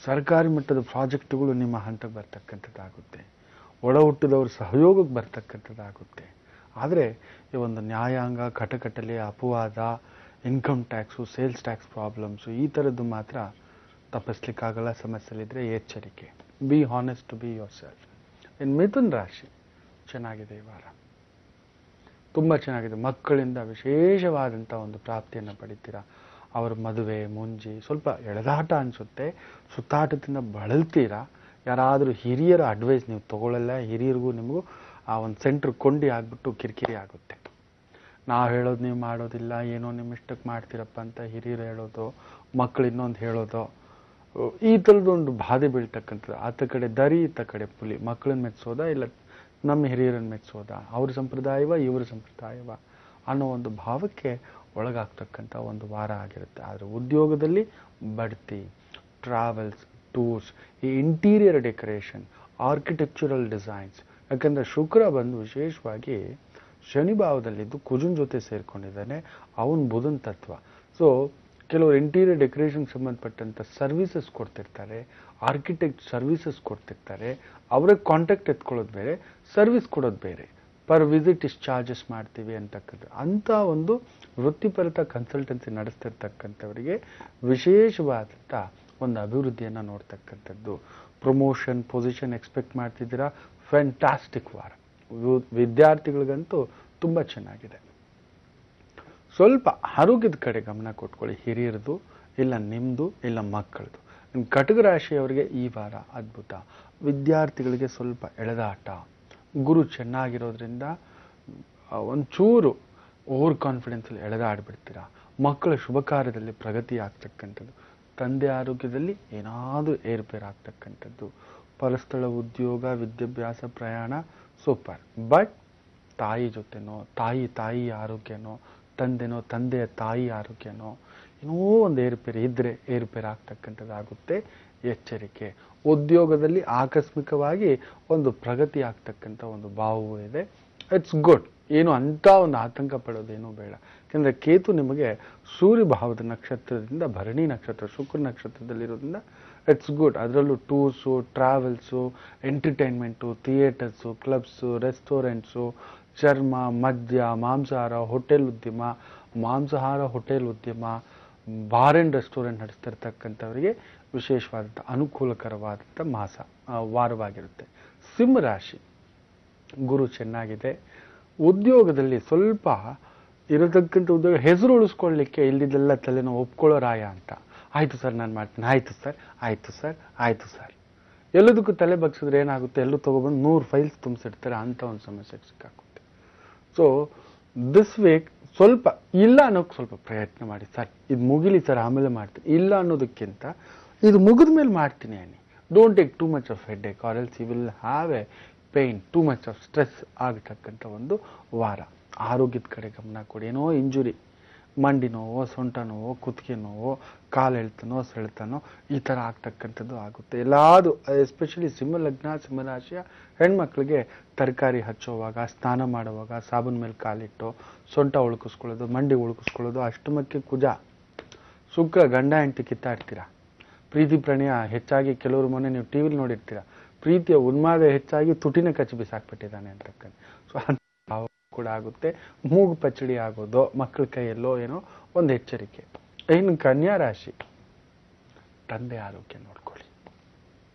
ಸರ್ಕಾರಿ ಮಟ್ಟದ ಪ್ರಾಜೆಕ್ಟ್ಗಳು ನಿಮ್ಮ ಹಂತಕ್ಕೆ ಬರ್ತಕ್ಕಂಥದ್ದಾಗುತ್ತೆ. ಒಳ ಹುಟ್ಟಿದವರು ಸಹಯೋಗಕ್ಕೆ ಬರ್ತಕ್ಕಂಥದ್ದಾಗುತ್ತೆ. ಆದರೆ ಈ ಒಂದು ನ್ಯಾಯಾಂಗ, ಕಟಕಟಲೆ, ಅಪವಾದ, income tax, sales tax problems ಈ ಥರದ್ದು ಮಾತ್ರ ತಪ್ಪಿಸ್ಲಿಕ್ಕಾಗಲ್ಲ. ಸಮಸ್ಯೆಲಿದ್ರೆ ಎಚ್ಚರಿಕೆ. Be honest to be yourself. ಇನ್ನು ಮಿಥುನ್ ರಾಶಿ ಚೆನ್ನಾಗಿದೆ ಈ ವಾರ, ತುಂಬ ಚೆನ್ನಾಗಿದೆ. ಮಕ್ಕಳಿಂದ ವಿಶೇಷವಾದಂಥ ಒಂದು ಪ್ರಾಪ್ತಿಯನ್ನು ಪಡಿತೀರಾ. ಅವ್ರ ಮದುವೆ ಮುಂಜಿ ಸ್ವಲ್ಪ ಎಳೆದಾಟ ಅನಿಸುತ್ತೆ, ಸುತ್ತಾಟದಿಂದ ಬಳಲ್ತೀರಾ. ಯಾರಾದರೂ ಹಿರಿಯರ ಅಡ್ವೈಸ್ ನೀವು ತಗೊಳ್ಳಲ್ಲ. ಹಿರಿಯರಿಗೂ ನಿಮಗೂ ಆ ಒಂದು ಸೆಂಟ್ರ್ ಕೊಂಡಿ ಆಗಿಬಿಟ್ಟು ಕಿರಿಕಿರಿ ಆಗುತ್ತೆ. ನಾವು ಹೇಳೋದು ನೀವು ಮಾಡೋದಿಲ್ಲ, ಏನೋ ನಿಮ್ಮ ಇಷ್ಟಕ್ಕೆ ಮಾಡ್ತೀರಪ್ಪ ಅಂತ ಹಿರಿಯರು ಹೇಳೋದು, ಮಕ್ಕಳು ಇನ್ನೊಂದು ಹೇಳೋದು, ಈ ಥರದ್ದೊಂದು ಬಾಧೆ ಬೀಳ್ತಕ್ಕಂಥದ್ದು. ಆತ ಕಡೆ ದರಿ, ಈತ ಕಡೆ ಪುಲಿ. ಮಕ್ಕಳನ್ನ ಮೆಚ್ಚೋದಾ ಇಲ್ಲ ನಮ್ಮ ಹಿರಿಯರನ್ನು ಮೆಚ್ಚೋದಾ, ಅವ್ರ ಸಂಪ್ರದಾಯವ ಇವ್ರ ಸಂಪ್ರದಾಯವ ಅನ್ನೋ ಒಂದು ಭಾವಕ್ಕೆ ಒಳಗಾಗ್ತಕ್ಕಂಥ ಒಂದು ವಾರ ಆಗಿರುತ್ತೆ. ಆದರೆ ಉದ್ಯೋಗದಲ್ಲಿ ಬಡ್ತಿ, ಟ್ರಾವೆಲ್ಸ್, ಟೂರ್ಸ್, ಈ ಇಂಟೀರಿಯರ್ ಡೆಕೋರೇಷನ್, ಆರ್ಕಿಟೆಕ್ಚರಲ್ ಡಿಸೈನ್ಸ್. ಯಾಕಂದರೆ ಶುಕ್ರ ಬಂದು ವಿಶೇಷವಾಗಿ ಶನಿ ಭಾವದಲ್ಲಿದ್ದು ಕುಜನ್ ಜೊತೆ ಸೇರಿಕೊಂಡಿದ್ದಾನೆ. ಅವನು ಬುಧನ್ ತತ್ವ. ಸೊ ಕೆಲವರು ಇಂಟೀರಿಯರ್ ಡೆಕೋರೇಷನ್ಗೆ ಸಂಬಂಧಪಟ್ಟಂಥ ಸರ್ವಿಸಸ್ ಕೊಡ್ತಿರ್ತಾರೆ, ಆರ್ಕಿಟೆಕ್ಟ್ ಸರ್ವಿಸಸ್ ಕೊಡ್ತಿರ್ತಾರೆ. ಅವ್ರಿಗೆ ಕಾಂಟ್ಯಾಕ್ಟ್ ಎತ್ಕೊಳ್ಳೋದು ಬೇರೆ, ಸರ್ವಿಸ್ ಕೊಡೋದು ಬೇರೆ. ಪರ್ ವಿಸಿಟ್ ಇಷ್ಟು ಚಾರ್ಜಸ್ ಮಾಡ್ತೀವಿ ಅಂತಕ್ಕಂಥ ಅಂಥ ಒಂದು ವೃತ್ತಿಪರತ ಕನ್ಸಲ್ಟೆನ್ಸಿ ನಡೆಸ್ತಿರ್ತಕ್ಕಂಥವರಿಗೆ ವಿಶೇಷವಾದಂಥ ಒಂದು ಅಭಿವೃದ್ಧಿಯನ್ನು ನೋಡ್ತಕ್ಕಂಥದ್ದು. ಪ್ರಮೋಷನ್, ಪೊಸಿಷನ್ ಎಕ್ಸ್ಪೆಕ್ಟ್ ಮಾಡ್ತಿದ್ದೀರಾ, ಫ್ಯಾಂಟಾಸ್ಟಿಕ್ ವಾರ. ವಿದ್ಯಾರ್ಥಿಗಳಿಗಂತೂ ತುಂಬ ಚೆನ್ನಾಗಿದೆ. ಸ್ವಲ್ಪ ಆರೋಗ್ಯದ ಕಡೆ ಗಮನ ಕೊಟ್ಕೊಳ್ಳಿ. ಹಿರಿಯರದು ಇಲ್ಲ ನಿಮ್ಮದು ಇಲ್ಲ ಮಕ್ಕಳದು. ನಿಮ್ಮ ಕಟಕ ರಾಶಿಯವರಿಗೆ ಈ ವಾರ ಅದ್ಭುತ. ವಿದ್ಯಾರ್ಥಿಗಳಿಗೆ ಸ್ವಲ್ಪ ಎಳೆದಾಟ. ಗುರು ಚೆನ್ನಾಗಿರೋದ್ರಿಂದ ಒಂಚೂರು ಓವರ್ ಕಾನ್ಫಿಡೆನ್ಸಲ್ಲಿ ಎಳೆದಾಡ್ಬಿಡ್ತೀರಾ. ಮಕ್ಕಳ ಶುಭ ಕಾರ್ಯದಲ್ಲಿ ಪ್ರಗತಿ ಆಗ್ತಕ್ಕಂಥದ್ದು. ತಂದೆ ಆರೋಗ್ಯದಲ್ಲಿ ಏನಾದರೂ ಏರುಪೇರಾಗ್ತಕ್ಕಂಥದ್ದು. ಪರಸ್ಥಳ ಉದ್ಯೋಗ, ವಿದ್ಯಾಭ್ಯಾಸ, ಪ್ರಯಾಣ ಸೂಪರ್. ಬಟ್ ತಾಯಿ ಜೊತೆನೋ, ತಾಯಿ ಆರೋಗ್ಯನೋ, ತಂದೆನೋ, ತಂದೆಯ ತಾಯಿ ಆರೋಗ್ಯನೋ ಏನೋ ಒಂದು ಏರುಪೇರು ಇದ್ದರೆ ಏರುಪೇರಾಗ್ತಕ್ಕಂಥದ್ದಾಗುತ್ತೆ. ಎಚ್ಚರಿಕೆ. ಉದ್ಯೋಗದಲ್ಲಿ ಆಕಸ್ಮಿಕವಾಗಿ ಒಂದು ಪ್ರಗತಿ ಆಗ್ತಕ್ಕಂಥ ಒಂದು ಭಾವವೂ ಇದೆ. It's good. ಏನು ಅಂಥ ಒಂದು ಆತಂಕ ಪಡೋದೇನೂ ಬೇಡ. ಯಾಕೆಂದರೆ ಕೇತು ನಿಮಗೆ ಸೂರ್ಯ ಭಾವದ ನಕ್ಷತ್ರದಿಂದ ಭರಣಿ ನಕ್ಷತ್ರ, ಶುಕ್ರ ನಕ್ಷತ್ರದಲ್ಲಿರೋದ್ರಿಂದ ಇಟ್ಸ್ ಗುಡ್. ಅದರಲ್ಲೂ tours, travels, entertainment, theatres, clubs, restaurants, ಚರ್ಮ, ಮದ್ಯ, ಮಾಂಸಾಹಾರ, ಹೋಟೆಲ್ ಉದ್ಯಮ, ಮಾಂಸಾಹಾರ ಹೋಟೆಲ್ ಉದ್ಯಮ, ಬಾರ್ ಆ್ಯಂಡ್ ರೆಸ್ಟೋರೆಂಟ್ ನಡೆಸ್ತಿರ್ತಕ್ಕಂಥವರಿಗೆ ವಿಶೇಷವಾದಂಥ ಅನುಕೂಲಕರವಾದಂಥ ವಾರವಾಗಿರುತ್ತೆ. ಸಿಂಹರಾಶಿ ಗುರು ಚೆನ್ನಾಗಿದೆ. ಉದ್ಯೋಗದಲ್ಲಿ ಸ್ವಲ್ಪ ಇರತಕ್ಕಂಥ ಉದ್ಯೋಗ ಹೆಸರು ಉಳಿಸ್ಕೊಳ್ಳಿಕ್ಕೆ ಇಲ್ಲಿದ್ದೆಲ್ಲ ತಲೆನೋ ಒಪ್ಕೊಳ್ಳೋ ರಾಯ ಅಂತ. ಆಯಿತು ಸರ್ ನಾನು ಮಾಡ್ತೀನಿ, ಆಯಿತು ಸರ್, ಆಯಿತು ಸರ್, ಆಯಿತು ಸರ್. ಎಲ್ಲದಕ್ಕೂ ತಲೆ ಬಗ್ಸಿದ್ರೆ ಏನಾಗುತ್ತೆ, ಎಲ್ಲರೂ ತೊಗೊಬಂದು 100 ಫೈಲ್ಸ್ ತುಂಬಿಸಿರ್ತಾರೆ. ಅಂಥ ಒಂದು ಸಮಸ್ಯೆಗೆ ಸಿಕ್ಕಾಗುತ್ತೆ. ಸೊ ದಿಸ್ ವೀಕ್ ಸ್ವಲ್ಪ ಇಲ್ಲ ಅನ್ನೋಕ್ಕೆ ಸ್ವಲ್ಪ ಪ್ರಯತ್ನ ಮಾಡಿ. ಸರ್ ಇದು ಮುಗಿಲಿ ಸರ್ ಆಮೇಲೆ ಮಾಡ್ತೀನಿ, ಇಲ್ಲ ಅನ್ನೋದಕ್ಕಿಂತ ಇದು ಮುಗಿದ ಮೇಲೆ ಮಾಡ್ತೀನಿ ಅನ್ನಿ. Don't take too much of headache or else you will have a pain, too much of stress ಆಗತಕ್ಕಂಥ ಒಂದು ವಾರ. ಆರೋಗ್ಯದ ಕಡೆ ಗಮನ ಕೊಡಿ. ಏನೋ ಇಂಜುರಿ, ಮಂಡಿ ನೋವೋ, ಸೊಂಟ ನೋವೋ, ಕುತ್ತಿಗೆ ನೋವೋ, ಕಾಲು ಎಳ್ತನೋ, ಸೆಳೆತನೋ ಈ ಥರ ಆಗ್ತಕ್ಕಂಥದ್ದು ಆಗುತ್ತೆ. ಎಲ್ಲಾದು ಎಸ್ಪೆಷಲಿ ಸಿಂಹಲಗ್ನ, ಸಿಂಹರಾಶಿಯ ಹೆಣ್ಮಕ್ಳಿಗೆ ತರಕಾರಿ ಹಚ್ಚೋವಾಗ, ಸ್ನಾನ ಮಾಡುವಾಗ ಸಾಬೂನ್ ಮೇಲೆ ಕಾಲಿಟ್ಟು ಸೊಂಟ ಉಳುಕಿಸ್ಕೊಳ್ಳೋದು, ಮಂಡಿ ಉಳುಕಿಸ್ಕೊಳ್ಳೋದು. ಅಷ್ಟಮಕ್ಕೆ ಕುಜ, ಶುಕ್ರ ಗಂಡ ಹೆಂಡತಿ ಕಿತ್ತಾಡ್ತೀರ. ಪ್ರೀತಿ ಪ್ರಣಯ ಹೆಚ್ಚಾಗಿ ಕೆಲವರು ಮೊನ್ನೆ ನೀವು ಟಿ ವಿಲಿ ನೋಡಿರ್ತೀರ, ಪ್ರೀತಿಯ ಉನ್ಮಾದ ಹೆಚ್ಚಾಗಿ ತುಟಿನ ಕಚ್ಚಿ ಬಿಸಾಕ್ಬಿಟ್ಟಿದ್ದಾನೆ ಅಂತಕ್ಕಂಥ. ಸೊ ಭಾವ ಕೂಡ ಆಗುತ್ತೆ. ಮೂಗು ಪಚ್ಚಡಿ ಆಗೋದು, ಮಕ್ಕಳ ಕೈಯಲ್ಲೋ ಏನೋ ಒಂದು ಎಚ್ಚರಿಕೆ. ಇನ್ನು ಕನ್ಯಾ ರಾಶಿ, ತಂದೆ ಆರೋಗ್ಯ ನೋಡ್ಕೊಳ್ಳಿ.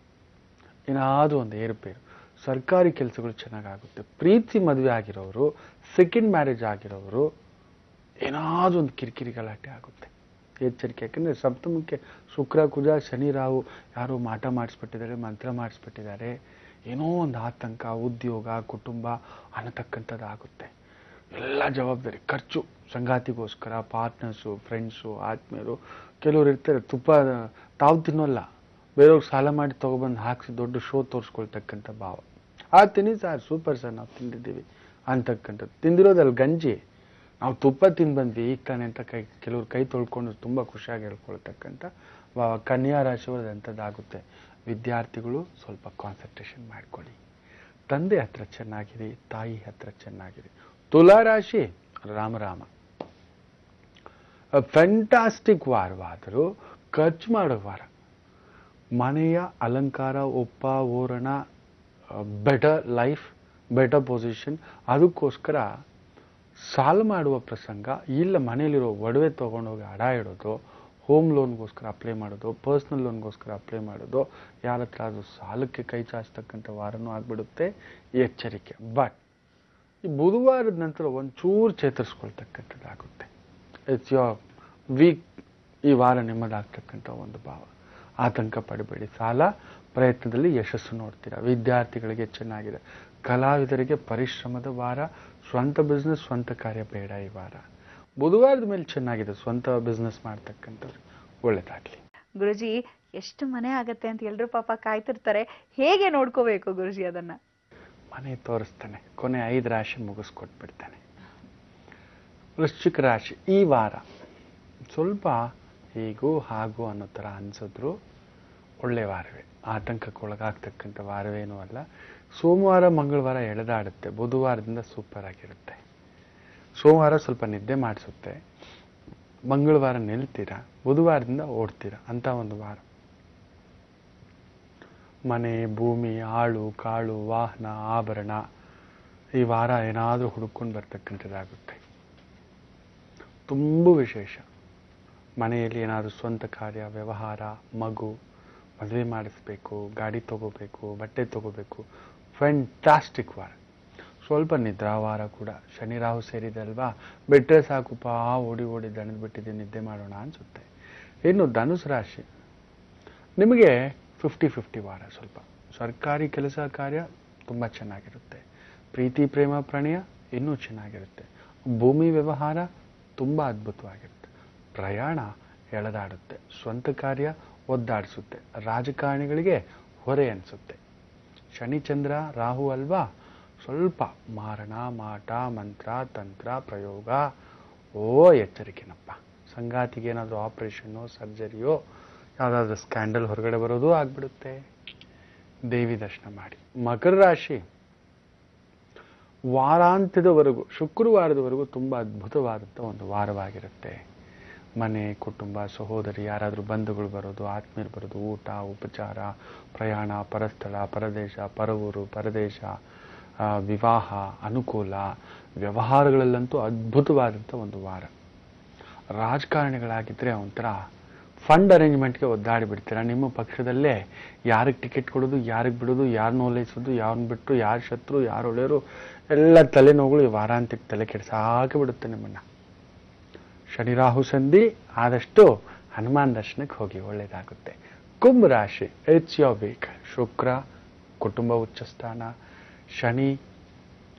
ಏನಾದರೂ ಒಂದು ಏರುಪೇರು. ಸರ್ಕಾರಿ ಕೆಲಸಗಳು ಚೆನ್ನಾಗಾಗುತ್ತೆ. ಪ್ರೀತಿ ಮದುವೆ ಆಗಿರೋರು, ಸೆಕೆಂಡ್ ಮ್ಯಾರೇಜ್ ಆಗಿರೋರು ಏನಾದರೂ ಒಂದು ಕಿರಿಕಿರಿ ಗಲಾಟೆ ಆಗುತ್ತೆ. ಎಚ್ಚರಿಕೆ. ಯಾಕಂದರೆ ಸಪ್ತಮಕ್ಕೆ ಶುಕ್ರ, ಕುಜ, ಶನಿ, ರಾಹು ಯಾರೋ ಮಾಟ ಮಾಡಿಸ್ಬಿಟ್ಟಿದ್ದಾರೆ, ಮಂತ್ರ ಮಾಡಿಸ್ಬಿಟ್ಟಿದ್ದಾರೆ. ಏನೋ ಒಂದು ಆತಂಕ, ಉದ್ಯೋಗ, ಕುಟುಂಬ ಅನ್ನತಕ್ಕಂಥದ್ದು ಆಗುತ್ತೆ. ಎಲ್ಲ ಜವಾಬ್ದಾರಿ, ಖರ್ಚು, ಸಂಗಾತಿಗೋಸ್ಕರ, ಪಾರ್ಟ್ನರ್ಸು, ಫ್ರೆಂಡ್ಸು, ಆತ್ಮೀಯರು. ಕೆಲವರು ಇರ್ತಾರೆ ತುಪ್ಪ ತಾವು ತಿನ್ನೋಲ್ಲ, ಬೇರೆಯವ್ರಿಗೆ ಸಾಲ ಮಾಡಿ ತೊಗೊಬಂದು ಹಾಕಿಸಿ ದೊಡ್ಡ ಶೋ ತೋರಿಸ್ಕೊಳ್ತಕ್ಕಂಥ ಭಾವ. ತಿನ್ನಿ ಸರ್, ಸೂಪರ್ ಸರ್, ನಾವು ತಿಂದಿದ್ದೀವಿ ಅಂತಕ್ಕಂಥದ್ದು. ತಿಂದಿರೋದಲ್ಲಿ ಗಂಜಿ, ನಾವು ತುಪ್ಪ ತಿಂದು ಬಂದ್ವಿ ಈಗ ತಾನೆ ಅಂತ ಕೆಲವ್ರು ಕೈ ತೊಳ್ಕೊಂಡು ತುಂಬ ಖುಷಿಯಾಗಿ ಹೇಳ್ಕೊಳ್ತಕ್ಕಂಥ ಕನ್ಯಾ ರಾಶಿಯವ್ರದ್ದು ಅಂಥದ್ದಾಗುತ್ತೆ. ವಿದ್ಯಾರ್ಥಿಗಳು ಸ್ವಲ್ಪ ಕಾನ್ಸಂಟ್ರೇಷನ್ ಮಾಡ್ಕೊಳ್ಳಿ. ತಂದೆ ಹತ್ರ ಚೆನ್ನಾಗಿರಿ, ತಾಯಿ ಹತ್ರ ಚೆನ್ನಾಗಿರಿ. ತುಲಾ ರಾಶಿ, ರಾಮ ಫ್ಯಾಂಟಾಸ್ಟಿಕ್ ವಾರವಾದರೂ ಖರ್ಚು ಮಾಡೋ ವಾರ. ಮನೆಯ ಅಲಂಕಾರ, ಒಪ್ಪ, ಓರಣ, ಬೆಟರ್ ಲೈಫ್, ಬೆಟರ್ ಪೊಸಿಷನ್, ಅದಕ್ಕೋಸ್ಕರ ಸಾಲ ಮಾಡುವ ಪ್ರಸಂಗ ಇಲ್ಲ. ಮನೆಯಲ್ಲಿರೋ ಒಡವೆ ತೊಗೊಂಡೋಗಿ ಅಡ ಇಡೋದು, ಹೋಮ್ ಲೋನ್ಗೋಸ್ಕರ ಅಪ್ಲೈ ಮಾಡೋದು, ಪರ್ಸ್ನಲ್ ಲೋನ್ಗೋಸ್ಕರ ಅಪ್ಲೈ ಮಾಡೋದು, ಯಾರ ಹತ್ರ ಅದು ಸಾಲಕ್ಕೆ ಕೈ ಚಾಚತಕ್ಕಂಥ ವಾರನೂ ಆಗಿಬಿಡುತ್ತೆ. ಎಚ್ಚರಿಕೆ. ಬಟ್ ಈ ಬುಧವಾರದ ನಂತರ ಒಂಚೂರು ಚೇತರಿಸ್ಕೊಳ್ತಕ್ಕಂಥದ್ದಾಗುತ್ತೆ. It's your weak. ಈ ವಾರ ನಿಮ್ಮದಾಗ್ತಕ್ಕಂಥ ಒಂದು ಭಾವ. ಆತಂಕ ಪಡಬೇಡಿ. ಸಾಲ ಪ್ರಯತ್ನದಲ್ಲಿ ಯಶಸ್ಸು ನೋಡ್ತೀರಾ. ವಿದ್ಯಾರ್ಥಿಗಳಿಗೆ ಚೆನ್ನಾಗಿದೆ. ಕಲಾವಿದರಿಗೆ ಪರಿಶ್ರಮದ ವಾರ. ಸ್ವಂತ ಬಿಸ್ನೆಸ್, ಸ್ವಂತ ಕಾರ್ಯ ಬೇಡ ಈ ವಾರ. ಬುಧವಾರದ ಮೇಲೆ ಚೆನ್ನಾಗಿದೆ. ಸ್ವಂತ ಬಿಸ್ನೆಸ್ ಮಾಡ್ತಕ್ಕಂಥವ್ರು ಒಳ್ಳೇದಾಗ್ಲಿ. ಗುರುಜಿ, ಎಷ್ಟು ಮನೆ ಆಗತ್ತೆ ಅಂತ ಎಲ್ರು ಪಾಪ ಕಾಯ್ತಿರ್ತಾರೆ. ಹೇಗೆ ನೋಡ್ಕೋಬೇಕು ಗುರುಜಿ ಅದನ್ನ? ಮನೆ ತೋರಿಸ್ತಾನೆ. ಕೊನೆ 5 ರಾಶಿ ಮುಗಿಸ್ಕೊಟ್ಬಿಡ್ತಾನೆ. ವೃಶ್ಚಿಕ ರಾಶಿ ಈ ವಾರ ಸ್ವಲ್ಪ ಹೀಗೂ ಹಾಗೂ ಅನ್ನೋ ಥರ ಅನ್ಸಿದ್ರು ಒಳ್ಳೆ ವಾರವೇ. ಆತಂಕಕ್ಕೆ ಒಳಗಾಗ್ತಕ್ಕಂಥ ವಾರವೇನೂ ಅಲ್ಲ. ಸೋಮವಾರ ಮಂಗಳವಾರ ಎಳೆದಾಡುತ್ತೆ. ಬುಧವಾರದಿಂದ ಸೂಪರ್ ಆಗಿರುತ್ತೆ. ಸೋಮವಾರ ಸ್ವಲ್ಪ ನಿದ್ದೆ ಮಾಡಿಸುತ್ತೆ. ಮಂಗಳವಾರ ನಿಲ್ತೀರಾ, ಬುಧವಾರದಿಂದ ಓಡ್ತೀರಾ ಅಂತ ಒಂದು ವಾರ. ಮನೆ, ಭೂಮಿ, ಆಳು ಕಾಳು, ವಾಹನ, ಆಭರಣ ಈ ವಾರ ಏನಾದರೂ ಹುಡುಕೊಂಡು ಬರ್ತಕ್ಕಂಥದ್ದಾಗುತ್ತೆ. ತುಂಬ ವಿಶೇಷ. ಮನೆಯಲ್ಲಿ ಏನಾದರೂ ಸ್ವಂತ ಕಾರ್ಯ, ವ್ಯವಹಾರ, ಮಗು, ಮದುವೆ ಮಾಡಿಸ್ಬೇಕು, ಗಾಡಿ ತಗೋಬೇಕು, ಬಟ್ಟೆ ತಗೋಬೇಕು. ಫ್ಯಾಂಟಾಸ್ಟಿಕ್ ವಾರ. ಸ್ವಲ್ಪ ನಿದ್ರಾವಾರ ಕೂಡ. ಶನಿ ರಾಹು ಸೇರಿದೆ ಅಲ್ವಾ, ಬಿಟ್ಟರೆ ಸಾಕುಪ್ಪ, ಓಡಿ ಓಡಿ ದಣದ್ ಬಿಟ್ಟಿದ್ದೀನಿ, ನಿದ್ದೆ ಮಾಡೋಣ ಅನಿಸುತ್ತೆ. ಇನ್ನು ಧನುಸು ರಾಶಿ ನಿಮಗೆ 50-50 ವಾರ. ಸ್ವಲ್ಪ ಸರ್ಕಾರಿ ಕೆಲಸ ಕಾರ್ಯ ತುಂಬ ಚೆನ್ನಾಗಿರುತ್ತೆ. ಪ್ರೀತಿ ಪ್ರೇಮ ಪ್ರಣಯ ಇನ್ನೂ ಚೆನ್ನಾಗಿರುತ್ತೆ. ಭೂಮಿ ವ್ಯವಹಾರ ತುಂಬ ಅದ್ಭುತವಾಗಿರುತ್ತೆ. ಪ್ರಯಾಣ ಎಳೆದಾಡುತ್ತೆ. ಸ್ವಂತ ಕಾರ್ಯ ಒದ್ದಾಡಿಸುತ್ತೆ. ರಾಜಕಾರಣಿಗಳಿಗೆ ಹೊರೆ ಅನಿಸುತ್ತೆ. ಶನಿಚಂದ್ರ ರಾಹು ಅಲ್ವಾ, ಸ್ವಲ್ಪ ಮಾರಣ, ಮಾಟ, ಮಂತ್ರ, ತಂತ್ರ, ಪ್ರಯೋಗ. ಎಚ್ಚರಿಕೆನಪ್ಪ. ಸಂಗಾತಿಗೆ ಏನಾದರೂ ಆಪರೇಷನ್ನೋ, ಸರ್ಜರಿಯೋ, ಯಾವುದಾದ್ರೂ ಸ್ಕ್ಯಾಂಡಲ್ ಹೊರಗಡೆ ಬರೋದು ಆಗ್ಬಿಡುತ್ತೆ. ದೇವಿ ದರ್ಶನ ಮಾಡಿ. ಮಕರ ರಾಶಿ ವಾರಾಂತ್ಯದವರೆಗೂ, ಶುಕ್ರವಾರದವರೆಗೂ ತುಂಬ ಅದ್ಭುತವಾದಂಥ ಒಂದು ವಾರವಾಗಿರುತ್ತೆ. ಮನೆ, ಕುಟುಂಬ, ಸಹೋದರಿ, ಯಾರಾದರೂ ಬಂಧುಗಳು ಬರೋದು, ಆತ್ಮೀಯರು ಬರೋದು, ಊಟ, ಉಪಚಾರ, ಪ್ರಯಾಣ, ಪರಸ್ಥಳ, ಪರದೇಶ, ಪರವೂರು, ಪರದೇಶ, ವಿವಾಹ, ಅನುಕೂಲ, ವ್ಯವಹಾರಗಳಲ್ಲಂತೂ ಅದ್ಭುತವಾದಂಥ ಒಂದು ವಾರ. ರಾಜಕಾರಣಿಗಳಾಗಿದ್ದರೆ ಒಂಥರ ಫಂಡ್ ಅರೇಂಜ್ಮೆಂಟ್ಗೆ ಒದ್ದಾಡಿ ಬಿಡ್ತೀರಾ. ನಿಮ್ಮ ಪಕ್ಷದಲ್ಲೇ ಯಾರಿಗೆ ಟಿಕೆಟ್ ಕೊಡೋದು, ಯಾರಿಗೆ ಬಿಡೋದು, ಯಾರನ್ನ ಓಲೈಸೋದು, ಯಾರನ್ನ ಬಿಟ್ಟು ಯಾರು ಶತ್ರು, ಯಾರು ಒಳ್ಳೆಯರು, ಎಲ್ಲ ತಲೆನೋವುಗಳು ಈ ವಾರಾಂತ್ಯಕ್ಕೆ ತಲೆ ಕೆಡಿಸಾಕಿಬಿಡುತ್ತೆ ನಿಮ್ಮನ್ನು. ಶನಿ ರಾಹು ಸಂಧಿ. ಆದಷ್ಟು ಹನುಮಾನ್ ದರ್ಶನಕ್ಕೆ ಹೋಗಿ, ಒಳ್ಳೆಯದಾಗುತ್ತೆ. ಕುಂಭ ರಾಶಿ ಇಟ್ಸ್ ಯೋರ್ ವೀಕ್. ಶುಕ್ರ ಕುಟುಂಬ ಉಚ್ಚಸ್ಥಾನ. ಶನಿ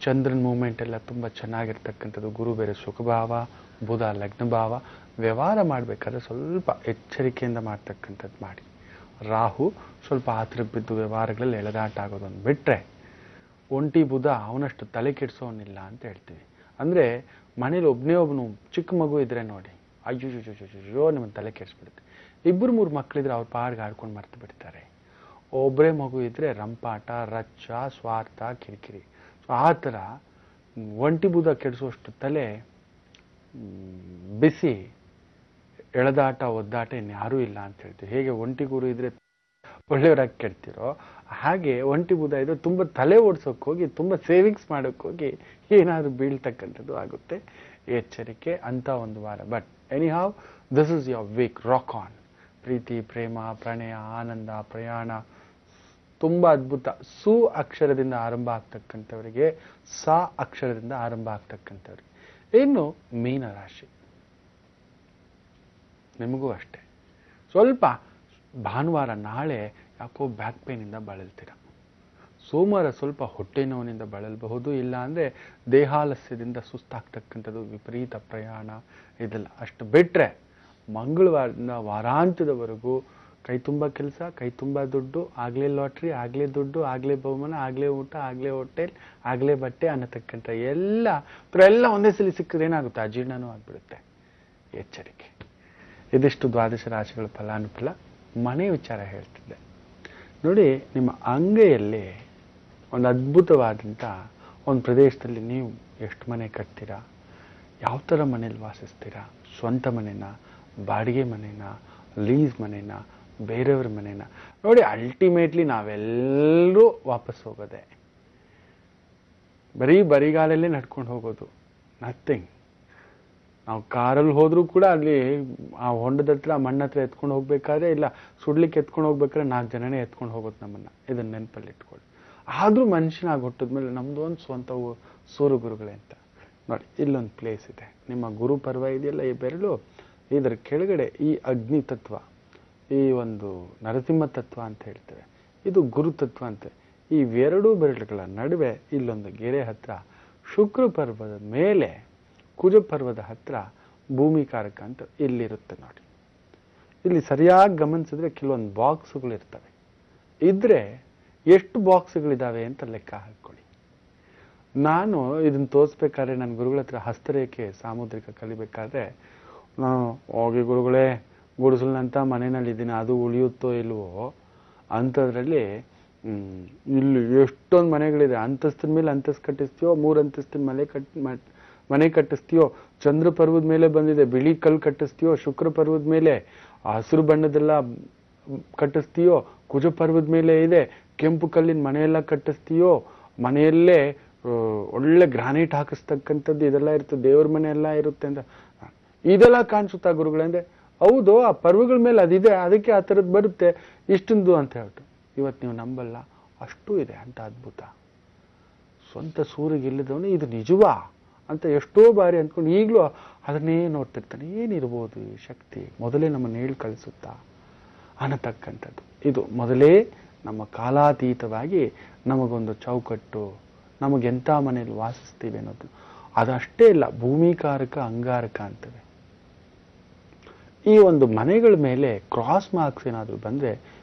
ಚಂದ್ರನ್ ಮೂಮೆಂಟ್ ಎಲ್ಲ ತುಂಬ ಚೆನ್ನಾಗಿರ್ತಕ್ಕಂಥದ್ದು. ಗುರು ಬೇರೆ ಸುಖಭಾವ, ಬುಧ ಲಗ್ನಭಾವ. ವ್ಯವಹಾರ ಮಾಡಬೇಕಾದ್ರೆ ಸ್ವಲ್ಪ ಎಚ್ಚರಿಕೆಯಿಂದ ಮಾಡ್ತಕ್ಕಂಥದ್ದು ಮಾಡಿ. ರಾಹು ಸ್ವಲ್ಪ ಆತರಕ್ಕೆ ಬಿದ್ದು ವ್ಯವಹಾರಗಳಲ್ಲಿ ಎಳೆದಾಟ ಆಗೋದನ್ನು ಬಿಟ್ಟರೆ, ಒಂಟಿ ಬುಧ ಅವನಷ್ಟು ತಲೆ ಕೆಡಿಸೋನಿಲ್ಲ ಅಂತ ಹೇಳ್ತೀವಿ. ಅಂದರೆ ಮನೇಲಿ ಒಬ್ಬನು ಚಿಕ್ಕ ಮಗು ಇದ್ರೆ ನೋಡಿ, ಅಯ್ಯೋ ನಿಮ್ಮನ್ನು ತಲೆ ಕೆಡಿಸ್ಬಿಡುತ್ತೆ. 2-3 ಮಕ್ಕಳಿದ್ರೆ ಅವ್ರ ಪಾಡ್ಗೆ ಆಡ್ಕೊಂಡು ಮರ್ತು ಬಿಡ್ತಾರೆ. ಒಬ್ಬರೇ ಮಗು ಇದ್ರೆ ರಂಪಾಟ, ರಚ್ಚ, ಸ್ವಾರ್ಥ, ಕಿರಿಕಿರಿ. ಸೊ ಆ ಥರ ಒಂಟಿ ಬುಧ ಕೆಡಿಸೋಷ್ಟು ತಲೆ ಬಿಸಿ ಎಳೆದಾಟ, ಒದ್ದಾಟ ಇನ್ಯಾರೂ ಇಲ್ಲ ಅಂತ ಹೇಳ್ತೀವಿ. ಹೇಗೆ ಒಂಟಿ ಗುರು ಇದ್ರೆ ಒಳ್ಳೆಯವರಾಗಿ ಕೆಡ್ತಿರೋ ಹಾಗೆ ಒಂಟಿ ಬುಧ ಇದ್ರೆ ತುಂಬ ತಲೆ ಓಡಿಸೋಕೆ ಹೋಗಿ, ತುಂಬ ಸೇವಿಂಗ್ಸ್ ಮಾಡೋಕ್ಕೆ ಹೋಗಿ ಏನಾದರೂ ಬೀಳ್ತಕ್ಕಂಥದ್ದು ಆಗುತ್ತೆ. ಎಚ್ಚರಿಕೆ ಅಂತ ಒಂದು ವಾರ. But anyhow this is your week. Rock on. ಪ್ರೀತಿ ಪ್ರೇಮ ಪ್ರಣಯ ಆನಂದ ಪ್ರಯಾಣ ತುಂಬ ಅದ್ಭುತ. ಸು ಅಕ್ಷರದಿಂದ ಆರಂಭ ಆಗ್ತಕ್ಕಂಥವರಿಗೆ, ಸ ಅಕ್ಷರದಿಂದ ಆರಂಭ ಆಗ್ತಕ್ಕಂಥವ್ರಿಗೆ. ಇನ್ನು ಮೀನರಾಶಿ ನಿಮಗೂ ಅಷ್ಟೇ. ಸ್ವಲ್ಪ ಭಾನುವಾರ ನಾಳೆ ಯಾಕೋ ಬ್ಯಾಕ್ ಪೇನಿಂದ ಬಳಲ್ತೀರ. ಸೋಮವಾರ ಸ್ವಲ್ಪ ಹೊಟ್ಟೆ ನೋವಿನಿಂದ ಬಳಲಬಹುದು. ಇಲ್ಲ ಅಂದರೆ ದೇಹಾಲಸ್ಯದಿಂದ ಸುಸ್ತಾಗ್ತಕ್ಕಂಥದ್ದು, ವಿಪರೀತ ಪ್ರಯಾಣ ಇದೆಲ್ಲ. ಅಷ್ಟು ಬಿಟ್ಟರೆ ಮಂಗಳವಾರದಿಂದ ವಾರಾಂತ್ಯದವರೆಗೂ ಕೈ ತುಂಬ ಕೆಲಸ, ಕೈ ತುಂಬ ದುಡ್ಡು, ಆಗಲೇ ಲಾಟ್ರಿ, ಆಗಲೇ ದುಡ್ಡು, ಆಗಲೇ ಬಹುಮಾನ, ಆಗಲೇ ಊಟ, ಆಗಲೇ ಹೋಟೆಲ್, ಆಗಲೇ ಬಟ್ಟೆ ಅನ್ನತಕ್ಕಂಥ ಎಲ್ಲ ಒಂದೇ ಸಲ ಸಿಕ್ಕಿದ್ರೆ ಏನಾಗುತ್ತೆ, ಅಜೀರ್ಣನೂ ಆಗಿಬಿಡುತ್ತೆ. ಎಚ್ಚರಿಕೆ. ಇದಿಷ್ಟು ದ್ವಾದಶ ರಾಶಿಗಳ ಫಲಾನುಫಲ. ಮನೆ ವಿಚಾರ ಹೇಳ್ತಿದ್ದೆ ನೋಡಿ. ನಿಮ್ಮ ಅಂಗೈಯಲ್ಲಿ ಒಂದು ಅದ್ಭುತವಾದಂಥ ಒಂದು ಪ್ರದೇಶದಲ್ಲಿ ನೀವು ಎಷ್ಟು ಮನೆ ಕಟ್ತೀರಾ, ಯಾವ ಥರ ಮನೇಲಿ ವಾಸಿಸ್ತೀರಾ, ಸ್ವಂತ ಮನೆನ, ಬಾಡಿಗೆ ಮನೆನ, ಲೀಸ್ ಮನೆನ, ಬೇರೆಯವ್ರ ಮನೇನ ನೋಡಿ. ಅಲ್ಟಿಮೇಟ್ಲಿ ನಾವೆಲ್ಲರೂ ವಾಪಸ್ ಹೋಗೋದೆ, ಬರೀ ಬರಿಗಾಲಲ್ಲೇ ನಡ್ಕೊಂಡು ಹೋಗೋದು, ನಥಿಂಗ್. ನಾವು ಕಾರಲ್ಲಿ ಹೋದ್ರೂ ಕೂಡ ಅಲ್ಲಿ ಆ ಹೊಂಡದ ಹತ್ರ ಮಣ್ಣ ಹತ್ರ ಎತ್ಕೊಂಡು ಹೋಗ್ಬೇಕಾದ್ರೆ, ಇಲ್ಲ ಸುಡ್ಲಿಕ್ಕೆ ಎತ್ಕೊಂಡು ಹೋಗ್ಬೇಕಾದ್ರೆ 4 ಜನನೇ ಎತ್ಕೊಂಡು ಹೋಗೋದು ನಮ್ಮನ್ನ. ಇದನ್ನ ನೆನಪಲ್ಲಿ ಇಟ್ಕೊಳ್ಳಿ. ಆದ್ರೂ ಮನುಷ್ಯನಾಗಿ ಹುಟ್ಟಿದ್ಮೇಲೆ ನಮ್ದು ಒಂದು ಸ್ವಂತ ಸೂರು ಗುರುಗಳೇ ಅಂತ ನೋಡಿ. ಇಲ್ಲೊಂದು ಪ್ಲೇಸ್ ಇದೆ, ನಿಮ್ಮ ಗುರು ಪರ್ವ ಇದೆಯಲ್ಲ, ಈ ಬೆರಳು, ಇದರ ಕೆಳಗಡೆ ಈ ಅಗ್ನಿ ತತ್ವ, ಈ ಒಂದು ನರಸಿಂಹ ತತ್ವ ಅಂತ ಹೇಳ್ತೇವೆ, ಇದು ಗುರು ತತ್ವ ಅಂತೆ. ಈ 2 ಬೆರಳುಗಳ ನಡುವೆ ಇಲ್ಲೊಂದು ಗೆರೆ ಹತ್ರ ಶುಕ್ರ ಪರ್ವದ ಮೇಲೆ ಕುಜ ಪರ್ವದ ಹತ್ರ ಭೂಮಿಕಾರಕ ಅಂತ ಇಲ್ಲಿರುತ್ತೆ ನೋಡಿ. ಇಲ್ಲಿ ಸರಿಯಾಗಿ ಗಮನಿಸಿದ್ರೆ ಕೆಲವೊಂದು ಬಾಕ್ಸ್ಗಳು ಇರ್ತವೆ. ಇದ್ರೆ ಎಷ್ಟು ಬಾಕ್ಸ್ಗಳಿದಾವೆ ಅಂತ ಲೆಕ್ಕ ಹಾಕೊಳ್ಳಿ. ನಾನು ಇದನ್ನ ತೋರಿಸ್ಬೇಕಾದ್ರೆ ನನ್ನ ಗುರುಗಳ ಹತ್ರ ಹಸ್ತರೇಖೆ ಸಾಮುದ್ರಿಕ ಕಲಿಬೇಕಾದ್ರೆ, ನಾನು ಹೋಗಿ ಗುರುಗಳೇ ಗುಡಿಸಲ್ನಂತ ಮನೆಯಲ್ಲಿದ್ದೀನಿ, ಅದು ಉಳಿಯುತ್ತೋ ಇಲ್ವೋ ಅಂಥದ್ರಲ್ಲಿ ಇಲ್ಲಿ ಎಷ್ಟೊಂದು ಮನೆಗಳಿದೆ, ಅಂತಸ್ತಿನ ಮೇಲೆ ಅಂತಸ್ತು ಕಟ್ಟಿಸ್ತೀಯೋ, 3 ಅಂತಸ್ತಿನ ಮನೆ ಕಟ್ಟಿಸ್ತೀಯೋ, ಚಂದ್ರ ಪರ್ವದ ಮೇಲೆ ಬಂದಿದೆ ಬಿಳಿ ಕಲ್ಲು ಕಟ್ಟಿಸ್ತೀಯೋ, ಶುಕ್ರ ಪರ್ವದ ಮೇಲೆ ಹಸಿರು ಬಣ್ಣದೆಲ್ಲ ಕಟ್ಟಿಸ್ತೀಯೋ, ಕುಜ ಪರ್ವದ ಮೇಲೆ ಇದೆ ಕೆಂಪು ಕಲ್ಲಿನ ಮನೆಯೆಲ್ಲ ಕಟ್ಟಿಸ್ತೀಯೋ, ಮನೆಯಲ್ಲೇ ಒಳ್ಳೆ ಗ್ರಾನೈಟ್ ಹಾಕಿಸ್ತಕ್ಕಂಥದ್ದು ಇದೆಲ್ಲ ಇರುತ್ತೆ, ದೇವ್ರ ಮನೆ ಎಲ್ಲ ಇರುತ್ತೆ ಅಂತ ಇದೆಲ್ಲ ಕಾಣಿಸುತ್ತಾ ಗುರುಗಳಂದ್ರೆ, ಹೌದು ಆ ಪರ್ವಗಳ ಮೇಲೆ ಅದಿದೆ, ಅದಕ್ಕೆ ಆ ಥರದ್ದು ಬರುತ್ತೆ ಇಷ್ಟೊಂದು ಅಂತ ಹೇಳ್ಬಿಟ್ಟು. ಇವತ್ತು ನೀವು ನಂಬಲ್ಲ, ಅಷ್ಟೂ ಇದೆ ಅಂತ ಅದ್ಭುತ. ಸ್ವಂತ ಸೂರಿಗಿಲ್ಲದವನು ಇದು ನಿಜವಾ ಅಂತ ಎಷ್ಟೋ ಬಾರಿ ಅಂದ್ಕೊಂಡು ಈಗಲೂ ಅದನ್ನೇ ನೋಡ್ತಿರ್ತಾನೆ. ಏನಿರ್ಬೋದು ಈ ಶಕ್ತಿ, ಮೊದಲೇ ನಮ್ಮನ್ನು ಹೇಳಿ ಕಳಿಸುತ್ತಾ ಅನ್ನತಕ್ಕಂಥದ್ದು. ಇದು ಮೊದಲೇ ನಮ್ಮ ಕಾಲಾತೀತವಾಗಿ ನಮಗೊಂದು ಚೌಕಟ್ಟು, ನಮಗೆಂಥ ಮನೆಯಲ್ಲಿ ವಾಸಿಸ್ತೀವಿ ಅನ್ನೋದು. ಅದಷ್ಟೇ ಇಲ್ಲ, ಭೂಮಿಕಾರಕ ಅಂಗಾರಕ ಅಂತವೆ. ಈ ಒಂದು ಮನೆಗಳ ಮೇಲೆ ಕ್ರಾಸ್ ಮಾರ್ಕ್ಸ್ ಏನಾದರೂ ಬಂದರೆ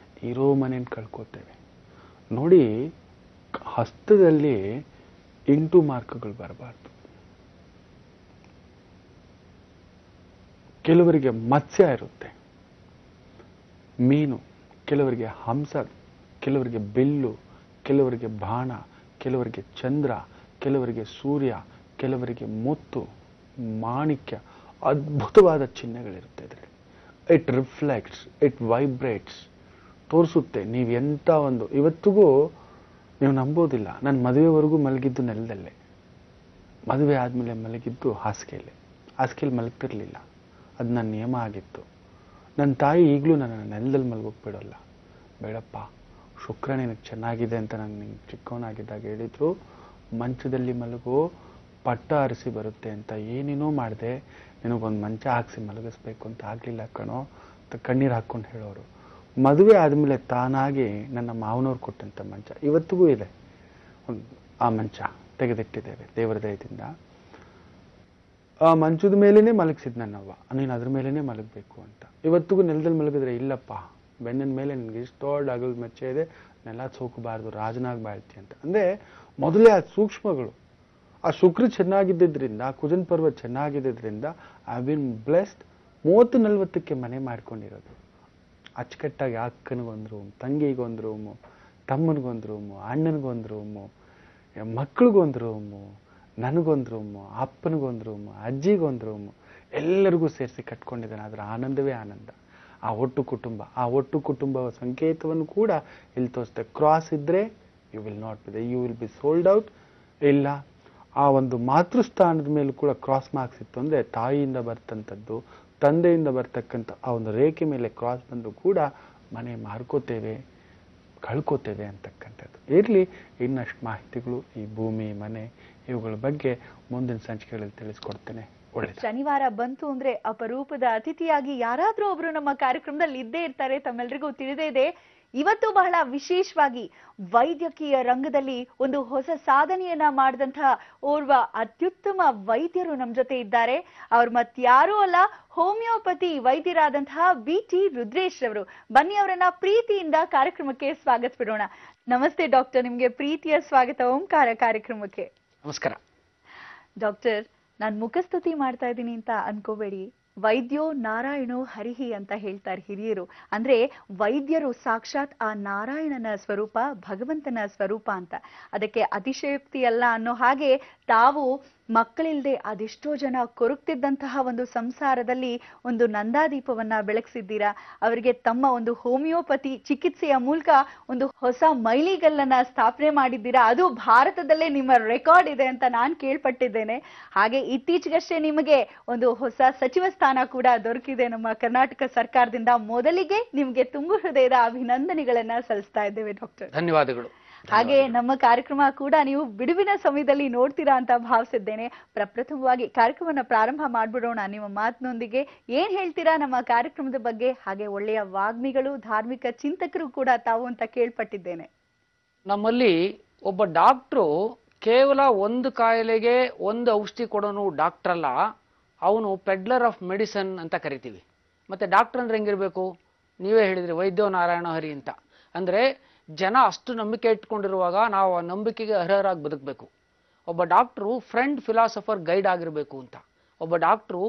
ಇರೋ ಮನೆಯನ್ನು ಕಳ್ಕೋತೇವೆ ನೋಡಿ. ಹಸ್ತದಲ್ಲಿ ಇಂಟು ಮಾರ್ಕ್ಗಳು ಬರಬಾರ್ದು. ಕೆಲವರಿಗೆ ಮತ್ಸ್ಯ ಇರುತ್ತೆ, ಮೀನು, ಕೆಲವರಿಗೆ ಹಂಸ, ಕೆಲವರಿಗೆ ಬಿಲ್ಲು, ಕೆಲವರಿಗೆ ಬಾಣ, ಕೆಲವರಿಗೆ ಚಂದ್ರ, ಕೆಲವರಿಗೆ ಸೂರ್ಯ, ಕೆಲವರಿಗೆ ಮುತ್ತು, ಮಾಣಿಕ್ಯ, ಅದ್ಭುತವಾದ ಚಿಹ್ನೆಗಳಿರುತ್ತೆ ಇದರಲ್ಲಿ. ಇಟ್ ರಿಫ್ಲೆಕ್ಟ್ಸ್, ಇಟ್ ವೈಬ್ರೇಟ್ಸ್, ತೋರಿಸುತ್ತೆ ನೀವು ಎಂಥ ಒಂದು. ಇವತ್ತಿಗೂ ನೀವು ನಂಬೋದಿಲ್ಲ, ನನ್ನ ಮದುವೆವರೆಗೂ ಮಲಗಿದ್ದು ನೆಲದಲ್ಲೇ, ಮದುವೆ ಆದಮೇಲೆ ಮಲಗಿದ್ದು ಹಾಸಿಗೆಯಲ್ಲಿ ಮಲಗ್ತಿರ್ಲಿಲ್ಲ. ಅದು ನನ್ನ ನಿಯಮ ಆಗಿತ್ತು. ನನ್ನ ತಾಯಿ ಈಗಲೂ ನನ್ನ ನೆಲದಲ್ಲಿ ಮಲಗೋಕೆ ಬಿಡೋಲ್ಲ. ಬೇಡಪ್ಪ, ಶುಕ್ರ ನಿನಗೆ ಚೆನ್ನಾಗಿದೆ ಅಂತ ನಾನು ಚಿಕ್ಕವನಾಗಿದ್ದಾಗ ಹೇಳಿದ್ರು, ಮಂಚದಲ್ಲಿ ಮಲಗೋ, ಪಟ್ಟ ಅರಿಸಿ ಬರುತ್ತೆ ಅಂತ. ಏನೇನೋ ಮಾಡಿದೆ, ನಿನಗೊಂದು ಮಂಚ ಹಾಕ್ಸಿ ಮಲಗಿಸ್ಬೇಕು ಅಂತ ಆಗಲಿಲ್ಲ ಕಣೋ ಅಂತ ಕಣ್ಣೀರು ಹಾಕ್ಕೊಂಡು ಹೇಳೋರು. ಮದುವೆ ಆದಮೇಲೆ ತಾನಾಗಿ ನನ್ನ ಮಾವನವ್ರು ಕೊಟ್ಟಂಥ ಮಂಚ ಇವತ್ತಿಗೂ ಇದೆ. ಆ ಮಂಚ ತೆಗೆದಿಟ್ಟಿದ್ದೇವೆ ದೇವರ ದಯದಿಂದ. ಆ ಮಂಚದ ಮೇಲೇನೆ ಮಲಗಿಸಿದ್ ನನ್ನವ್ವ, ನೀನು ಅದ್ರ ಮೇಲೇನೆ ಮಲಗಬೇಕು ಅಂತ. ಇವತ್ತಿಗೂ ನೆಲದಲ್ಲಿ ಮಲಗಿದ್ರೆ, ಇಲ್ಲಪ್ಪ ಬೆನ್ನಿನ ಮೇಲೆ ನಿನ್ಗೆ ಇಷ್ಟು ದೊಡ್ಡ ಅಗಲ ಮಚ್ಚೆ ಇದೆ, ನೆಲ ಸೋಕಬಾರ್ದು, ರಾಜನಾಗಿ ಬಾಳ್ತಿ ಅಂತ. ಅಂದರೆ ಮೊದಲೇ ಆ ಸೂಕ್ಷ್ಮಗಳು. ಆ ಶುಕ್ರ ಚೆನ್ನಾಗಿದ್ದರಿಂದ, ಆ ಕುಜನ್ ಪರ್ವ ಚೆನ್ನಾಗಿದ್ದರಿಂದ ಐ ಬಿನ್ ಬ್ಲೆಸ್ಡ್. 30-40ಕ್ಕೆ ಮನೆ ಮಾಡ್ಕೊಂಡಿರೋದು ಅಚ್ಚುಕಟ್ಟಾಗಿ. ಅಕ್ಕನಿಗೊಂದು ರೂಮ್, ತಂಗಿಗೊಂದು ರೂಮು, ತಮ್ಮನಿಗೊಂದು ರೂಮು, ಅಣ್ಣನಿಗೊಂದು ರೂಮು, ಮಕ್ಕಳಿಗೊಂದು ರೂಮು, ನನಗೊಂದು ರೂಮು, ಅಪ್ಪನಿಗೊಂದು ರೂಮು, ಅಜ್ಜಿಗೊಂದು ರೂಮು, ಎಲ್ಲರಿಗೂ ಸೇರಿಸಿ ಕಟ್ಕೊಂಡಿದ್ದಾನೆ. ಅದರ ಆನಂದವೇ ಆನಂದ. ಆ ಒಟ್ಟು ಕುಟುಂಬ ಸಂಕೇತವನ್ನು ಕೂಡ ಇಲ್ಲಿ ತೋರಿಸುತ್ತೆ. ಕ್ರಾಸ್ ಇದ್ರೆ you will not be, you will be sold out. ಇಲ್ಲ ಆ ಒಂದು ಮಾತೃಸ್ಥಾನದ ಮೇಲೂ ಕೂಡ ಕ್ರಾಸ್ ಮಾರ್ಕ್ಸ್ ಇತ್ತು ಅಂದರೆ ತಾಯಿಯಿಂದ ಬರ್ತಂಥದ್ದು, ತಂದೆಯಿಂದ ಬರ್ತಕ್ಕಂಥ ಆ ಒಂದು ರೇಖೆ ಮೇಲೆ ಕ್ರಾಸ್ ಬಂದು ಕೂಡ ಮನೆ ಮಾರ್ಕೋತೇವೆ, ಕಳ್ಕೋತೇವೆ ಅಂತಕ್ಕಂಥದ್ದು. ಇರಲಿ, ಇನ್ನಷ್ಟು ಮಾಹಿತಿಗಳು ಈ ಭೂಮಿ, ಮನೆ ಇವುಗಳ ಬಗ್ಗೆ ಮುಂದಿನ ಸಂಚಿಕೆಗಳಲ್ಲಿ ತಿಳಿಸ್ಕೊಡ್ತೇನೆ. ಒಳ್ಳೆಯದು. ಶನಿವಾರ ಬಂತು ಅಂದ್ರೆ ಅಪರೂಪದ ಅತಿಥಿಯಾಗಿ ಯಾರಾದ್ರೂ ಒಬ್ರು ನಮ್ಮ ಕಾರ್ಯಕ್ರಮದಲ್ಲಿ ಇದ್ದೇ ಇರ್ತಾರೆ, ತಮ್ಮೆಲ್ಲರಿಗೂ ತಿಳಿದೇ ಇದೆ. ಇವತ್ತು ಬಹಳ ವಿಶೇಷವಾಗಿ ವೈದ್ಯಕೀಯ ರಂಗದಲ್ಲಿ ಒಂದು ಹೊಸ ಸಾಧನೆಯನ್ನ ಮಾಡಿದಂತಹ ಓರ್ವ ಅತ್ಯುತ್ತಮ ವೈದ್ಯರು ನಮ್ಮ ಜೊತೆ ಇದ್ದಾರೆ. ಅವ್ರು ಮತ್ಯಾರೂ ಅಲ್ಲ, ಹೋಮಿಯೋಪತಿ ವೈದ್ಯರಾದಂತಹ BT ರುದ್ರೇಶ್ ರವರು. ಬನ್ನಿ ಅವರನ್ನ ಪ್ರೀತಿಯಿಂದ ಕಾರ್ಯಕ್ರಮಕ್ಕೆ ಸ್ವಾಗತಿಸೋಣ. ನಮಸ್ತೆ ಡಾಕ್ಟರ್, ನಿಮ್ಗೆ ಪ್ರೀತಿಯ ಸ್ವಾಗತ ಓಂಕಾರ ಕಾರ್ಯಕ್ರಮಕ್ಕೆ. ನಮಸ್ಕಾರ ಡಾಕ್ಟರ್. ನಾನು ಮುಖಸ್ತುತಿ ಮಾಡ್ತಾ ಇದ್ದೀನಿ ಅಂತ ಅನ್ಕೋಬೇಡಿ. ವೈದ್ಯೋ ನಾರಾಯಣೋ ಹರಿಹಿ ಅಂತ ಹೇಳ್ತಾರೆ ಹಿರಿಯರು. ಅಂದ್ರೆ ವೈದ್ಯರು ಸಾಕ್ಷಾತ್ ಆ ನಾರಾಯಣನ ಸ್ವರೂಪ, ಭಗವಂತನ ಸ್ವರೂಪ ಅಂತ. ಅದಕ್ಕೆ ಅತಿಶಯೋಕ್ತಿ ಅಲ್ಲ ಅನ್ನೋ ಹಾಗೆ ತಾವು ಮಕ್ಕಳಿಲ್ಲದೆ ಅದೆಷ್ಟೋ ಜನ ಕೊರಗ್ತಿದ್ದಂತಹ ಒಂದು ಸಂಸಾರದಲ್ಲಿ ಒಂದು ನಂದಾದೀಪವನ್ನ ಬೆಳಗಿಸಿದ್ದೀರಾ. ಅವರಿಗೆ ತಮ್ಮ ಒಂದು ಹೋಮಿಯೋಪತಿ ಚಿಕಿತ್ಸೆಯ ಮೂಲಕ ಒಂದು ಹೊಸ ಮೈಲಿಗಲ್ಲನ್ನ ಸ್ಥಾಪನೆ ಮಾಡಿದ್ದೀರಾ. ಅದು ಭಾರತದಲ್ಲೇ ನಿಮ್ಮ ರೆಕಾರ್ಡ್ ಇದೆ ಅಂತ ನಾನು ಕೇಳ್ಪಟ್ಟಿದ್ದೇನೆ. ಹಾಗೆ ಇತ್ತೀಚೆಗಷ್ಟೇ ನಿಮಗೆ ಒಂದು ಹೊಸ ಸಚಿವ ಸ್ಥಾನ ಕೂಡ ದೊರಕಿದೆ ನಮ್ಮ ಕರ್ನಾಟಕ ಸರ್ಕಾರದಿಂದ. ಮೊದಲಿಗೆ ನಿಮಗೆ ತುಂಬು ಹೃದಯದ ಅಭಿನಂದನೆಗಳನ್ನ ಸಲ್ಲಿಸ್ತಾ ಇದ್ದೇವೆ ಡಾಕ್ಟರ್. ಧನ್ಯವಾದಗಳು. ಹಾಗೆ ನಮ್ಮ ಕಾರ್ಯಕ್ರಮ ಕೂಡ ನೀವು ಬಿಡುವಿನ ಸಮಯದಲ್ಲಿ ನೋಡ್ತೀರಾ ಅಂತ ಭಾವಿಸಿದ್ದೇನೆ. ಪ್ರಪ್ರಥಮವಾಗಿ ಕಾರ್ಯಕ್ರಮನ ಪ್ರಾರಂಭ ಮಾಡ್ಬಿಡೋಣ ನಿಮ್ಮ ಮಾತಿನೊಂದಿಗೆ. ಏನ್ ಹೇಳ್ತೀರಾ ನಮ್ಮ ಕಾರ್ಯಕ್ರಮದ ಬಗ್ಗೆ? ಹಾಗೆ ಒಳ್ಳೆಯ ವಾಗ್ಮಿಗಳು, ಧಾರ್ಮಿಕ ಚಿಂತಕರು ಕೂಡ ತಾವು ಅಂತ ಕೇಳ್ಪಟ್ಟಿದ್ದೇನೆ. ನಮ್ಮಲ್ಲಿ ಒಬ್ಬ ಡಾಕ್ಟ್ರು ಕೇವಲ ಒಂದು ಕಾಯಿಲೆಗೆ ಒಂದು ಔಷಧಿ ಕೊಡೋನು ಡಾಕ್ಟರ್ ಅಲ್ಲ, ಅವನು ಪೆಡ್ಲರ್ ಆಫ್ ಮೆಡಿಸನ್ ಅಂತ ಕರಿತೀವಿ. ಮತ್ತೆ ಡಾಕ್ಟರ್ ಅಂದ್ರೆ ಹೆಂಗಿರ್ಬೇಕು? ನೀವೇ ಹೇಳಿದ್ರಿ, ವೈದ್ಯೋ ನಾರಾಯಣ ಹರಿ ಅಂತ. ಅಂದ್ರೆ ಜನ ಅಷ್ಟು ನಂಬಿಕೆ ಇಟ್ಕೊಂಡಿರುವಾಗ ನಾವು ಆ ನಂಬಿಕೆಗೆ ಅರ್ಹರಾಗಿ ಬದುಕಬೇಕು. ಒಬ್ಬ ಡಾಕ್ಟ್ರು ಫ್ರೆಂಡ್, ಫಿಲಾಸಫರ್, ಗೈಡ್ ಆಗಿರ್ಬೇಕು ಅಂತ. ಒಬ್ಬ ಡಾಕ್ಟ್ರು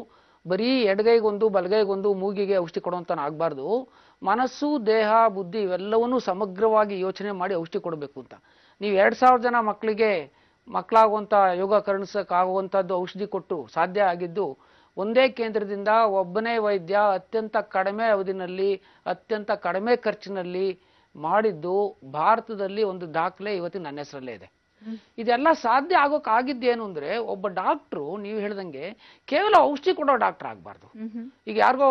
ಬರೀ ಎಡಗೈಗೊಂದು ಬಲಗೈಗೊಂದು ಮೂಗಿಗೆ ಔಷಧಿ ಕೊಡುವಂತ ಆಗಬಾರ್ದು. ಮನಸ್ಸು, ದೇಹ, ಬುದ್ಧಿ ಇವೆಲ್ಲವನ್ನೂ ಸಮಗ್ರವಾಗಿ ಯೋಚನೆ ಮಾಡಿ ಔಷಧಿ ಕೊಡಬೇಕು ಅಂತ. ನೀವು 2000 ಜನ ಮಕ್ಕಳಾಗುವಂತ ಯೋಗ ಕರುಣಿಸಕ್ಕಾಗುವಂತದ್ದು ಔಷಧಿ ಕೊಟ್ಟು ಸಾಧ್ಯ ಆಗಿದ್ದು ಒಂದೇ ಕೇಂದ್ರದಿಂದ ಒಬ್ಬನೇ ವೈದ್ಯ ಅತ್ಯಂತ ಕಡಿಮೆ ಅವಧಿನಲ್ಲಿ ಅತ್ಯಂತ ಕಡಿಮೆ ಖರ್ಚಿನಲ್ಲಿ ಮಾಡಿದ್ದು ಭಾರತದಲ್ಲಿ ಒಂದು ದಾಖಲೆ ಇವತ್ತಿನ ನನ್ನ ಹೆಸರಲ್ಲೇ ಇದೆ. ಇದೆಲ್ಲ ಸಾಧ್ಯ ಆಗೋಕ್ಕಾಗಿದ್ದೇನು ಅಂದ್ರೆ ಒಬ್ಬ ಡಾಕ್ಟ್ರು ನೀವು ಹೇಳ್ದಂಗೆ ಕೇವಲ ಔಷಧಿ ಕೊಡೋ ಡಾಕ್ಟರ್ ಆಗ್ಬಾರ್ದು. ಈಗ ಯಾರಿಗೋ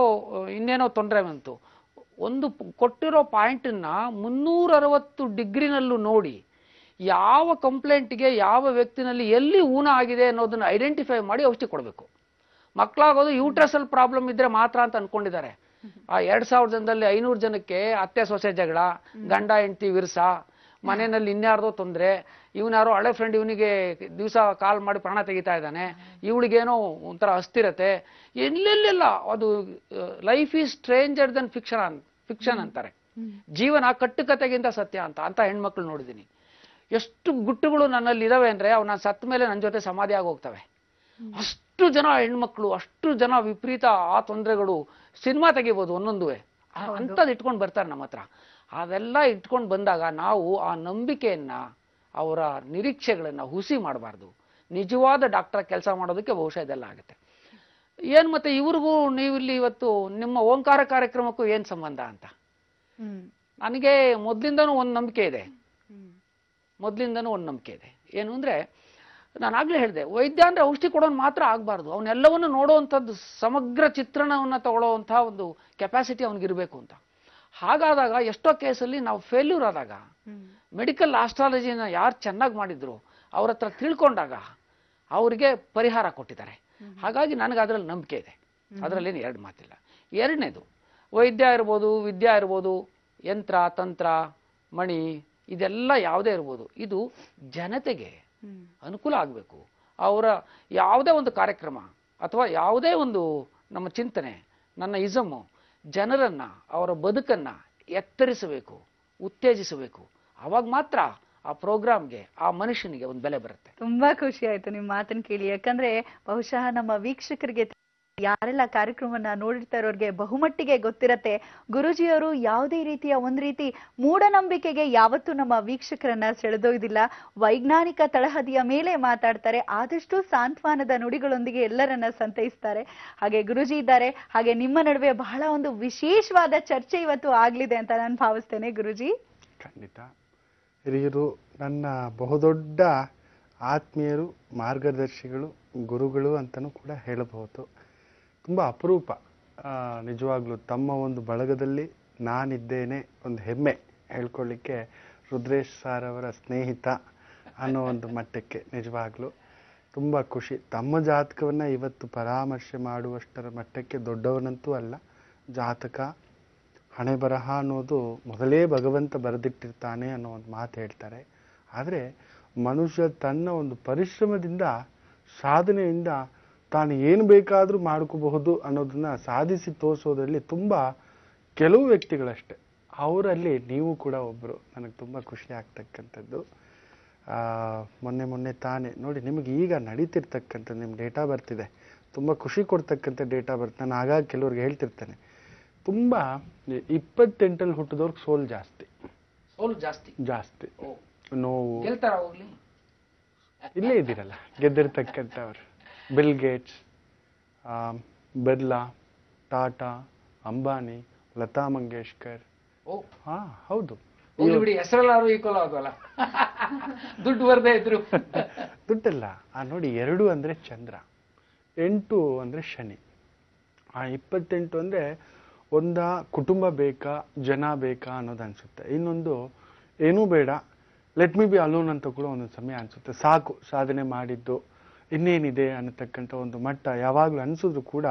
ಇನ್ನೇನೋ ತೊಂದರೆ ಬಂತು, ಒಂದು ಕೊಟ್ಟಿರೋ ಪಾಯಿಂಟನ್ನ 360 ಡಿಗ್ರಿನಲ್ಲೂ ನೋಡಿ ಯಾವ ಕಂಪ್ಲೇಂಟ್ಗೆ ಯಾವ ವ್ಯಕ್ತಿನಲ್ಲಿ ಎಲ್ಲಿ ಊನ ಆಗಿದೆ ಅನ್ನೋದನ್ನ ಐಡೆಂಟಿಫೈ ಮಾಡಿ ಔಷಧಿ ಕೊಡಬೇಕು. ಮಕ್ಕಳಾಗೋದು ಯೂಟ್ರಸಲ್ ಪ್ರಾಬ್ಲಮ್ ಇದ್ರೆ ಮಾತ್ರ ಅಂತ ಅನ್ಕೊಂಡಿದ್ದಾರೆ. ಆ 2000 ಜನದಲ್ಲಿ 500 ಜನಕ್ಕೆ ಅತ್ತೆ ಸೊಸೆ ಜಗಳ, ಗಂಡ ಹೆಂಡತಿ ವಿರಸ, ಮನೆಯಲ್ಲಿ ಇನ್ಯಾರ್ದೋ ತೊಂದರೆ, ಇವನ್ಯಾರೋ ಹಳೆ ಫ್ರೆಂಡ್ ಇವನಿಗೆ ದಿವಸ ಕಾಲ್ ಮಾಡಿ ಪ್ರಾಣ ತೆಗಿತಾ ಇದ್ದಾನೆ, ಇವಳಿಗೇನೋ ಒಂಥರ ಅಸ್ಥಿರತೆ, ಎಲ್ಲೆಲ್ಲೆಲ್ಲ ಅದು life is stranger than fiction ಅಂತಾರೆ. ಜೀವನ ಕಟ್ಟುಕತೆಗಿಂತ ಸತ್ಯ ಅಂತ ಹೆಣ್ಮಕ್ಳು ನೋಡಿದೀನಿ. ಎಷ್ಟು ಗುಟ್ಟುಗಳು ನನ್ನಲ್ಲಿ ಇದಾವೆ ಅಂದ್ರೆ ಅವು ನಾನು ಸತ್ತ ಮೇಲೆ ನನ್ನ ಜೊತೆ ಸಮಾಧಿ ಆಗೋಗ್ತವೆ. ಅಷ್ಟು ಜನ ಹೆಣ್ಮಕ್ಳು, ಅಷ್ಟು ಜನ ವಿಪರೀತ ಆ ತೊಂದರೆಗಳು. ಸಿನಿಮಾ ತೆಗಿಬೋದು ಒಂದೊಂದುವೆ, ಅಂಥದ್ದು ಇಟ್ಕೊಂಡು ಬರ್ತಾರೆ ನಮ್ಮ ಹತ್ರ. ಅದೆಲ್ಲ ಇಟ್ಕೊಂಡು ಬಂದಾಗ ನಾವು ಆ ನಂಬಿಕೆಯನ್ನ, ಅವರ ನಿರೀಕ್ಷೆಗಳನ್ನ ಹುಸಿ ಮಾಡಬಾರ್ದು. ನಿಜವಾದ ಡಾಕ್ಟರ್ ಕೆಲಸ ಮಾಡೋದಕ್ಕೆ ಬಹುಶಃ ಇದೆಲ್ಲ ಆಗುತ್ತೆ. ಏನ್ ಮತ್ತೆ ಇವ್ರಿಗೂ ನೀವಿಲ್ಲಿ ಇವತ್ತು ನಿಮ್ಮ ಓಂಕಾರ ಕಾರ್ಯಕ್ರಮಕ್ಕೂ ಏನ್ ಸಂಬಂಧ ಅಂತ ನನಗೆ ಮೊದ್ಲಿಂದನೂ ಒಂದು ನಂಬಿಕೆ ಇದೆ. ಏನು ಅಂದ್ರೆ ನಾನು ಆಗ್ಲೇ ಹೇಳಿದೆ, ವೈದ್ಯ ಅಂದ್ರೆ ಔಷಧಿ ಕೊಡೋನ್ ಮಾತ್ರ ಆಗ್ಬಾರ್ದು, ಅವನ್ನೆಲ್ಲವನ್ನು ನೋಡುವಂಥದ್ದು ಸಮಗ್ರ ಚಿತ್ರಣವನ್ನ ತಗೊಳ್ಳೋವಂತಹ ಒಂದು ಕೆಪಾಸಿಟಿ ಅವನಿಗಿರ್ಬೇಕು ಅಂತ. ಹಾಗಾದಾಗ ಎಷ್ಟೋ ಕೇಸಲ್ಲಿ ನಾವು ಫೇಲ್ಯೂರ್ ಆದಾಗ ಮೆಡಿಕಲ್ ಆಸ್ಟ್ರಾಲಜಿನ ಯಾರು ಚೆನ್ನಾಗಿ ಮಾಡಿದ್ರು ಅವ್ರ ಹತ್ರ ತಿಳ್ಕೊಂಡಾಗ ಅವರಿಗೆ ಪರಿಹಾರ ಕೊಟ್ಟಿದ್ದಾರೆ. ಹಾಗಾಗಿ ನನಗೆ ಅದರಲ್ಲಿ ನಂಬಿಕೆ ಇದೆ, ಅದರಲ್ಲೇನು ಎರಡು ಮಾತಿಲ್ಲ. ಎರಡನೇದು, ವೈದ್ಯ ಇರ್ಬೋದು, ವಿದ್ಯಾ ಇರ್ಬೋದು, ಯಂತ್ರ ತಂತ್ರ ಮಣಿ ಇದೆಲ್ಲ ಯಾವುದೇ ಇರ್ಬೋದು, ಇದು ಜನತೆಗೆ ಅನುಕೂಲ ಆಗಬೇಕು. ಅವರ ಯಾವುದೇ ಒಂದು ಕಾರ್ಯಕ್ರಮ ಅಥವಾ ಯಾವುದೇ ಒಂದು ನಮ್ಮ ಚಿಂತನೆ, ನನ್ನ ಇಸಮ್ಮು ಜನರನ್ನ, ಅವರ ಬದುಕನ್ನ ಎತ್ತರಿಸಬೇಕು, ಉತ್ತೇಜಿಸಬೇಕು. ಅವಾಗ ಮಾತ್ರ ಆ ಪ್ರೋಗ್ರಾಮ್ಗೆ, ಆ ಮನುಷ್ಯನಿಗೆ ಒಂದು ಬೆಲೆ ಬರುತ್ತೆ. ತುಂಬಾ ಖುಷಿ ಆಯ್ತು ನಿಮ್ ಮಾತನ್ನ ಕೇಳಿ. ಯಾಕಂದ್ರೆ ಬಹುಶಃ ನಮ್ಮ ವೀಕ್ಷಕರಿಗೆ, ಯಾರೆಲ್ಲ ಕಾರ್ಯಕ್ರಮವನ್ನ ನೋಡಿರ್ತಾ ಇರೋರಿಗೆ ಬಹುಮಟ್ಟಿಗೆ ಗೊತ್ತಿರತ್ತೆ, ಗುರೂಜಿಯವರು ಯಾವುದೇ ರೀತಿಯ ಒಂದ್ ರೀತಿ ಮೂಢನಂಬಿಕೆಗೆ ಯಾವತ್ತೂ ನಮ್ಮ ವೀಕ್ಷಕರನ್ನ ಸೆಳೆದೊಯ್ದಿಲ್ಲ. ವೈಜ್ಞಾನಿಕ ತಳಹದಿಯ ಮೇಲೆ ಮಾತಾಡ್ತಾರೆ, ಆದಷ್ಟು ಸಾಂತ್ವನದ ನುಡಿಗಳೊಂದಿಗೆ ಎಲ್ಲರನ್ನ ಸಂತೈಸ್ತಾರೆ. ಹಾಗೆ ಗುರೂಜಿ ಇದ್ದಾರೆ, ಹಾಗೆ ನಿಮ್ಮ ನಡುವೆ ಬಹಳ ಒಂದು ವಿಶೇಷವಾದ ಚರ್ಚೆ ಇವತ್ತು ಆಗ್ಲಿದೆ ಅಂತ ನಾನು ಭಾವಿಸ್ತೇನೆ. ಗುರೂಜಿ ಖಂಡಿತ ಹಿರಿಯರು, ನನ್ನ ಬಹುದೊಡ್ಡ ಆತ್ಮೀಯರು, ಮಾರ್ಗದರ್ಶಿಗಳು, ಗುರುಗಳು ಅಂತಲೂ ಕೂಡ ಹೇಳಬಹುದು. ತುಂಬ ಅಪರೂಪ ನಿಜವಾಗ್ಲೂ. ತಮ್ಮ ಒಂದು ಬಳಗದಲ್ಲಿ ನಾನಿದ್ದೇನೆ ಒಂದು ಹೆಮ್ಮೆ ಹೇಳ್ಕೊಳ್ಳಿಕ್ಕೆ ರುದ್ರೇಶ್ ಸಾರ್ ಅವರ ಸ್ನೇಹಿತ ಅನ್ನೋ ಒಂದು ಮಟ್ಟಕ್ಕೆ ನಿಜವಾಗ್ಲೂ ತುಂಬ ಖುಷಿ. ತಮ್ಮ ಜಾತಕವನ್ನು ಇವತ್ತು ಪರಾಮರ್ಶೆ ಮಾಡುವಷ್ಟರ ಮಟ್ಟಕ್ಕೆ ದೊಡ್ಡವನಂತೂ ಅಲ್ಲ. ಜಾತಕ, ಹಣೆ ಬರಹ ಅನ್ನೋದು ಮೊದಲೇ ಭಗವಂತ ಬರೆದಿಟ್ಟಿರ್ತಾನೆ ಅನ್ನೋ ಒಂದು ಮಾತು ಹೇಳ್ತಾರೆ. ಆದರೆ ಮನುಷ್ಯ ತನ್ನ ಒಂದು ಪರಿಶ್ರಮದಿಂದ, ಸಾಧನೆಯಿಂದ ತಾನು ಏನು ಬೇಕಾದರೂ ಮಾಡ್ಕೋಬಹುದು ಅನ್ನೋದನ್ನ ಸಾಧಿಸಿ ತೋರಿಸೋದ್ರಲ್ಲಿ ತುಂಬ ಕೆಲವು ವ್ಯಕ್ತಿಗಳಷ್ಟೆ. ಅವರಲ್ಲಿ ನೀವು ಕೂಡ ಒಬ್ಬರು. ನನಗೆ ತುಂಬ ಖುಷಿ ಆಗ್ತಕ್ಕಂಥದ್ದು. ಮೊನ್ನೆ ತಾನೇ ನೋಡಿ, ನಿಮಗೆ ಈಗ ನಡೀತಿರ್ತಕ್ಕಂಥದ್ದು ನಿಮ್ಮ ಡೇಟಾ ಬರ್ತಿದೆ, ತುಂಬ ಖುಷಿ ಕೊಡ್ತಕ್ಕಂಥ ಡೇಟಾ ಬರ್ತ. ನಾನು ಆಗಾಗ ಕೆಲವ್ರಿಗೆ ಹೇಳ್ತಿರ್ತೇನೆ, ತುಂಬ 28 ಹುಟ್ಟಿದವ್ರಿಗೆ ಸೋಲು ಜಾಸ್ತಿ, ನೋವು. ಇಲ್ಲೇ ಇದ್ದೀರಲ್ಲ ಗೆದ್ದಿರ್ತಕ್ಕಂಥವ್ರು. Bill Gates, Birla, Tata, Ambani, Lata Mangeshkar. ಹಾ ಹೌದು. ಬಿಡಿ, ಹೆಸರಲ್ಲಾರು ಈಕ್ವಲ್ ಆಗೋಲ್ಲ. ದುಡ್ಡು ಬರ್ದೇ ಇದ್ರು. ದುಡ್ಡಲ್ಲ, ನೋಡಿ 2 ಅಂದ್ರೆ ಚಂದ್ರ, 8 ಅಂದ್ರೆ ಶನಿ. ಆ 28 ಅಂದ್ರೆ ಒಂದ ಕುಟುಂಬ ಬೇಕಾ, ಜನ ಬೇಕಾ ಅನ್ನೋದು ಅನ್ಸುತ್ತೆ. ಇನ್ನೊಂದು ಏನೂ ಬೇಡ, ಲೆಟ್ ಮಿ ಬಿ ಅಲೋನ್ ಅಂತ ಕೂಡ ಒಂದೊಂದು ಸಮಯ ಅನ್ಸುತ್ತೆ. ಸಾಕು ಸಾಧನೆ ಮಾಡಿದ್ದು, ಇನ್ನೇನಿದೆ ಅನ್ನತಕ್ಕಂಥ ಒಂದು ಮಟ್ಟ ಯಾವಾಗಲೂ ಅನ್ಸಿದ್ರು ಕೂಡ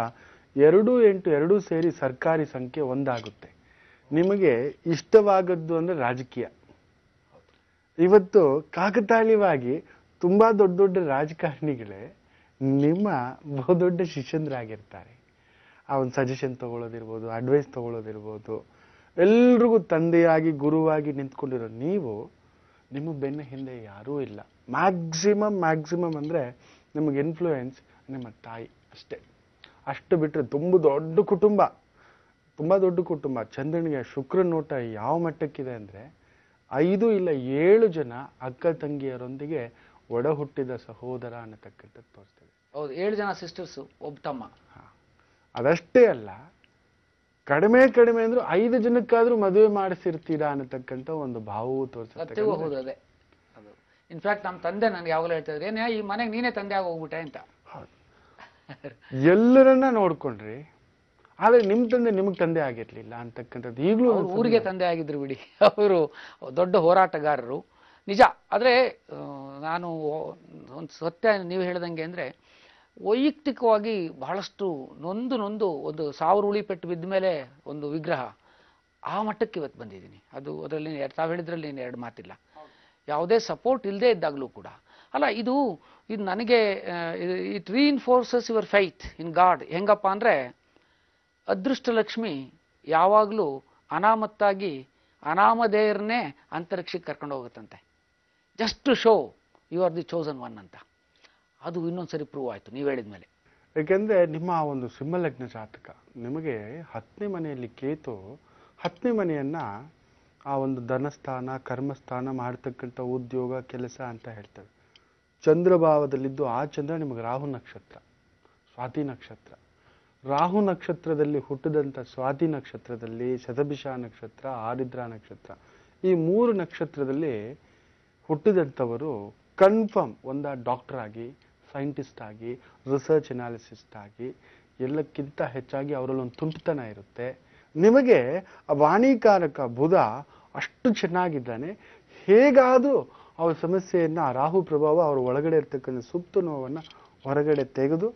2, 8 ಎರಡೂ ಸೇರಿ ಸರ್ಕಾರಿ ಸಂಖ್ಯೆ 1 ಆಗುತ್ತೆ. ನಿಮಗೆ ಇಷ್ಟವಾಗದ್ದು ಅಂದ್ರೆ ರಾಜಕೀಯ. ಇವತ್ತು ಕಾಕತಾಳೀಯವಾಗಿ ತುಂಬಾ ದೊಡ್ಡ ದೊಡ್ಡ ರಾಜಕಾರಣಿಗಳೇ ನಿಮ್ಮ ಬಹುದೊಡ್ಡ ಶಿಷ್ಯಂದ್ರಾಗಿರ್ತಾರೆ. ಆ ಒಂದು ಸಜೆಷನ್ ತಗೊಳ್ಳೋದಿರ್ಬೋದು, ಅಡ್ವೈಸ್ ತಗೊಳ್ಳೋದಿರ್ಬೋದು, ಎಲ್ರಿಗೂ ತಂದೆಯಾಗಿ ಗುರುವಾಗಿ ನಿಂತ್ಕೊಂಡಿರೋ ನೀವು, ನಿಮ್ಮ ಬೆನ್ನ ಹಿಂದೆ ಯಾರೂ ಇಲ್ಲ. ಮ್ಯಾಕ್ಸಿಮಮ್ ಅಂದ್ರೆ ನಿಮಗೆ ಇನ್ಫ್ಲೂಯೆನ್ಸ್ ನಿಮ್ಮ ತಾಯಿ ಅಷ್ಟೇ. ಅಷ್ಟು ಬಿಟ್ಟರೆ ತುಂಬ ದೊಡ್ಡ ಕುಟುಂಬ. ಚಂದ್ರನಿಗೆ ಶುಕ್ರ ನೋಟ ಯಾವ ಮಟ್ಟಕ್ಕಿದೆ ಅಂದ್ರೆ 5 ಇಲ್ಲ 7 ಜನ ಅಕ್ಕ ತಂಗಿಯರೊಂದಿಗೆ ಒಡ ಹುಟ್ಟಿದ ಸಹೋದರ ಅನ್ನತಕ್ಕಂಥದ್ದು ತೋರಿಸ್ತೇವೆ. ಹೌದು, 7 ಜನ ಸಿಸ್ಟರ್ಸ್, ಒಬ್ಬ ತಮ್ಮ. ಅದಷ್ಟೇ ಅಲ್ಲ, ಕಡಿಮೆ ಅಂದ್ರೂ 5 ಜನಕ್ಕಾದ್ರೂ ಮದುವೆ ಮಾಡಿಸಿರ್ತೀರಾ ಅನ್ನತಕ್ಕಂಥ ಒಂದು ಭಾವವು ತೋರಿಸುತ್ತೆ. ಅದೇ ಅದು ಇನ್ಫ್ಯಾಕ್ಟ್ ನಮ್ಮ ತಂದೆ ನನ್ಗೆ ಯಾವಾಗಲೂ ಹೇಳ್ತಾ ಇದ್ರೆ, ಏನೇ ಈ ಮನೆಗೆ ನೀನೇ ತಂದೆ ಆಗಿ ಹೋಗ್ಬಿಟ್ಟೆ ಅಂತ. ಎಲ್ಲರನ್ನ ನೋಡ್ಕೊಂಡ್ರಿ, ಆದ್ರೆ ನಿಮ್ ತಂದೆ ನಿಮಗ್ ತಂದೆ ಆಗಿರ್ಲಿಲ್ಲ ಅಂತಕ್ಕಂಥದ್ದು ಈಗಲೂ. ಊರಿಗೆ ತಂದೆ ಆಗಿದ್ರು ಬಿಡಿ, ಅವರು ದೊಡ್ಡ ಹೋರಾಟಗಾರರು ನಿಜ. ಆದ್ರೆ ನಾನು ಒಂದು ಸತ್ಯ ನೀವು ಹೇಳ್ದಂಗೆ ಅಂದ್ರೆ, ವೈಯಕ್ತಿಕವಾಗಿ ಬಹಳಷ್ಟು ನೊಂದು ಒಂದು 1000 ಉಳಿ ಪೆಟ್ಟು ಬಿದ್ದ ಮೇಲೆ ಒಂದು ವಿಗ್ರಹ, ಆ ಮಟ್ಟಕ್ಕೆ ಇವತ್ತು ಬಂದಿದ್ದೀನಿ. ಅದರಲ್ಲಿ ತಾವು ಹೇಳಿದ್ರಲ್ಲಿ 2 ಮಾತಿಲ್ಲ. ಯಾವುದೇ ಸಪೋರ್ಟ್ ಇಲ್ಲದೆ ಇದ್ದಾಗಲೂ ಕೂಡ ಅಲ್ಲ, ಇದು ನನಗೆ it reinforces your faith in God. ಹೆಂಗಪ್ಪ ಅಂದ್ರೆ, ಅದೃಷ್ಟ ಲಕ್ಷ್ಮಿ ಯಾವಾಗಲೂ ಅನಾಮತ್ತಾಗಿ ಅನಾಮಧೇಯರನ್ನೇ ಅಂತರಿಕ್ಷಕ್ಕೆ ಕರ್ಕೊಂಡು ಹೋಗುತ್ತಂತೆ, just to show you are the chosen one ಅಂತ. ಅದು ಇನ್ನೊಂದ್ಸರಿ ಪ್ರೂವ್ ಆಯ್ತು ನೀವು ಹೇಳಿದ್ಮೇಲೆ. ಯಾಕೆಂದ್ರೆ ನಿಮ್ಮ ಒಂದು ಸಿಂಹಲಗ್ನ ಜಾತಕ, ನಿಮಗೆ 10ನೇ ಮನೆಯಲ್ಲಿ ಕೇತು 10ನೇ ಮನೆಯನ್ನ ಆ ಒಂದು ಧನಸ್ಥಾನ, ಕರ್ಮಸ್ಥಾನ, ಮಾಡ್ತಕ್ಕಂಥ ಉದ್ಯೋಗ, ಕೆಲಸ ಅಂತ ಹೇಳ್ತೇವೆ. ಚಂದ್ರಭಾವದಲ್ಲಿದ್ದು ಆ ಚಂದ್ರ ನಿಮಗೆ ರಾಹು ನಕ್ಷತ್ರ, ಸ್ವಾತಿ ನಕ್ಷತ್ರ. ರಾಹು ನಕ್ಷತ್ರದಲ್ಲಿ ಹುಟ್ಟಿದಂಥ ಸ್ವಾತಿ ನಕ್ಷತ್ರದಲ್ಲಿ ಶತಭಿಷ ನಕ್ಷತ್ರ, ಆರಿದ್ರ ನಕ್ಷತ್ರ, ಈ 3 ನಕ್ಷತ್ರದಲ್ಲಿ ಹುಟ್ಟಿದಂಥವರು ಕನ್ಫರ್ಮ್ ಡಾಕ್ಟರ್ ಆಗಿ, ಸೈಂಟಿಸ್ಟ್ ಆಗಿ, ರಿಸರ್ಚ್ ಅನಾಲಿಸಿಸ್ಟ್ ಆಗಿ, ಎಲ್ಲಕ್ಕಿಂತ ಹೆಚ್ಚಾಗಿ ಅವರಲ್ಲಿ ಒಂದು ತುಂಟತನ ಇರುತ್ತೆ. ನಿಮಗೆ ವಾಣಿಕಾರಕ ಬುಧ ಅಷ್ಟು ಚೆನ್ನಾಗಿದ್ದಾನೆ. ಹೇಗಾದರೂ ಅವ್ರ ಸಮಸ್ಯೆಯನ್ನ ರಾಹು ಪ್ರಭಾವ ಅವ್ರ ಒಳಗಡೆ ಇರ್ತಕ್ಕಂಥ ಸುಪ್ತ ನೋವನ್ನು ಹೊರಗಡೆ ತೆಗೆದು,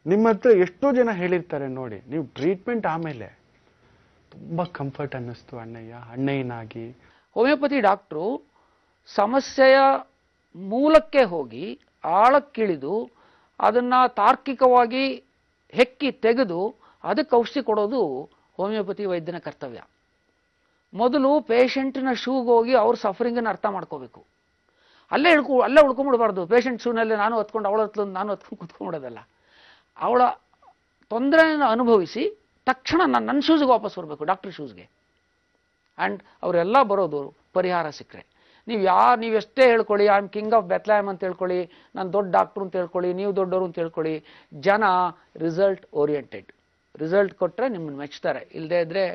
ನಿಮ್ಮ ಹತ್ರ ಎಷ್ಟೋ ಜನ ಹೇಳಿರ್ತಾರೆ ನೋಡಿ, ನೀವು ಟ್ರೀಟ್ಮೆಂಟ್ ಆಮೇಲೆ ತುಂಬಾ ಕಂಫರ್ಟ್ ಅನ್ನಿಸ್ತು ಅಣ್ಣಯ್ಯನಾಗಿ. ಹೋಮಿಯೋಪತಿ ಡಾಕ್ಟ್ರು ಸಮಸ್ಯೆಯ ಮೂಲಕ್ಕೆ ಹೋಗಿ ಆಳಕ್ಕಿಳಿದು ಅದನ್ನ ತಾರ್ಕಿಕವಾಗಿ ಹೆಕ್ಕಿ ತೆಗೆದು ಅದಕ್ಕೆ ಔಷಧಿ ಕೊಡೋದು ಹೋಮಿಯೋಪತಿ ವೈದ್ಯನ ಕರ್ತವ್ಯ. ಮೊದಲು ಪೇಷಂಟ್ನ ಶೂಗೆ ಹೋಗಿ ಅವ್ರ ಸಫರಿಂಗನ್ನು ಅರ್ಥ ಮಾಡ್ಕೋಬೇಕು. ಅಲ್ಲೇ ಉಳ್ಕೊಂಡ್ಬಿಡ್ಬಾರ್ದು. ಪೇಷಂಟ್ ಶೂನಲ್ಲಿ ನಾನು ಹೊತ್ಕೊಂಡು ಅವಳ ಹತ್ಲೊಂದು ನಾನು ಹೊತ್ಕೊಂಡು ಕುತ್ಕೊಂಡ್ಬಿಡೋದಲ್ಲ. ಅವಳ ತೊಂದರೆಯನ್ನು ಅನುಭವಿಸಿ ತಕ್ಷಣ ನನ್ನ ಶೂಸ್ಗೆ ವಾಪಸ್ ಬರಬೇಕು, ಡಾಕ್ಟರ್ ಶೂಸ್ಗೆ. ಆ್ಯಂಡ್ ಅವರೆಲ್ಲ ಬರೋದು ಪರಿಹಾರ ಸಿಕ್ಕರೆ. ನೀವೆಷ್ಟೇ ಹೇಳ್ಕೊಳ್ಳಿ, ಐ ಆಮ್ ಕಿಂಗ್ ಆಫ್ ಬೆತ್ಲಾಯಮ್ ಅಂತ ಹೇಳ್ಕೊಳ್ಳಿ, ನಾನು ದೊಡ್ಡ ಡಾಕ್ಟ್ರು ಅಂತ ಹೇಳ್ಕೊಳ್ಳಿ, ನೀವು ದೊಡ್ಡವರು ಅಂತ ಹೇಳ್ಕೊಳ್ಳಿ, ಜನ ರಿಸಲ್ಟ್ ಓರಿಯೆಂಟೆಡ್. ರಿಸಲ್ಟ್ ಕೊಟ್ಟರೆ ನಿಮ್ಮನ್ನು ಮೆಚ್ತಾರೆ, ಇಲ್ಲದೇ ಇದ್ರೆ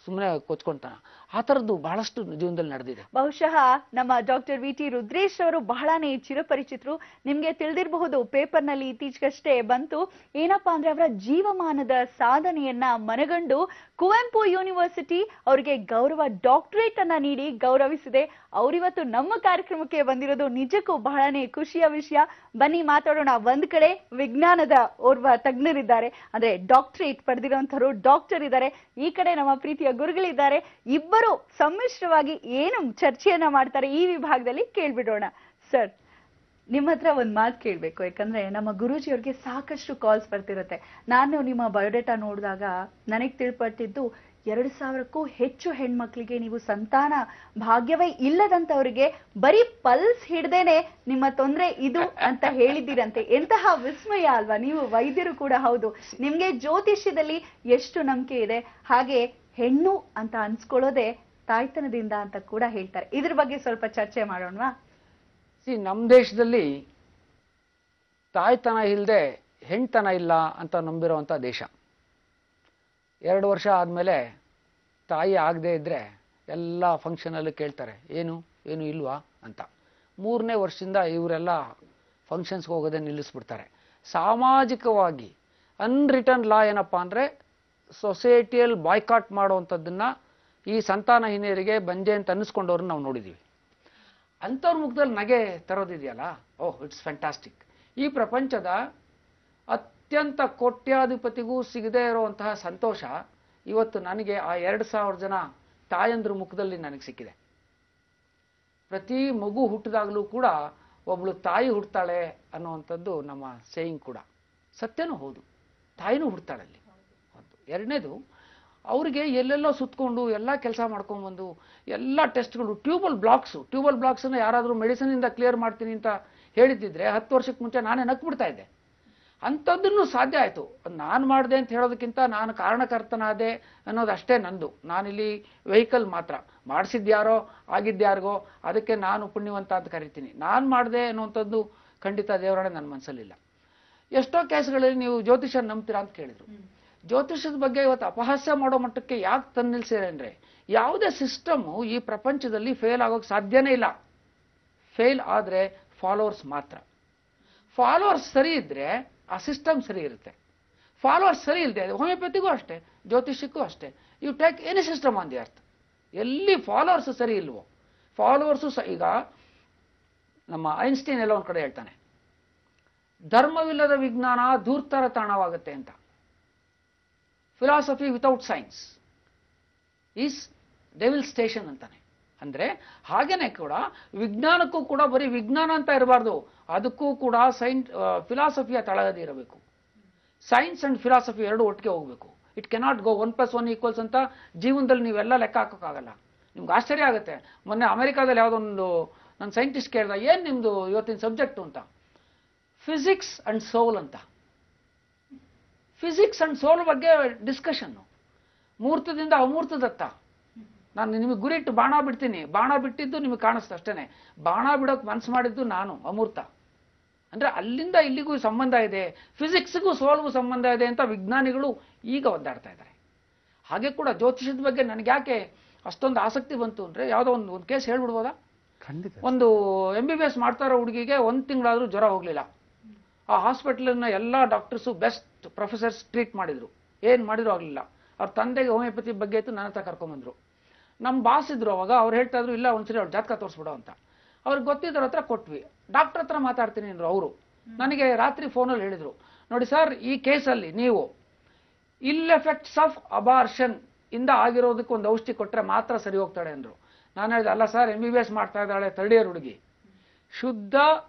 ಸುಮ್ಮನೆ ಕೊಚ್ಕೊಂತಾನ. ಆ ಥರದ್ದು ಬಹಳಷ್ಟು ಜೀವನದಲ್ಲಿ ನಡೆದಿದೆ. ಬಹುಶಃ ನಮ್ಮ ಡಾಕ್ಟರ್ ವಿ ಟಿ ರುದ್ರೇಶ್ ಅವರು ಬಹಳನೇ ಚಿರಪರಿಚಿತರು. ನಿಮ್ಗೆ ತಿಳಿದಿರಬಹುದು, ಪೇಪರ್ನಲ್ಲಿ ಇತ್ತೀಚೆಗಷ್ಟೇ ಬಂತು. ಏನಪ್ಪಾ ಅಂದ್ರೆ, ಅವರ ಜೀವಮಾನದ ಸಾಧನೆಯನ್ನ ಮನಗಂಡು ಕುವೆಂಪು ಯೂನಿವರ್ಸಿಟಿ ಅವರಿಗೆ ಗೌರವ ಡಾಕ್ಟರೇಟ್ ಅನ್ನ ನೀಡಿ ಗೌರವಿಸಿದೆ. ಅವರಿವತ್ತು ನಮ್ಮ ಕಾರ್ಯಕ್ರಮಕ್ಕೆ ಬಂದಿರೋದು ನಿಜಕ್ಕೂ ಬಹಳನೇ ಖುಷಿಯ ವಿಷಯ. ಬನ್ನಿ ಮಾತಾಡೋಣ. ಒಂದ್ ಕಡೆ ವಿಜ್ಞಾನದ ಓರ್ವ ತಜ್ಞರಿದ್ದಾರೆ, ಅಂದ್ರೆ ಡಾಕ್ಟರೇಟ್ ಪಡೆದಿರುವಂತವರು ಡಾಕ್ಟರ್ ಇದ್ದಾರೆ. ಈ ಕಡೆ ನಮ್ಮ ಪ್ರೀತಿಯ ಗುರುಗಳಿದ್ದಾರೆ. ಇಬ್ಬರು ಸಮ್ಮಿಶ್ರವಾಗಿ ಏನು ಚರ್ಚೆಯನ್ನ ಮಾಡ್ತಾರೆ ಈ ವಿಭಾಗದಲ್ಲಿ ಕೇಳ್ಬಿಡೋಣ. ಸರ್, ನಿಮ್ಮ ಹತ್ರ ಒಂದ್ ಮಾತು ಕೇಳ್ಬೇಕು. ಯಾಕಂದ್ರೆ ನಮ್ಮ ಗುರೂಜಿ ಅವ್ರಿಗೆ ಸಾಕಷ್ಟು ಕಾಲ್ಸ್ ಬರ್ತಿರುತ್ತೆ. ನಾನು ನಿಮ್ಮ ಬಯೋಡೇಟಾ ನೋಡಿದಾಗ ನನಗ್ ತಿಳ್ಪಟ್ಟಿದ್ದು 2000ಕ್ಕೂ ಹೆಚ್ಚು ಹೆಣ್ಮಕ್ಳಿಗೆ ನೀವು ಸಂತಾನ ಭಾಗ್ಯವೇ ಇಲ್ಲದಂತವರಿಗೆ ಬರೀ ಪಲ್ಸ್ ಹಿಡ್ದೇನೆ ನಿಮ್ಮ ತೊಂದ್ರೆ ಇದು ಅಂತ ಹೇಳಿದ್ದೀರಂತೆ. ಎಂತಹ ವಿಸ್ಮಯ ಅಲ್ವಾ? ನೀವು ವೈದ್ಯರು ಕೂಡ ಹೌದು. ನಿಮ್ಗೆ ಜ್ಯೋತಿಷ್ಯದಲ್ಲಿ ಎಷ್ಟು ನಂಬಿಕೆ ಇದೆ, ಹಾಗೆ ಹೆಣ್ಣು ಅಂತ ಅನ್ಸ್ಕೊಳ್ಳೋದೆ ತಾಯ್ತನದಿಂದ ಅಂತ ಕೂಡ ಹೇಳ್ತಾರೆ. ಇದ್ರ ಬಗ್ಗೆ ಸ್ವಲ್ಪ ಚರ್ಚೆ ಮಾಡೋಣವಾ? ನಮ್ಮ ದೇಶದಲ್ಲಿ ತಾಯ್ತನ ಇಲ್ಲದೆ ಹೆಣ್ತನ ಇಲ್ಲ ಅಂತ ನಂಬಿರುವಂಥ ದೇಶ. 2 ವರ್ಷ ಆದಮೇಲೆ ತಾಯಿ ಆಗದೆ ಇದ್ದರೆ ಎಲ್ಲ ಫಂಕ್ಷನಲ್ಲಿ ಕೇಳ್ತಾರೆ, ಏನು ಇಲ್ವಾ ಅಂತ. 3ನೇ ವರ್ಷದಿಂದ ಇವರೆಲ್ಲ ಫಂಕ್ಷನ್ಸ್ಗೆ ಹೋಗೋದೇ ನಿಲ್ಲಿಸ್ಬಿಡ್ತಾರೆ. ಸಾಮಾಜಿಕವಾಗಿ ಅನ್ರಿಟರ್ನ್ ಲಾ ಏನಪ್ಪ ಅಂದರೆ ಸೊಸೈಟಿಯಲ್ಲಿ ಬಾಯ್ಕಾಟ್ ಮಾಡುವಂಥದ್ದನ್ನು ಈ ಸಂತಾನಹೀನರಿಗೆ ಬಂಜೆ ಅಂತ ಅನ್ನಿಸ್ಕೊಂಡವ್ರನ್ನ ನಾವು ನೋಡಿದ್ದೀವಿ. ಅಂಥವ್ರ ಮುಖದಲ್ಲಿ ನಗೆ ತರೋದಿದೆಯಲ್ಲ, ಓಹ್ ಇಟ್ಸ್ ಫ್ಯಾಂಟಾಸ್ಟಿಕ್. ಈ ಪ್ರಪಂಚದ ಅತ್ಯಂತ ಕೋಟ್ಯಾಧಿಪತಿಗೂ ಸಿಗದೇ ಇರುವಂತಹ ಸಂತೋಷ ಇವತ್ತು ನನಗೆ ಆ 2,000 ಜನ ತಾಯಂದ್ರ ಮುಖದಲ್ಲಿ ನನಗೆ ಸಿಕ್ಕಿದೆ. ಪ್ರತಿ ಮಗು ಹುಟ್ಟಿದಾಗಲೂ ಕೂಡ ಒಬ್ಳು ತಾಯಿ ಹುಡ್ತಾಳೆ ಅನ್ನುವಂಥದ್ದು ನಮ್ಮ ಸೇಯಿಂಗ್ ಕೂಡ ಸತ್ಯನೂ ಹೌದು. ತಾಯಿನೂ ಹುಡ್ತಾಳಲ್ಲಿ. ಒಂದು. 2ನೇದು, ಅವರಿಗೆ ಎಲ್ಲೆಲ್ಲೋ ಸುತ್ತಕೊಂಡು ಎಲ್ಲ ಕೆಲಸ ಮಾಡ್ಕೊಂಡ್ಬಂದು ಎಲ್ಲ ಟೆಸ್ಟ್ಗಳು, ಟ್ಯೂಬಲ್ ಬ್ಲಾಕ್ಸನ್ನು ಯಾರಾದರೂ ಮೆಡಿಸಿನಿಂದ ಕ್ಲಿಯರ್ ಮಾಡ್ತೀನಿ ಅಂತ ಹೇಳಿದ್ದಿದ್ರೆ 10 ವರ್ಷಕ್ಕೆ ಮುಂಚೆ ನಾನೇ ನಕ್ಬಿಡ್ತಾ ಇದ್ದೆ. ಅಂಥದ್ದನ್ನು ಸಾಧ್ಯ ಆಯಿತು. ನಾನು ಮಾಡಿದೆ ಅಂತ ಹೇಳೋದಕ್ಕಿಂತ ನಾನು ಕಾರಣಕರ್ತನಾದೆ ಅನ್ನೋದಷ್ಟೇ ನಂದು. ನಾನಿಲ್ಲಿ ವೆಹಿಕಲ್ ಮಾತ್ರ, ಮಾಡಿಸಿದ್ಯಾರೋ ಆಗಿದ್ಯಾರಿಗೋ ಅದಕ್ಕೆ ನಾನು ಪುಣ್ಯವಂತ ಅಂತ ಕರಿತೀನಿ. ನಾನು ಮಾಡಿದೆ ಅನ್ನುವಂಥದ್ದು ಖಂಡಿತ ದೇವರಾಣೆ ನನ್ನ ಮನಸ್ಸಲ್ಲಿಲ್ಲ. ಎಷ್ಟೋ ಕೇಸ್ಗಳಲ್ಲಿ ನೀವು ಜ್ಯೋತಿಷ ನಂಬ್ತೀರಾ ಅಂತ ಕೇಳಿದ್ರು. ಜ್ಯೋತಿಷದ ಬಗ್ಗೆ ಇವತ್ತು ಅಪಹಾಸ್ಯ ಮಾಡೋ ಮಟ್ಟಕ್ಕೆ ಯಾಕೆ ತಂದು ನಿಲ್ಸಿದೆ ಅಂದರೆ, ಯಾವುದೇ ಸಿಸ್ಟಮು ಈ ಪ್ರಪಂಚದಲ್ಲಿ ಫೇಲ್ ಆಗೋಕ್ಕೆ ಸಾಧ್ಯನೇ ಇಲ್ಲ. ಫೇಲ್ ಆದರೆ ಫಾಲೋವರ್ಸ್ ಮಾತ್ರ. ಫಾಲೋವರ್ಸ್ ಸರಿ ಇದ್ದರೆ ಆ ಸಿಸ್ಟಮ್ ಸರಿ ಇರುತ್ತೆ. ಫಾಲೋವರ್ಸ್ ಸರಿ ಇಲ್ಲದೆ, ಹೋಮಿಯೋಪತಿಗೂ ಅಷ್ಟೇ, ಜ್ಯೋತಿಷಕ್ಕೂ ಅಷ್ಟೇ. You take any system on the earth, ಎಲ್ಲಿ ಫಾಲೋವರ್ಸ್ ಸರಿ ಇಲ್ವೋ, ಫಾಲೋವರ್ಸು ಈಗ ನಮ್ಮ ಐನ್ಸ್ಟೈನ್ ಎಲ್ಲ ಒಂದು ಕಡೆ ಹೇಳ್ತಾನೆ, ಧರ್ಮವಿಲ್ಲದ ವಿಜ್ಞಾನ ಧೂರ್ತರ ತಾಣವಾಗುತ್ತೆ ಅಂತ. Philosophy without science is devil station ಅಂತಾನೆ. ಅಂದರೆ ಹಾಗೇನೆ ಕೂಡ ವಿಜ್ಞಾನಕ್ಕೂ ಕೂಡ ಬರೀ ವಿಜ್ಞಾನ ಅಂತ ಇರಬಾರ್ದು, ಅದಕ್ಕೂ ಕೂಡ ಫಿಲಾಸಫಿಯ ತಳಹದಿ ಇರಬೇಕು. ಸೈನ್ಸ್ ಅಂಡ್ ಫಿಲಾಸಫಿ ಎರಡು ಒಟ್ಟಿಗೆ ಹೋಗಬೇಕು. ಇಟ್ ಕೆನಾಟ್ ಗೋ 1+1 ಅಂತ ಜೀವನದಲ್ಲಿ ನೀವೆಲ್ಲ ಲೆಕ್ಕ ಹಾಕೋಕ್ಕಾಗಲ್ಲ. ನಿಮ್ಗೆ ಆಶ್ಚರ್ಯ ಆಗುತ್ತೆ. ಮೊನ್ನೆ ಅಮೆರಿಕಾದಲ್ಲಿ ಯಾವುದೊಂದು ನನ್ನ ಸೈಂಟಿಸ್ಟ್ ಕೇಳ್ದ, ಏನು ನಿಮ್ಮದು ಇವತ್ತಿನ ಸಬ್ಜೆಕ್ಟು ಅಂತ. ಫಿಸಿಕ್ಸ್ ಅಂಡ್ ಸೋಲ್ ಅಂತ. ಫಿಸಿಕ್ಸ್ ಅಂಡ್ ಸೋಲ್ ಬಗ್ಗೆ ಡಿಸ್ಕಷನ್ನು. ಮೂರ್ತದಿಂದ ಅಮೂರ್ತದತ್ತ. ನಾನು ನಿಮಗೆ ಗುರಿಟ್ಟು ಬಾಣ ಬಿಡ್ತೀನಿ, ಬಾಣ ಬಿಟ್ಟಿದ್ದು ನಿಮಗೆ ಕಾಣಿಸ್ತು ಅಷ್ಟೇ. ಬಾಣ ಬಿಡೋಕೆ ಮನಸ್ಸು ಮಾಡಿದ್ದು ನಾನು, ಅಮೂರ್ತ. ಅಂದರೆ ಅಲ್ಲಿಂದ ಇಲ್ಲಿಗೂ ಸಂಬಂಧ ಇದೆ, ಫಿಸಿಕ್ಸ್ಗೂ ಸೋಲ್ಗೂ ಸಂಬಂಧ ಇದೆ ಅಂತ ವಿಜ್ಞಾನಿಗಳು ಈಗ ಒದ್ದಾಡ್ತಾ ಇದ್ದಾರೆ. ಹಾಗೆ ಕೂಡ ಜ್ಯೋತಿಷದ ಬಗ್ಗೆ ನನಗೆ ಯಾಕೆ ಅಷ್ಟೊಂದು ಆಸಕ್ತಿ ಬಂತು ಅಂದರೆ, ಯಾವುದೋ ಒಂದು ಕೇಸ್ ಹೇಳ್ಬಿಡ್ಬೋದಾ? ಖಂಡಿತ. ಒಂದು MBBS ಮಾಡ್ತಾ ಇರೋ ಹುಡುಗಿಗೆ 1 ತಿಂಗಳಾದರೂ ಜ್ವರ ಹೋಗಲಿಲ್ಲ. ಆ ಹಾಸ್ಪಿಟಲನ್ನ ಎಲ್ಲ ಡಾಕ್ಟರ್ಸು ಬೆಸ್ಟ್ ಪ್ರೊಫೆಸರ್ಸ್ ಟ್ರೀಟ್ ಮಾಡಿದ್ರು, ಏನು ಮಾಡಿದ್ರು ಆಗಲಿಲ್ಲ. ಅವ್ರ ತಂದೆಗೆ ಹೋಮಿಯೋಪತಿ ಬಗ್ಗೆ ಇತ್ತು, ನನ್ನ ಹತ್ರ ಕರ್ಕೊಂಬಂದ್ರು. ನಮ್ಮ ಬಾಸ್ ಇದ್ರು ಅವಾಗ, ಅವ್ರು ಹೇಳ್ತಾ ಇದ್ರು, ಇಲ್ಲ ಒಂದ್ಸರಿ ಅವ್ರು ಜಾತಕ ತೋರಿಸ್ಬಿಡೋ ಅಂತ. ಅವ್ರಿಗೆ ಗೊತ್ತಿದ್ದವ್ರ ಹತ್ರ ಕೊಟ್ವಿ. ಡಾಕ್ಟರ್ ಹತ್ರ ಮಾತಾಡ್ತೀನಿ ಅಂದ್ರು ಅವರು. ನನಗೆ ರಾತ್ರಿ ಫೋನಲ್ಲಿ ಹೇಳಿದರು, ನೋಡಿ ಸರ್, ಈ ಕೇಸಲ್ಲಿ ನೀವು ಇಲ್ ಎಫೆಕ್ಟ್ಸ್ ಆಫ್ ಅಬಾರ್ಷನ್ ಇಂದ ಆಗಿರೋದಕ್ಕೆ ಒಂದು ಔಷಧಿ ಕೊಟ್ಟರೆ ಮಾತ್ರ ಸರಿ ಹೋಗ್ತಾಳೆ ಅಂದರು. ನಾನು ಹೇಳಿದೆ, ಅಲ್ಲ ಸರ್, MBBS ಮಾಡ್ತಾ ಇದ್ದಾಳೆ, 3rd ಇಯರ್ ಹುಡುಗಿ, ಶುದ್ಧ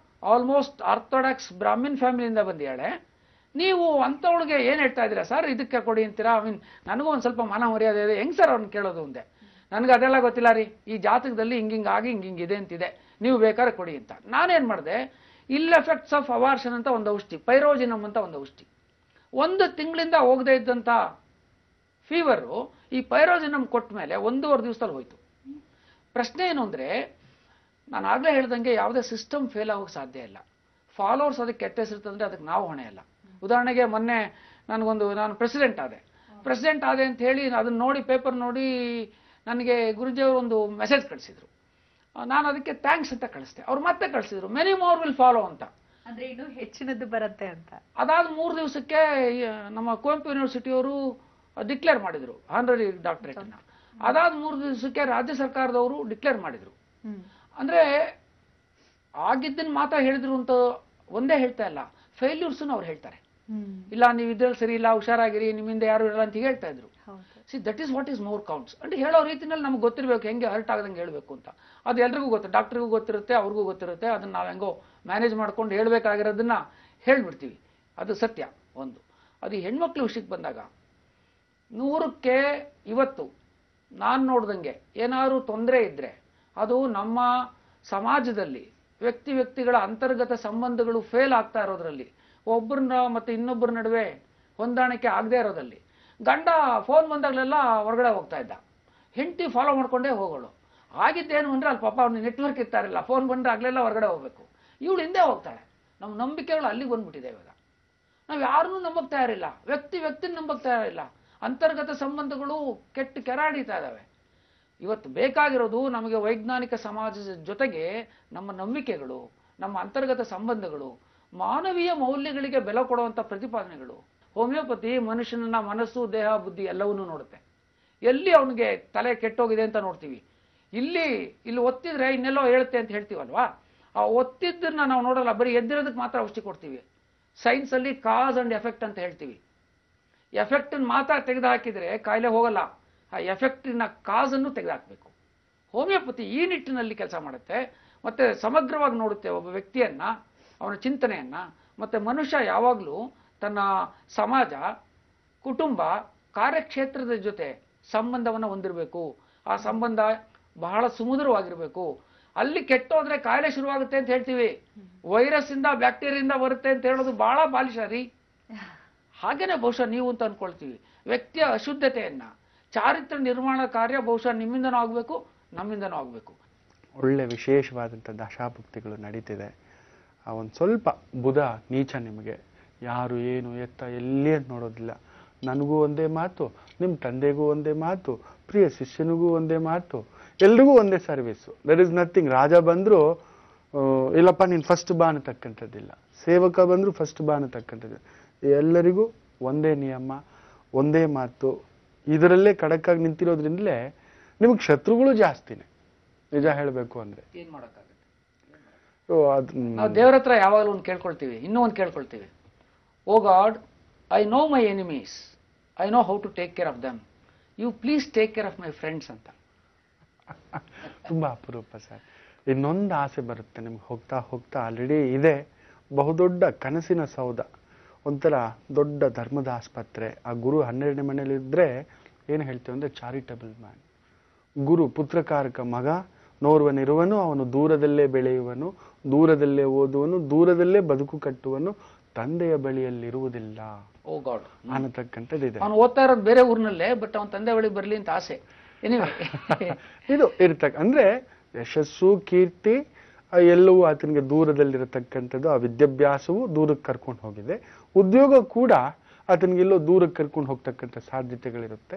ಆಲ್ಮೋಸ್ಟ್ ಆರ್ಥೋಡಾಕ್ಸ್ ಬ್ರಾಹ್ಮಿನ್ ಫ್ಯಾಮಿಲಿಯಿಂದ ಬಂದಿದ್ದಾಳೆ, ನೀವು ಅಂಥವಳಿಗೆ ಏನು ಹೇಳ್ತಾ ಇದ್ದೀರಾ ಸರ್, ಇದಕ್ಕೆ ಕೊಡಿ ಅಂತೀರಾ? ನನಗೂ ಒಂದು ಸ್ವಲ್ಪ ಮನ ಮರ್ಯಾದೆ ಇದೆ, ಹೆಂಗೆ ಸರ್ ಅವ್ರನ್ನ ಕೇಳೋದು ಅಂದೆ. ನನಗೆ ಅದೆಲ್ಲ ಗೊತ್ತಿಲ್ಲ ರೀ, ಈ ಜಾತಕದಲ್ಲಿ ಹಿಂಗಿಂಗಾಗಿ ಹಿಂಗಿಂಗಿದೆ ಅಂತಿದೆ, ನೀವು ಬೇಕಾದ್ರೆ ಕೊಡಿ ಅಂತ. ನಾನೇನು ಮಾಡಿದೆ, ಇಲ್ ಎಫೆಕ್ಟ್ಸ್ ಆಫ್ ಅಬಾರ್ಷನ್ ಅಂತ ಒಂದು ಔಷಧಿ, ಪೈರೋಜಿನಮ್ ಅಂತ ಒಂದು ಔಷಧಿ. 1 ತಿಂಗಳಿಂದ ಹೋಗದೆ ಇದ್ದಂಥ ಫೀವರು ಈ ಪೈರೋಜಿನಮ್ ಕೊಟ್ಟ ಮೇಲೆ 1.5 ದಿವಸದಲ್ಲಿ ಹೋಯ್ತು. ಪ್ರಶ್ನೆ ಏನು ಅಂದರೆ, ನಾನು ಆಗಲೇ ಹೇಳ್ದಂಗೆ ಯಾವುದೇ ಸಿಸ್ಟಮ್ ಫೇಲ್ ಆಗೋಕ್ಕೆ ಸಾಧ್ಯ ಇಲ್ಲ. ಫಾಲೋವರ್ಸ್ ಅದಕ್ಕೆ ಕೆಟ್ಟ ಹೆಸರಿರ್ತಂದ್ರೆ ಅದಕ್ಕೆ ನಾವು ಹೊಣೆ ಅಲ್ಲ. ಉದಾಹರಣೆಗೆ ಮೊನ್ನೆ ನಾನು ಪ್ರೆಸಿಡೆಂಟ್ ಆದೆ ಅಂತ ಹೇಳಿ ಅದನ್ನು ನೋಡಿ, ಪೇಪರ್ ನೋಡಿ ನನಗೆ ಗುರುಜಿಯವರು ಒಂದು ಮೆಸೇಜ್ ಕಳಿಸಿದ್ರು. ನಾನು ಅದಕ್ಕೆ ಥ್ಯಾಂಕ್ಸ್ ಅಂತ ಕಳಿಸ್ದೆ. ಅವ್ರು ಮತ್ತೆ ಕಳಿಸಿದ್ರು, ಮೆನಿ ಮೋರ್ ವಿಲ್ ಫಾಲೋ ಅಂತ. ಅಂದ್ರೆ ಇನ್ನೂ ಹೆಚ್ಚಿನದ್ದು ಬರುತ್ತೆ ಅಂತ. ಅದಾದ 3 ದಿವಸಕ್ಕೆ ನಮ್ಮ ಕುವೆಂಪು ಯೂನಿವರ್ಸಿಟಿಯವರು ಡಿಕ್ಲೇರ್ ಮಾಡಿದ್ರು ಆನರರಿ ಡಾಕ್ಟರೇಟ್ ಅನ್ನ. ಅದಾದ 3 ದಿವಸಕ್ಕೆ ರಾಜ್ಯ ಸರ್ಕಾರದವರು ಡಿಕ್ಲೇರ್ ಮಾಡಿದ್ರು. ಅಂದ್ರೆ ಆಗಿದ್ದನ್ನು ಮಾತ್ರ ಹೇಳಿದ್ರು ಅಂತ ಒಂದೇ ಹೇಳ್ತಾ ಇಲ್ಲ, ಫೇಲ್ಯೂರ್ಸ್ನು ಅವ್ರು ಹೇಳ್ತಾರೆ. ಇಲ್ಲ ನೀವು ಇದ್ರಲ್ಲಿ ಸರಿ ಇಲ್ಲ, ಹುಷಾರಾಗಿರಿ, ನಿಮ್ಮಿಂದ ಯಾರು ಇರಲ್ಲ ಅಂತ ಹೇಳ್ತಾ ಇದ್ರು. See that is what is more counts. ಅಂದ್ರೆ ಹೇಳೋ ರೀತಿನಲ್ಲಿ ನಮ್ಗೆ ಗೊತ್ತಿರಬೇಕು, ಹೆಂಗೆ ಹರ್ಟ್ ಆಗದಂಗೆ ಹೇಳ್ಬೇಕು ಅಂತ. ಅದು ಎಲ್ರಿಗೂ ಗೊತ್ತು, ಡಾಕ್ಟ್ರಿಗೂ ಗೊತ್ತಿರುತ್ತೆ, ಅವ್ರಿಗೂ ಗೊತ್ತಿರುತ್ತೆ. ಅದನ್ನ ನಾವು ಹೆಂಗೋ ಮ್ಯಾನೇಜ್ ಮಾಡ್ಕೊಂಡು ಹೇಳ್ಬೇಕಾಗಿರೋದನ್ನ ಹೇಳ್ಬಿಡ್ತೀವಿ, ಅದು ಸತ್ಯ. ಒಂದು ಅದು ಹೆಣ್ಮಕ್ಳು ವಿಷಯಕ್ಕೆ ಬಂದಾಗ 100ಕ್ಕೆ ಇವತ್ತು ನಾನು ನೋಡ್ದಂಗೆ ಏನಾದ್ರು ತೊಂದರೆ ಇದ್ರೆ ಅದು ನಮ್ಮ ಸಮಾಜದಲ್ಲಿ ವ್ಯಕ್ತಿಗಳ ಅಂತರ್ಗತ ಸಂಬಂಧಗಳು ಫೇಲ್ ಆಗ್ತಾ ಇರೋದ್ರಲ್ಲಿ, ಒಬ್ಬರನ್ನ ಮತ್ತೆ ಇನ್ನೊಬ್ಬರ ನಡುವೆ ಹೊಂದಾಣಿಕೆ ಆಗದೆ ಇರೋದಲ್ಲಿ. ಗಂಡ ಫೋನ್ ಬಂದಾಗಲೆಲ್ಲ ಹೊರಗಡೆ ಹೋಗ್ತಾ ಇದ್ದ, ಹೆಂಡತಿ ಫಾಲೋ ಮಾಡ್ಕೊಂಡೇ ಹೋಗೋಳು. ಆಗಿದ್ದೇನು ಅಂದ್ರೆ ಅಲ್ಲಿ ಪಾಪ ಅವ್ನು ನೆಟ್ವರ್ಕ್ ಇರ್ತಾರಿಲ್ಲ, ಫೋನ್ ಬಂದ್ರೆ ಆಗ್ಲೆಲ್ಲ ಹೊರಗಡೆ ಹೋಗ್ಬೇಕು, ಇವಳು ಹಿಂದೆ ಹೋಗ್ತಾಳೆ. ನಮ್ಮ ನಂಬಿಕೆಗಳು ಅಲ್ಲಿಗೆ ಬಂದ್ಬಿಟ್ಟಿದೆ ಇವಾಗ. ನಾವು ಯಾರನ್ನೂ ನಂಬಕ್ ತಯಾರಿಲ್ಲ, ವ್ಯಕ್ತಿನ ನಂಬಕ್ ತಯಾರಿಲ್ಲ. ಅಂತರ್ಗತ ಸಂಬಂಧಗಳು ಕೆಟ್ಟು ಕೆರಾಡಿತಾ ಇದ್ದಾವೆ. ಇವತ್ತು ಬೇಕಾಗಿರೋದು ನಮಗೆ ವೈಜ್ಞಾನಿಕ ಸಮಾಜದ ಜೊತೆಗೆ ನಮ್ಮ ನಂಬಿಕೆಗಳು, ನಮ್ಮ ಅಂತರ್ಗತ ಸಂಬಂಧಗಳು, ಮಾನವೀಯ ಮೌಲ್ಯಗಳಿಗೆ ಬೆಲೆ ಕೊಡುವಂಥ ಪ್ರತಿಪಾದನೆಗಳು. ಹೋಮಿಯೋಪತಿ ಮನುಷ್ಯನ ಮನಸ್ಸು, ದೇಹ, ಬುದ್ಧಿ ಎಲ್ಲವನ್ನೂ ನೋಡುತ್ತೆ. ಎಲ್ಲಿ ಅವನಿಗೆ ತಲೆ ಕೆಟ್ಟೋಗಿದೆ ಅಂತ ನೋಡ್ತೀವಿ. ಇಲ್ಲಿ ಒತ್ತಿದ್ರೆ ಇನ್ನೆಲ್ಲೋ ಹೇಳುತ್ತೆ ಅಂತ ಹೇಳ್ತೀವಲ್ವಾ, ಆ ಒತ್ತಿದ್ದನ್ನ ನಾವು ನೋಡಲ್ಲ, ಬರೀ ಎದ್ದಿರೋದಕ್ಕೆ ಮಾತ್ರ ಔಷಧಿ ಕೊಡ್ತೀವಿ. ಸೈನ್ಸಲ್ಲಿ ಕಾಸ್ ಅಂಡ್ ಎಫೆಕ್ಟ್ ಅಂತ ಹೇಳ್ತೀವಿ. ಎಫೆಕ್ಟನ್ನು ಮಾತ್ರ ತೆಗೆದು ಹಾಕಿದರೆ ಕಾಯಿಲೆ ಹೋಗಲ್ಲ, ಆ ಎಫೆಕ್ಟಿನ ಕಾಸನ್ನು ತೆಗೆದುಹಾಕಬೇಕು. ಹೋಮಿಯೋಪತಿ ಈ ನಿಟ್ಟಿನಲ್ಲಿ ಕೆಲಸ ಮಾಡುತ್ತೆ. ಮತ್ತೆ ಸಮಗ್ರವಾಗಿ ನೋಡುತ್ತೆ ಒಬ್ಬ ವ್ಯಕ್ತಿಯನ್ನ, ಅವನ ಚಿಂತನೆಯನ್ನ. ಮತ್ತೆ ಮನುಷ್ಯ ಯಾವಾಗಲೂ ತನ್ನ ಸಮಾಜ, ಕುಟುಂಬ, ಕಾರ್ಯಕ್ಷೇತ್ರದ ಜೊತೆ ಸಂಬಂಧವನ್ನು ಹೊಂದಿರಬೇಕು. ಆ ಸಂಬಂಧ ಬಹಳ ಸುಮಧುರವಾಗಿರಬೇಕು. ಅಲ್ಲಿ ಕೆಟ್ಟೋದ್ರೆ ಕಾಯಿಲೆ ಶುರುವಾಗುತ್ತೆ ಅಂತ ಹೇಳ್ತೀವಿ. ವೈರಸ್ ಇಂದ, ಬ್ಯಾಕ್ಟೀರಿಯಿಂದ ಬರುತ್ತೆ ಅಂತ ಹೇಳೋದು ಬಹಳ ಬಾಲಿಶಾರಿ. ಹಾಗೇನೆ ಬಹುಶಃ ನೀವು ಅಂತ ಅನ್ಕೊಳ್ತೀವಿ. ವ್ಯಕ್ತಿಯ ಅಶುದ್ಧತೆಯನ್ನ, ಚಾರಿತ್ರ್ಯ ನಿರ್ಮಾಣ ಕಾರ್ಯ ಬಹುಶಃ ನಿಮ್ಮಿಂದನೂ ಆಗಬೇಕು, ನಮ್ಮಿಂದನೂ ಆಗಬೇಕು. ಒಳ್ಳೆ ವಿಶೇಷವಾದಂಥ ದಶಾಭುಕ್ತಿಗಳು ನಡೀತಿದೆ. ಒಂದು ಸ್ವಲ್ಪ ಬುಧ ನೀಚ, ನಿಮಗೆ ಯಾರು ಏನು ಎತ್ತ ಎಲ್ಲಿ ಅಂತ ನೋಡೋದಿಲ್ಲ. ನನಗೂ ಒಂದೇ ಮಾತು, ನಿಮ್ಮ ತಂದೆಗೂ ಒಂದೇ ಮಾತು, ಪ್ರಿಯ ಶಿಷ್ಯನಿಗೂ ಒಂದೇ ಮಾತು, ಎಲ್ರಿಗೂ ಒಂದೇ ಸರ್ವಿಸು. There is nothing. ರಾಜ ಬಂದರೂ ಇಲ್ಲಪ್ಪ ನೀನು ಫಸ್ಟ್ ಬಾ ಅನ್ನತಕ್ಕಂಥದ್ದಿಲ್ಲ, ಸೇವಕ ಬಂದರೂ ಫಸ್ಟ್ ಬಾ ಅನ್ನತಕ್ಕಂಥದ್ದು. ಎಲ್ಲರಿಗೂ ಒಂದೇ ನಿಯಮ, ಒಂದೇ ಮಾತು. ಇದರಲ್ಲೇ ಖಡಕ್ಕಾಗಿ ನಿಂತಿರೋದ್ರಿಂದಲೇ ನಿಮಗೆ ಶತ್ರುಗಳು ಜಾಸ್ತಿನೇ, ನಿಜ ಹೇಳಬೇಕು ಅಂದ್ರೆ. ಏನ್ ಮಾಡೋಕ್ಕಾಗುತ್ತೆ? ನಾವು ದೇವರ ಹತ್ರ ಯಾವಾಗಲೂ ಒಂದು ಕೇಳ್ಕೊಳ್ತೀವಿ, ಇನ್ನೂ ಒಂದು ಕೇಳ್ಕೊಳ್ತೀವಿ. Oh God, I know my enemies, I know how to take care of them, you please take care of my friends ಅಂತ. ತುಂಬಾ ಅಪರೂಪ ಸರ್. ಇನ್ನೊಂದು ಆಸೆ ಬರುತ್ತೆ ನಿಮ್ಗೆ ಹೋಗ್ತಾ ಹೋಗ್ತಾ. ಆಲ್ರೆಡಿ ಇದೆ ಬಹುದೊಡ್ಡ ಕನಸಿನ ಸೌಧ, ಒಂಥರ ದೊಡ್ಡ ಧರ್ಮದ ಆಸ್ಪತ್ರೆ. ಆ ಗುರು 12ನೇ ಮನೇಲಿ ಇದ್ರೆ ಏನು ಹೇಳ್ತೇವೆ ಅಂದ್ರೆ ಚಾರಿಟಬಲ್ ಮ್ಯಾನ್. ಗುರು ಪುತ್ರಕಾರಕ ಮಗ, ನೋರ್ವನಿರುವನು, ಅವನು ದೂರದಲ್ಲೇ ಬೆಳೆಯುವನು, ದೂರದಲ್ಲೇ ಓದುವನು, ದೂರದಲ್ಲೇ ಬದುಕು ಕಟ್ಟುವನು, ತಂದೆಯ ಬಳಿಯಲ್ಲಿರುವುದಿಲ್ಲ. ಓ ಗಾಡ್ ಅನ್ನತಕ್ಕಂಥದ್ದಿದೆ. ಅವನು ಓದ್ತಾ ಇರೋದು ಬೇರೆ ಊರಿನಲ್ಲೇ, ಬಟ್ ಅವನ ತಂದೆ ಬಳಿ ಬರ್ಲಿ ಅಂತ ಆಸೆ. ಇದು ಅಂದ್ರೆ ಯಶಸ್ಸು, ಕೀರ್ತಿ ಎಲ್ಲವೂ ಆತನಿಗೆ ದೂರದಲ್ಲಿರತಕ್ಕಂಥದ್ದು. ಆ ವಿದ್ಯಾಭ್ಯಾಸವು ದೂರಕ್ಕೆ ಕರ್ಕೊಂಡು ಹೋಗಿದೆ. ಉದ್ಯೋಗ ಕೂಡ ಆತನಿಗೆ ಎಲ್ಲೋ ದೂರಕ್ಕೆ ಕರ್ಕೊಂಡು ಹೋಗ್ತಕ್ಕಂಥ ಸಾಧ್ಯತೆಗಳಿರುತ್ತೆ.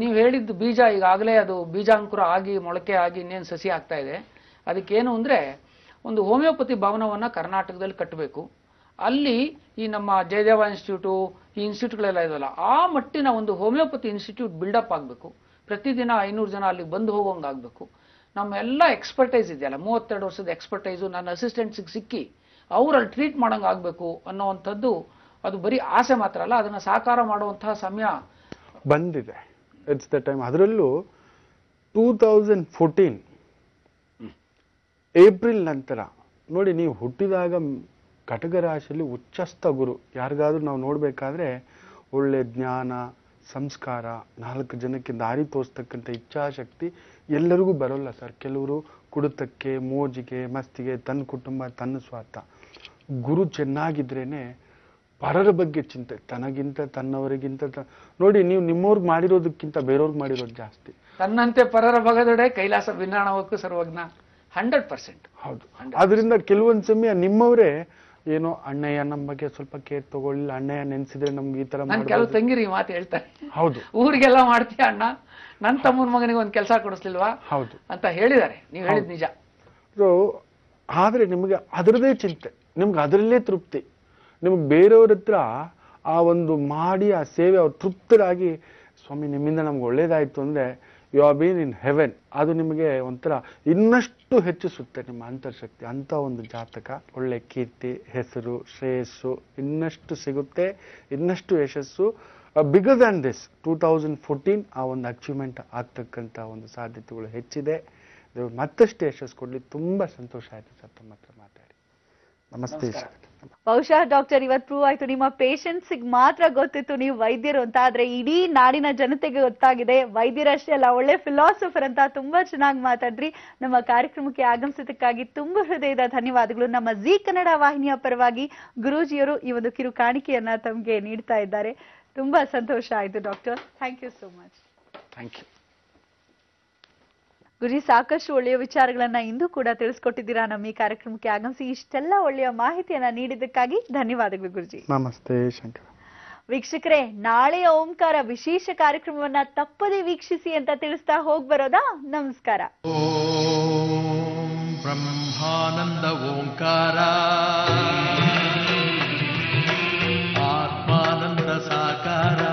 ನೀವು ಹೇಳಿದ್ದು ಬೀಜ ಈಗಾಗಲೇ ಅದು ಬೀಜಾಂಕುರ ಆಗಿ, ಮೊಳಕೆ ಆಗಿ, ಇನ್ನೇನು ಸಸಿ ಆಗ್ತಾ ಇದೆ. ಅದಕ್ಕೇನು ಅಂದ್ರೆ ಒಂದು ಹೋಮಿಯೋಪತಿ ಭವನವನ್ನ ಕರ್ನಾಟಕದಲ್ಲಿ ಕಟ್ಟಬೇಕು. ಅಲ್ಲಿ ಈ ನಮ್ಮ ಜಯದೇವ ಇನ್ಸ್ಟಿಟ್ಯೂಟು, ಈ ಇನ್ಸ್ಟಿಟ್ಯೂಟ್ಗಳೆಲ್ಲ ಇದಲ್ಲ, ಆ ಮಟ್ಟಿನ ಒಂದು ಹೋಮಿಯೋಪತಿ ಇನ್ಸ್ಟಿಟ್ಯೂಟ್ ಬಿಲ್ಡಪ್ ಆಗಬೇಕು. ಪ್ರತಿದಿನ 500 ಜನ ಅಲ್ಲಿಗೆ ಬಂದು ಹೋಗೋಂಗಾಗಬೇಕು. ನಮ್ಮೆಲ್ಲ ಎಕ್ಸ್ಪರ್ಟೈಸ್ ಇದೆಯಲ್ಲ, 32 ವರ್ಷದ ಎಕ್ಸ್ಪರ್ಟೈಸು ನನ್ನ ಅಸಿಸ್ಟೆಂಟ್ಸಿಗೆ ಸಿಕ್ಕಿ ಅವರಲ್ಲಿ ಟ್ರೀಟ್ ಮಾಡೋಂಗೆ ಆಗಬೇಕು ಅನ್ನೋವಂಥದ್ದು. ಅದು ಬರೀ ಆಸೆ ಮಾತ್ರ ಅಲ್ಲ, ಅದನ್ನು ಸಾಕಾರ ಮಾಡುವಂತಹ ಸಮಯ ಬಂದಿದೆ. It's the time. ಅದರಲ್ಲೂ 2014 ಏಪ್ರಿಲ್ ನಂತರ ನೋಡಿ, ನೀವು ಹುಟ್ಟಿದಾಗ ಕಟಕ ರಾಶಿಯಲ್ಲಿ ಉಚ್ಚಸ್ಥ ಗುರು. ಯಾರಿಗಾದ್ರೂ ನಾವು ನೋಡ್ಬೇಕಾದ್ರೆ ಒಳ್ಳೆ ಜ್ಞಾನ, ಸಂಸ್ಕಾರ, 4 ಜನಕ್ಕೆ ದಾರಿ ತೋರಿಸ್ತಕ್ಕಂಥ ಇಚ್ಛಾಶಕ್ತಿ ಎಲ್ಲರಿಗೂ ಬರೋಲ್ಲ ಸರ್. ಕೆಲವರು ಕುಡಿತಕ್ಕೆ, ಮೋಜಿಗೆ, ಮಸ್ತಿಗೆ, ತನ್ನ ಕುಟುಂಬ, ತನ್ನ ಸ್ವಾರ್ಥ. ಗುರು ಚೆನ್ನಾಗಿದ್ರೇನೆ ಪರರ ಬಗ್ಗೆ ಚಿಂತೆ, ತನಗಿಂತ ತನ್ನವರಿಗಿಂತ ನೋಡಿ, ನೀವು ನಿಮ್ಮವ್ರಿಗೆ ಮಾಡಿರೋದಕ್ಕಿಂತ ಬೇರೆಯವ್ರಿಗೆ ಮಾಡಿರೋದು ಜಾಸ್ತಿ. ತನ್ನಂತೆ ಪರರ ಬಗದೊಡೆ ಕೈಲಾಸ ಭಿನ್ನಾಣವಕ್ಕೂ ಸರ್ವಜ್ಞ. 100%. ಹೌದು. ಆದ್ರಿಂದ ಕೆಲವೊಂದು ಸಮಯ ನಿಮ್ಮವರೇ ಏನೋ ಅಣ್ಣಯ್ಯ ನಮ್ಮ ಬಗ್ಗೆ ಸ್ವಲ್ಪ ಕೇರ್ ತಗೊಳ್ಳಿಲ್ಲ, ಅಣ್ಣಯ್ಯ ನೆನ್ಸಿದ್ರೆ ನಮ್ಗೆ ಈ ತರ. ಕೆಲವು ತಂಗಿರಿ ಮಾತು ಹೇಳ್ತಾರೆ, ಹೌದು ಊರಿಗೆಲ್ಲ ಮಾಡ್ತೀಯ ಅಣ್ಣ, ನನ್ನ ತಮ್ಮನ ಮಗನಿಗೆ ಒಂದು ಕೆಲಸ ಕೊಡಿಸ್ಲಿಲ್ವಾ ಹೌದು ಅಂತ ಹೇಳಿದ್ದಾರೆ. ನೀವು ಹೇಳಿದ್ ನಿಜ. ಆದ್ರೆ ನಿಮಗೆ ಅದರದೇ ಚಿಂತೆ, ನಿಮ್ಗೆ ಅದರಲ್ಲೇ ತೃಪ್ತಿ. ನಿಮ್ಗೆ ಬೇರೆಯವ್ರ ಹತ್ರ ಆ ಒಂದು ಮಾಡಿ ಆ ಸೇವೆ ಅವ್ರು ತೃಪ್ತರಾಗಿ, ಸ್ವಾಮಿ ನಿಮ್ಮಿಂದ ನಮ್ಗೆ ಒಳ್ಳೇದಾಯ್ತು ಅಂದ್ರೆ you are been in heaven. ಅದು ನಿಮಗೆ ಒಂಥರ ಇನ್ನಷ್ಟು ಹೆಚ್ಚಿಸುತ್ತೆ ನಿಮ್ಮ ಅಂತರ್ಶಕ್ತಿ. ಅಂತ ಒಂದು ಜಾತಕ, ಒಳ್ಳೆ ಕೀರ್ತಿ, ಹೆಸರು, ಶ್ರೇಯಸ್ಸು ಇನ್ನಷ್ಟು ಸಿಗುತ್ತೆ, ಇನ್ನಷ್ಟು ಯಶಸ್ಸು. ಬಿಗರ್ ದ್ಯಾನ್ ದಿಸ್ 2014 ಆ ಒಂದು ಅಚೀವ್ಮೆಂಟ್ ಆಗ್ತಕ್ಕಂಥ ಒಂದು ಸಾಧ್ಯತೆಗಳು ಹೆಚ್ಚಿದೆ. ಮತ್ತಷ್ಟು ಯಶಸ್ಸು ಕೊಡ್ಲಿ. ತುಂಬಾ ಸಂತೋಷ ಆಯ್ತು ಸರ್ ತಮ್ಮ ಹತ್ರ ಮಾತಾಡಿ. ನಮಸ್ತೆ ಸರ್. ಬಹುಶಃ ಡಾಕ್ಟರ್ ಇವತ್ತು ಪ್ರೂವ್ ಆಯ್ತು, ನಿಮ್ಮ ಪೇಷಂಟ್ಸ್ ಮಾತ್ರ ಗೊತ್ತಿತ್ತು ನೀವು ವೈದ್ಯರು ಅಂತ, ಆದ್ರೆ ಇಡೀ ನಾಡಿನ ಜನತೆಗೆ ಗೊತ್ತಾಗಿದೆ. ವೈದ್ಯರಷ್ಟೇ ಅಲ್ಲ, ಒಳ್ಳೆ ಫಿಲಾಸಫರ್ ಅಂತ. ತುಂಬಾ ಚೆನ್ನಾಗಿ ಮಾತಾಡಿದ್ರಿ. ನಮ್ಮ ಕಾರ್ಯಕ್ರಮಕ್ಕೆ ಆಗಮಿಸಿದ್ದಕ್ಕಾಗಿ ತುಂಬಾ ಹೃದಯದ ಧನ್ಯವಾದಗಳು. ನಮ್ಮ ಜೀ ಕನ್ನಡ ವಾಹಿನಿಯ ಪರವಾಗಿ ಗುರೂಜಿಯವರು ಈ ಒಂದು ಕಿರು ಕಾಣಿಕೆಯನ್ನ ತಮಗೆ ನೀಡ್ತಾ ಇದ್ದಾರೆ. ತುಂಬಾ ಸಂತೋಷ ಆಯ್ತು doctor. Thank you so much. Thank you. Guruji ಸಾಕಷ್ಟು ಒಳ್ಳೆಯ ವಿಚಾರಗಳನ್ನ ಇಂದು ಕೂಡ ತಿಳಿಸ್ಕೊಟ್ಟಿದ್ದೀರಾ ನಮ್ಮ ಈ ಕಾರ್ಯಕ್ರಮಕ್ಕೆ ಆಗಮಿಸಿ ಇಷ್ಟೆಲ್ಲ ಒಳ್ಳೆಯ ಮಾಹಿತಿಯನ್ನ ನೀಡಿದ್ದಕ್ಕಾಗಿ ಧನ್ಯವಾದಗಳು ಗುರುಜಿ. ನಮಸ್ತೆ ಶಂಕರ. ವೀಕ್ಷಕರೇ, ನಾಳೆಯ ಓಂಕಾರ ವಿಶೇಷ ಕಾರ್ಯಕ್ರಮವನ್ನ ತಪ್ಪದೇ ವೀಕ್ಷಿಸಿ ಅಂತ ತಿಳಿಸ್ತಾ ಹೋಗ್ಬರೋದಾ? ನಮಸ್ಕಾರ. ಓಂ ಬ್ರಹ್ಮಾನಂದ ಓಂಕಾರ ಆತ್ಮಾನಂದ ಸಾಕಾರ